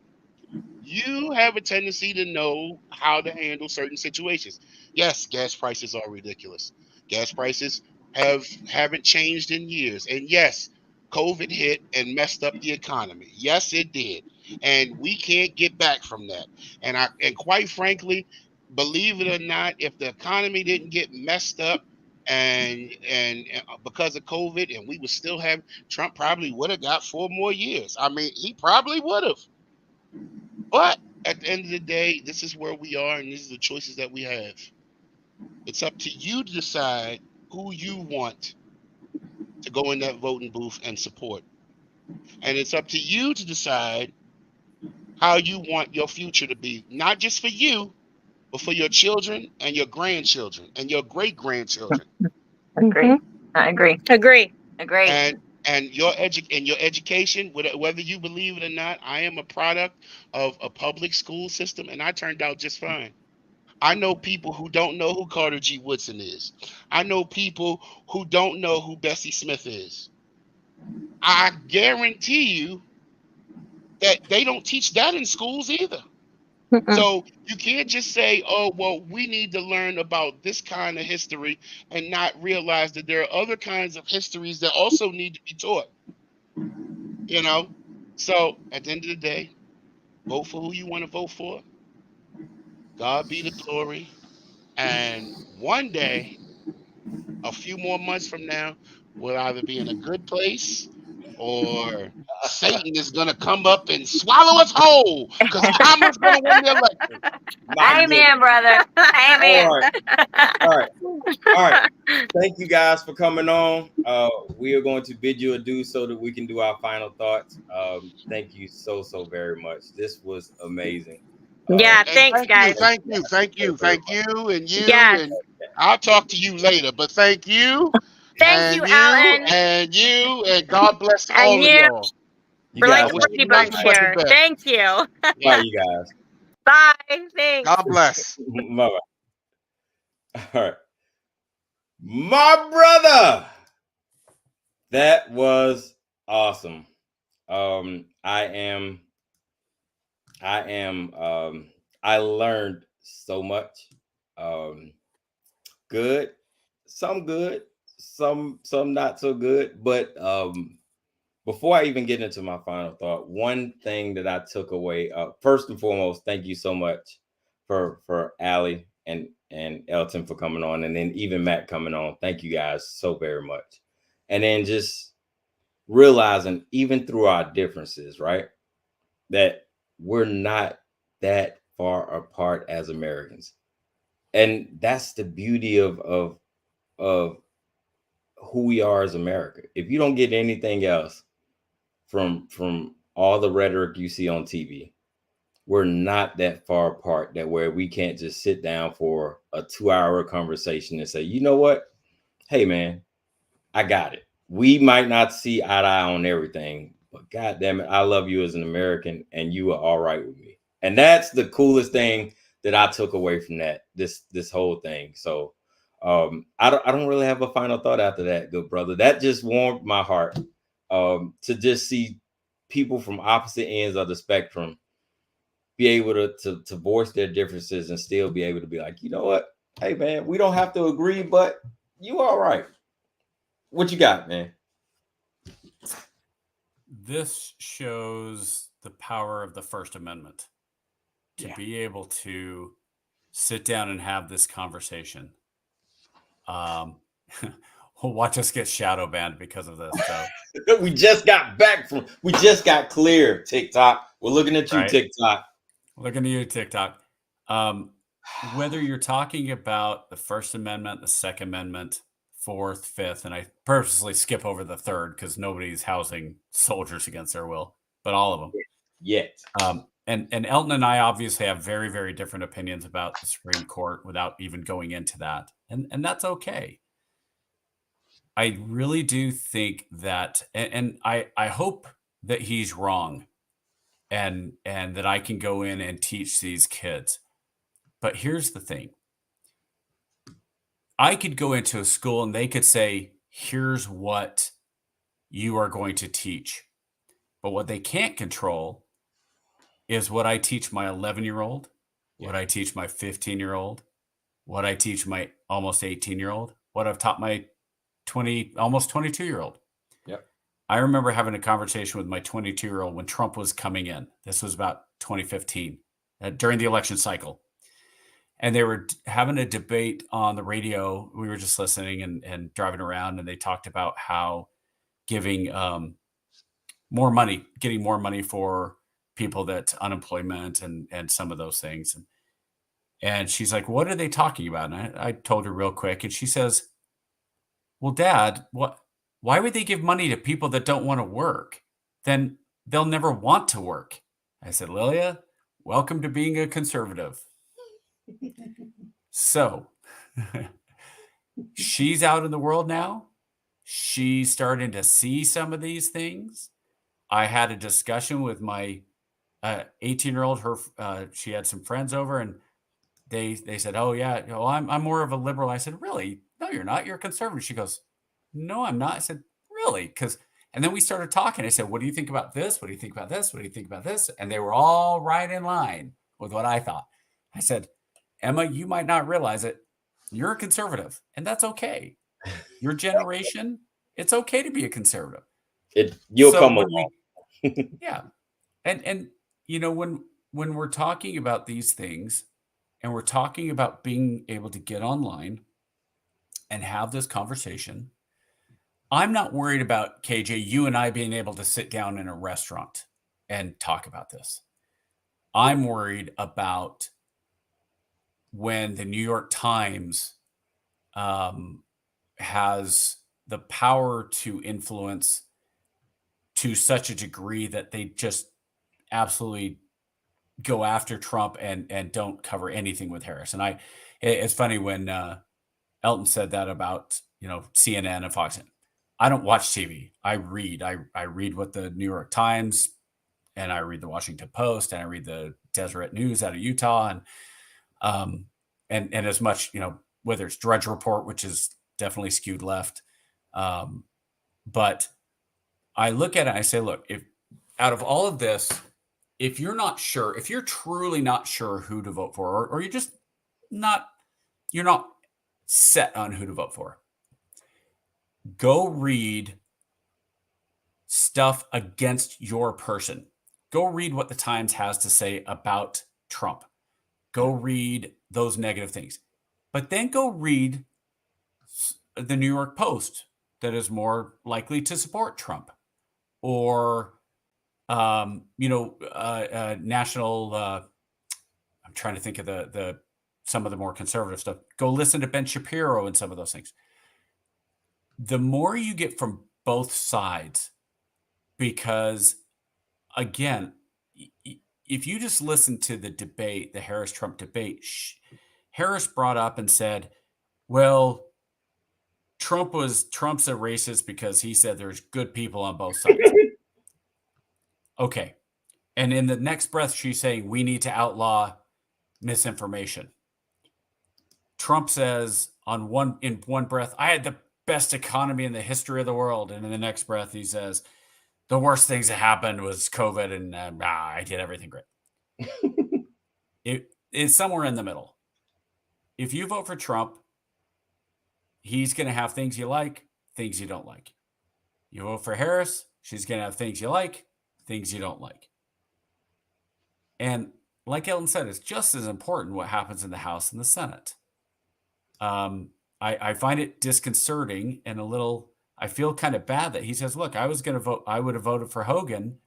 you have a tendency to know how to handle certain situations. Yes, gas prices are ridiculous. Gas prices haven't changed in years. And yes, COVID hit and messed up the economy. Yes, it did. And we can't get back from that. And quite frankly, believe it or not, if the economy didn't get messed up and because of COVID, and we would still have, Trump probably would have got 4 more years. I mean, he probably would have. But at the end of the day, this is where we are, and these are the choices that we have. It's up to you to decide who you want to go in that voting booth and support. And it's up to you to decide how you want your future to be, not just for you, but for your children and your grandchildren and your great-grandchildren. Agree. I agree. Agree. And your education, whether you believe it or not, I am a product of a public school system, and I turned out just fine. I know people who don't know who Carter G. Woodson is. I know people who don't know who Bessie Smith is. I guarantee you that they don't teach that in schools either. So you can't just say, oh, well, we need to learn about this kind of history and not realize that there are other kinds of histories that also need to be taught. So at the end of the day, vote for who you want to vote for. God be the glory. And one day, a few more months from now, we'll either be in a good place or Satan is going to come up and swallow us whole, because I'm going to win the election. Amen, brother. Amen. All right. Thank you guys for coming on. We are going to bid you adieu so that we can do our final thoughts. Thank you so very much. This was amazing. Yeah, thanks, guys. Thank you, and you, and I'll talk to you later. But thank you. Thank you, Alan. And you, and God bless all of y'all. We're like the Brady Bunch here. Thank you. Bye, you guys. Bye. Thanks. God bless. Bye-bye. All right. My brother. That was awesome. I learned so much. Good, some not so good. But before I even get into my final thought, one thing that I took away, first and foremost, thank you so much for Allie and Elton for coming on, and then even Matt coming on. Thank you guys so very much. And then just realizing, even through our differences, right, that we're not that far apart as Americans. And that's the beauty of who we are as America. If you don't get anything else from all the rhetoric you see on TV, we're not that far apart that where we can't just sit down for a 2-hour conversation and say, you know what? Hey, man, I got it. We might not see eye to eye on everything, but God damn it, I love you as an American, and you are all right with me. And that's the coolest thing that I took away from this whole thing. So I don't really have a final thought after that, good brother. That just warmed my heart to just see people from opposite ends of the spectrum be able to voice their differences and still be able to be like, you know what? Hey, man, we don't have to agree, but you all right. What you got, man? This shows the power of the First Amendment to be able to sit down and have this conversation. Watch us get shadow banned because of this. So we just got clear, TikTok. We're looking at you, right? TikTok. Looking at you, TikTok. Whether you're talking about the First Amendment, the Second Amendment, Fourth, Fifth, and I purposely skip over the third because nobody's housing soldiers against their will, but all of them. Yet. And Elton and I obviously have very, very different opinions about the Supreme Court without even going into that. And that's okay. I really do think that, and I hope that he's wrong and that I can go in and teach these kids. But here's the thing. I could go into a school and they could say, here's what you are going to teach. But what they can't control is what I teach my 11-year-old, what I teach my 15-year-old, what I teach my almost 18-year-old, what I've taught my almost 22-year-old. Yep. I remember having a conversation with my 22-year-old when Trump was coming in. This was about 2015, during the election cycle. And they were having a debate on the radio. We were just listening and driving around, and they talked about how giving more money, getting more money for people that unemployment and some of those things. And she's like, what are they talking about? And I told her real quick, and she says, well, Dad, why would they give money to people that don't want to work? Then they'll never want to work. I said, Lilia, welcome to being a conservative. So she's out in the world now. She's starting to see some of these things. I had a discussion with my 18-year-old. She had some friends over, and they said, "Oh yeah, I'm more of a liberal." I said, "Really? No, you're not. You're a conservative." She goes, "No, I'm not." I said, "Really?" And then we started talking. I said, "What do you think about this? What do you think about this? What do you think about this?" And they were all right in line with what I thought. I said, "Emma, you might not realize it. You're a conservative, and that's okay. Your generation, it's okay to be a conservative. You'll come along." Yeah. And when we're talking about these things and we're talking about being able to get online and have this conversation, I'm not worried about, KJ, you and I being able to sit down in a restaurant and talk about this. I'm worried about when the New York Times has the power to influence to such a degree that they just absolutely go after Trump and don't cover anything with Harris. And it's funny when Elton said that about, CNN and Fox. I don't watch TV. I read. I read what the New York Times, and I read the Washington Post, and I read the Deseret News out of Utah, and as much, whether it's Drudge Report, which is definitely skewed left, but I look at it and I say, look, if out of all of this, if you're not sure, if you're truly not sure who to vote for, or you're just not set on who to vote for, go read stuff against your person. Go read what the Times has to say about Trump. Go read those negative things. But then go read the New York Post that is more likely to support Trump. Or, national, I'm trying to think of some of the more conservative stuff. Go listen to Ben Shapiro and some of those things. The more you get from both sides, because again, if you just listen to the debate, the Harris-Trump debate, Harris brought up and said, well, Trump's a racist because he said there's good people on both sides. Okay. And in the next breath, she's saying we need to outlaw misinformation. Trump says in one breath, I had the best economy in the history of the world. And in the next breath, he says, the worst things that happened was COVID and I did everything great. It's somewhere in the middle. If you vote for Trump, he's going to have things you like, things you don't like. You vote for Harris, she's going to have things you like, things you don't like. And like Elton said, it's just as important what happens in the House and the Senate. I find it disconcerting and I feel kind of bad that he says, look, I was going to vote. I would have voted for Hogan,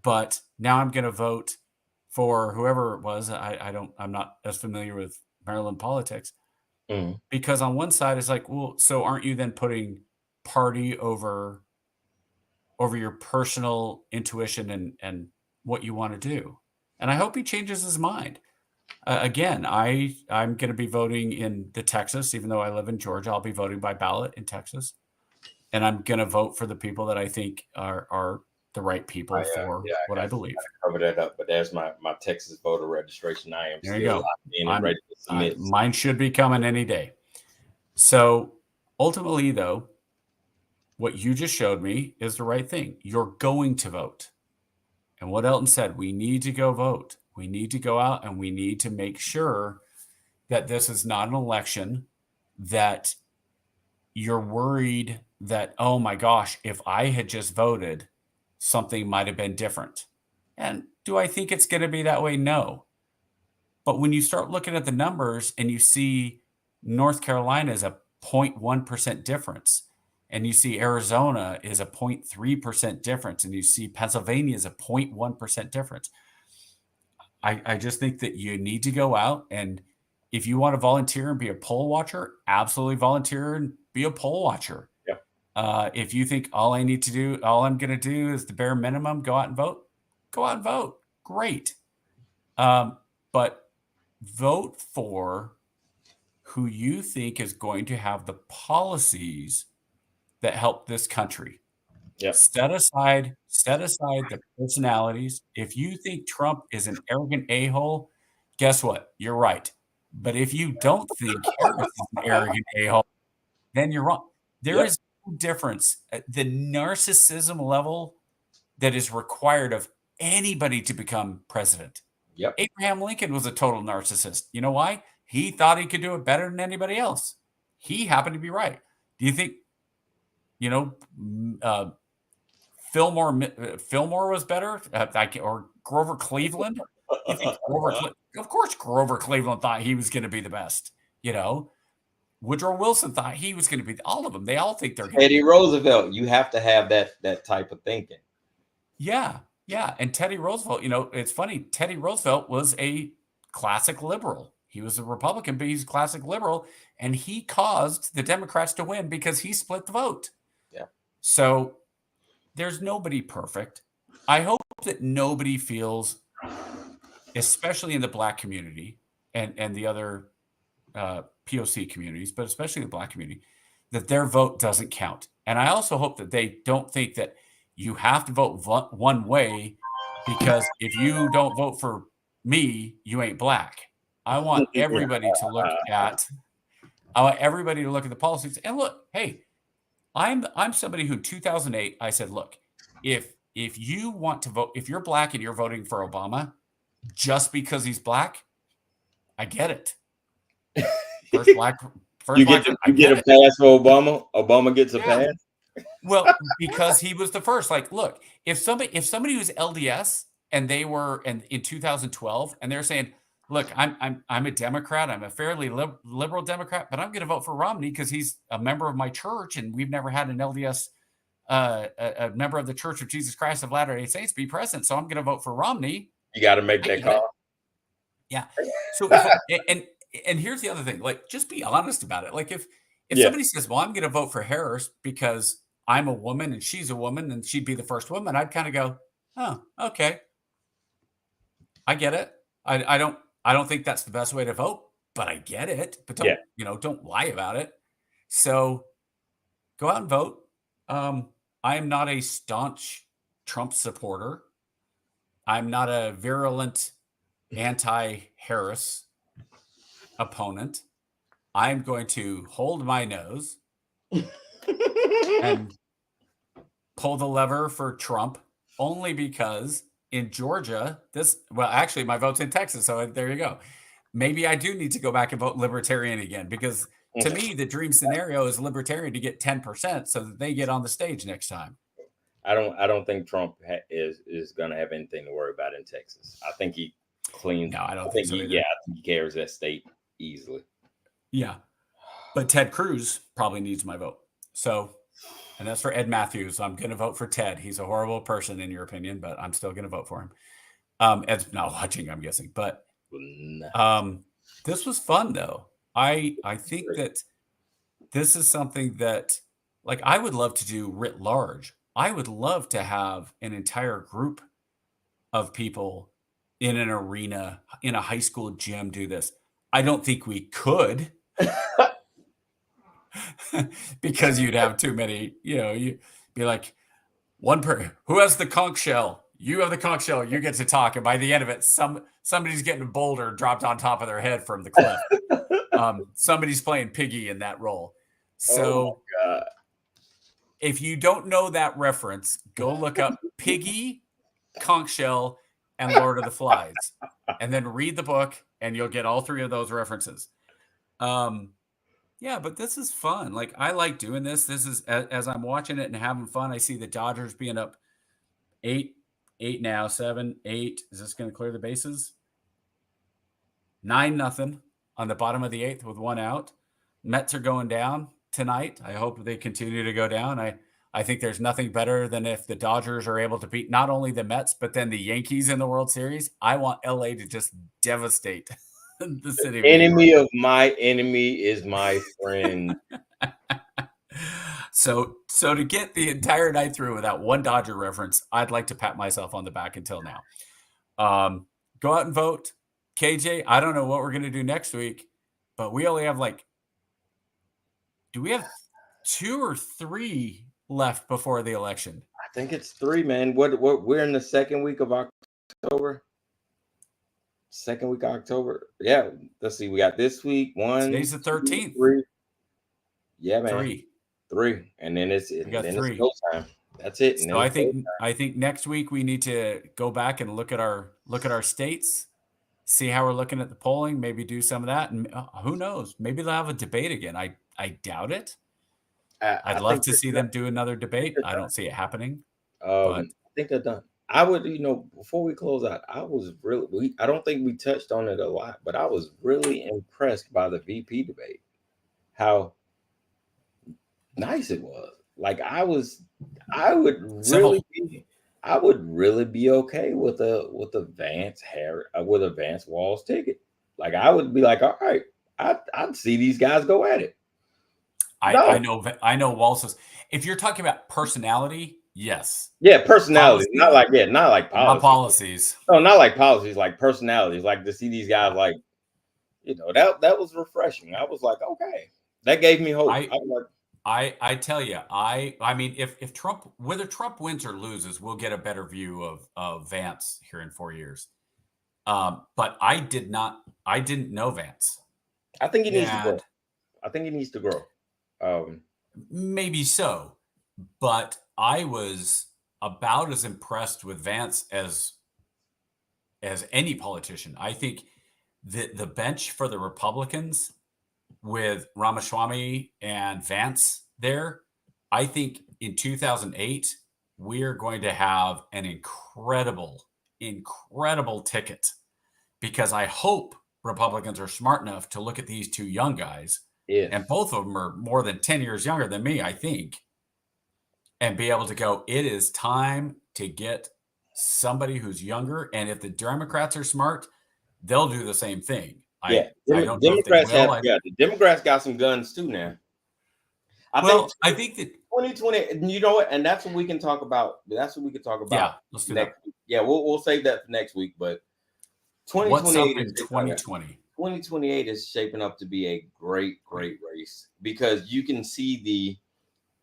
but now I'm going to vote for whoever it was. I'm not as familiar with Maryland politics, because on one side it's like, well, so aren't you then putting party over your personal intuition and what you want to do? And I hope he changes his mind. Again, I'm going to be voting in the Texas, even though I live in Georgia. I'll be voting by ballot in Texas, and I'm going to vote for the people that I think are the right people for what I believe. Cover that up, but there's my Texas voter registration. I am there you still go. in and ready to submit. Mine should be coming any day. So ultimately, though, what you just showed me is the right thing. You're going to vote. And what Elton said, we need to go vote. We need to go out and we need to make sure that this is not an election that you're worried that, oh my gosh, if I had just voted, something might have been different. And do I think it's going to be that way? No. But when you start looking at the numbers and you see North Carolina is a 0.1% difference, and you see Arizona is a 0.3% difference, and you see Pennsylvania is a 0.1% difference, I just think that you need to go out, and if you want to volunteer and be a poll watcher, absolutely volunteer and be a poll watcher. Yeah. If you think all I'm going to do is the bare minimum, go out and vote, go out and vote. Great. But vote for who you think is going to have the policies that help this country. Yep. Set aside the personalities. If you think Trump is an arrogant a-hole, guess what? You're right. But if you don't think Harris is an arrogant a-hole, then you're wrong. There is no difference. The narcissism level that is required of anybody to become president. Yep. Abraham Lincoln was a total narcissist. You know why? He thought he could do it better than anybody else. He happened to be right. Do you think, Fillmore was better, or Grover Cleveland? You think of course, Grover Cleveland thought he was going to be the best. Woodrow Wilson thought he was going to be. All of them, they all think they're. Teddy Roosevelt. You have to have that type of thinking. Yeah, and Teddy Roosevelt. It's funny. Teddy Roosevelt was a classic liberal. He was a Republican, but he's a classic liberal, and he caused the Democrats to win because he split the vote. Yeah. So there's nobody perfect. I hope that nobody feels, especially in the Black community and the other POC communities, but especially the Black community, that their vote doesn't count. And I also hope that they don't think that you have to vote one way because if you don't vote for me, you ain't Black. I want everybody to look at. I want everybody to look at the policies and look. Hey, I'm somebody who in 2008 I said, look, if you want to vote, if you're Black and you're voting for Obama, just because he's Black, I get it. First Black. You get a pass for Obama. Obama gets a pass. Well, because he was the first. Like, look, if somebody was LDS and they were in 2012 and they're saying, look, I'm a Democrat. I'm a fairly liberal Democrat, but I'm going to vote for Romney because he's a member of my church, and we've never had an LDS, a member of the Church of Jesus Christ of Latter-day Saints be president. So I'm going to vote for Romney. You got to make that call. Yeah. So and here's the other thing. Like, just be honest about it. Like, if somebody says, "Well, I'm going to vote for Harris because I'm a woman and she's a woman and she'd be the first woman," I'd kind of go, "Oh, okay, I get it. I don't think that's the best way to vote, but I get it. But don't lie about it. So go out and vote. I am not a staunch Trump supporter. I'm not a virulent anti-Harris opponent. I'm going to hold my nose and pull the lever for Trump only because in Georgia, actually my vote's in Texas. So there you go. Maybe I do need to go back and vote libertarian again, because to me, the dream scenario is libertarian to get 10% so that they get on the stage next time. I don't think Trump is going to have anything to worry about in Texas. I think he cleans. No, I don't think so either. Yeah, I think he carries that state easily. Yeah. But Ted Cruz probably needs my vote. So, and that's for Ed Matthews. I'm going to vote for Ted. He's a horrible person in your opinion, but I'm still going to vote for him. Ed's not watching, I'm guessing. But this was fun, though. I think that this is something that, like, I would love to do writ large. I would love to have an entire group of people in an arena, in a high school gym, do this. I don't think we could. Because you'd have too many, you'd be like, who has the conch shell? You have the conch shell. You get to talk. And by the end of it, somebody's getting a boulder dropped on top of their head from the cliff. Somebody's playing Piggy in that role. So if you don't know that reference, go look up Piggy, conch shell, and Lord of the Flies, and then read the book, and you'll get all three of those references. Yeah, but this is fun. Like, I like doing this. This is, as I'm watching it and having fun, I see the Dodgers being up 8 now, 7, 8. Is this going to clear the bases? 9-0 on the bottom of the 8th with 1 out. Mets are going down tonight. I hope they continue to go down. I think there's nothing better than if the Dodgers are able to beat not only the Mets, but then the Yankees in the World Series. I want LA to just devastate the city. Enemy of my enemy is my friend. So to get the entire night through without one Dodger reference, I'd like to pat myself on the back until now. Go out and vote. KJ, I don't know what we're going to do next week, but we only have do we have 2 or 3 left before the election? I think it's 3, man. What we're in the second week of October. Second week of October. Yeah. Let's see. We got this week 1. Today's the 13th. 3. Yeah, man. 3. And then it's 3. It's go time. That's it. So I think next week we need to go back and look at our states, see how we're looking at the polling, maybe do some of that, and who knows? Maybe they'll have a debate again. I doubt it. I'd love to see them do another debate. I don't see it happening. I think they're done. I would, before we close out, I was really, I don't think we touched on it a lot, but I was really impressed by the VP debate. How nice it was. Like I would really be okay with a Vance Walls ticket. Like I would be like, all right, I'd see these guys go at it. I know Walls. If you're talking about personality, yes. Yeah, personality. Not like policies. Not policies. No, not like policies, like personalities. Like to see these guys, like, that was refreshing. I was like, okay. That gave me hope. I tell you, I mean, if Trump, whether Trump wins or loses, we'll get a better view of Vance here in 4 years. But I didn't know Vance. I think he needs to grow. Maybe so, but I was about as impressed with Vance as any politician. I think the bench for the Republicans with Ramaswamy and Vance there, I think in 2008 we're going to have an incredible ticket, because I hope Republicans are smart enough to look at these 2 young guys. Yeah. And both of them are more than 10 years younger than me, I think, and be able to go, it is time to get somebody who's younger. And if the Democrats are smart, they'll do the same thing. Yeah. The Democrats got some guns too now. I think that 2020, you know what? And that's what we can talk about. That's what we can talk about. Yeah, let's do that. Yeah, we'll save that for next week. But 2028 in 2020. 2028 is shaping up to be a great race, because you can see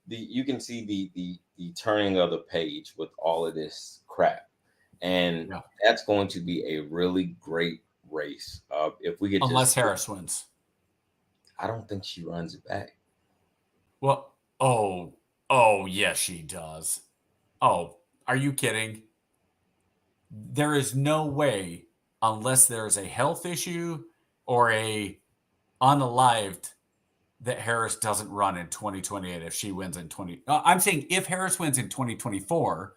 the turning of the page with all of this crap, and that's going to be a really great race. If we get unless Harris wins, I don't think she runs it back. Well, oh yes, she does. Oh, are you kidding? There is no way, unless there's a health issue or a unalived, that Harris doesn't run in 2028 if she wins in 20. I'm saying if Harris wins in 2024,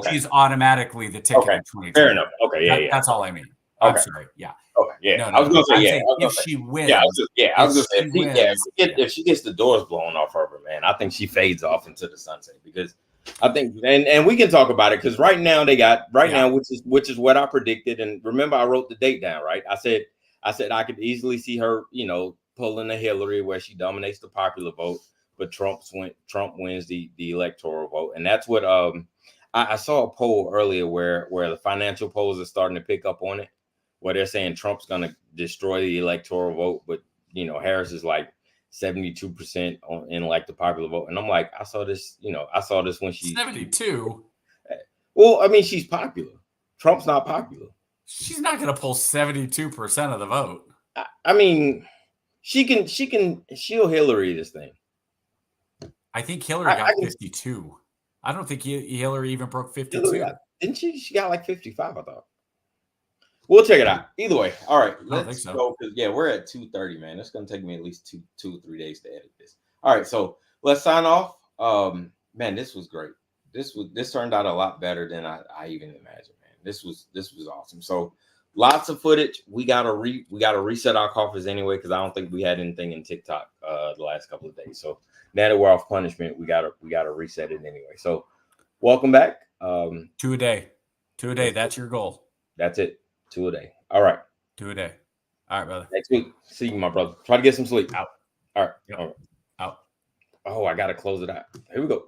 she's automatically the ticket in 2020. Fair enough. Okay, yeah. That's all I mean. Okay. I'm sorry. Yeah. Okay, yeah. No, I was gonna say if she wins, I was gonna say if she gets the doors blown off of her, man, I think she fades off into the sunset because I think and we can talk about it because right now they got now, which is what I predicted. And remember, I wrote the date down, right? I said I could easily see her, pulling a Hillary where she dominates the popular vote, but Trump wins the electoral vote. And that's what I saw a poll earlier where the financial polls are starting to pick up on it, where they're saying Trump's gonna destroy the electoral vote, but Harris is like 72% in like the popular vote. And I'm like, I saw this when she 72. Well, I mean, she's popular. Trump's not popular. She's not gonna pull 72% of the vote. I mean, she'll Hillary this thing. I think Hillary got 52. I don't think Hillary even broke 52. Didn't she? She got like 55, I thought. We'll check it out. Either way. All right. Let's go. We're at 2:30, man. It's going to take me at least two or 3 days to edit this. All right. So let's sign off. Man, this was great. This turned out a lot better than I even imagined, man. This was awesome. So lots of footage. We gotta reset our coffers anyway, because I don't think we had anything in TikTok the last couple of days. So now that we're off punishment, we gotta reset it anyway. So welcome back. 2 a day. 2 a day. That's your goal. That's it. 2 a day. All right. 2 a day. All right, brother. Next week. See you, my brother. Try to get some sleep. Out. All right. Yep. All right. Out. Oh, I gotta close it out. Here we go.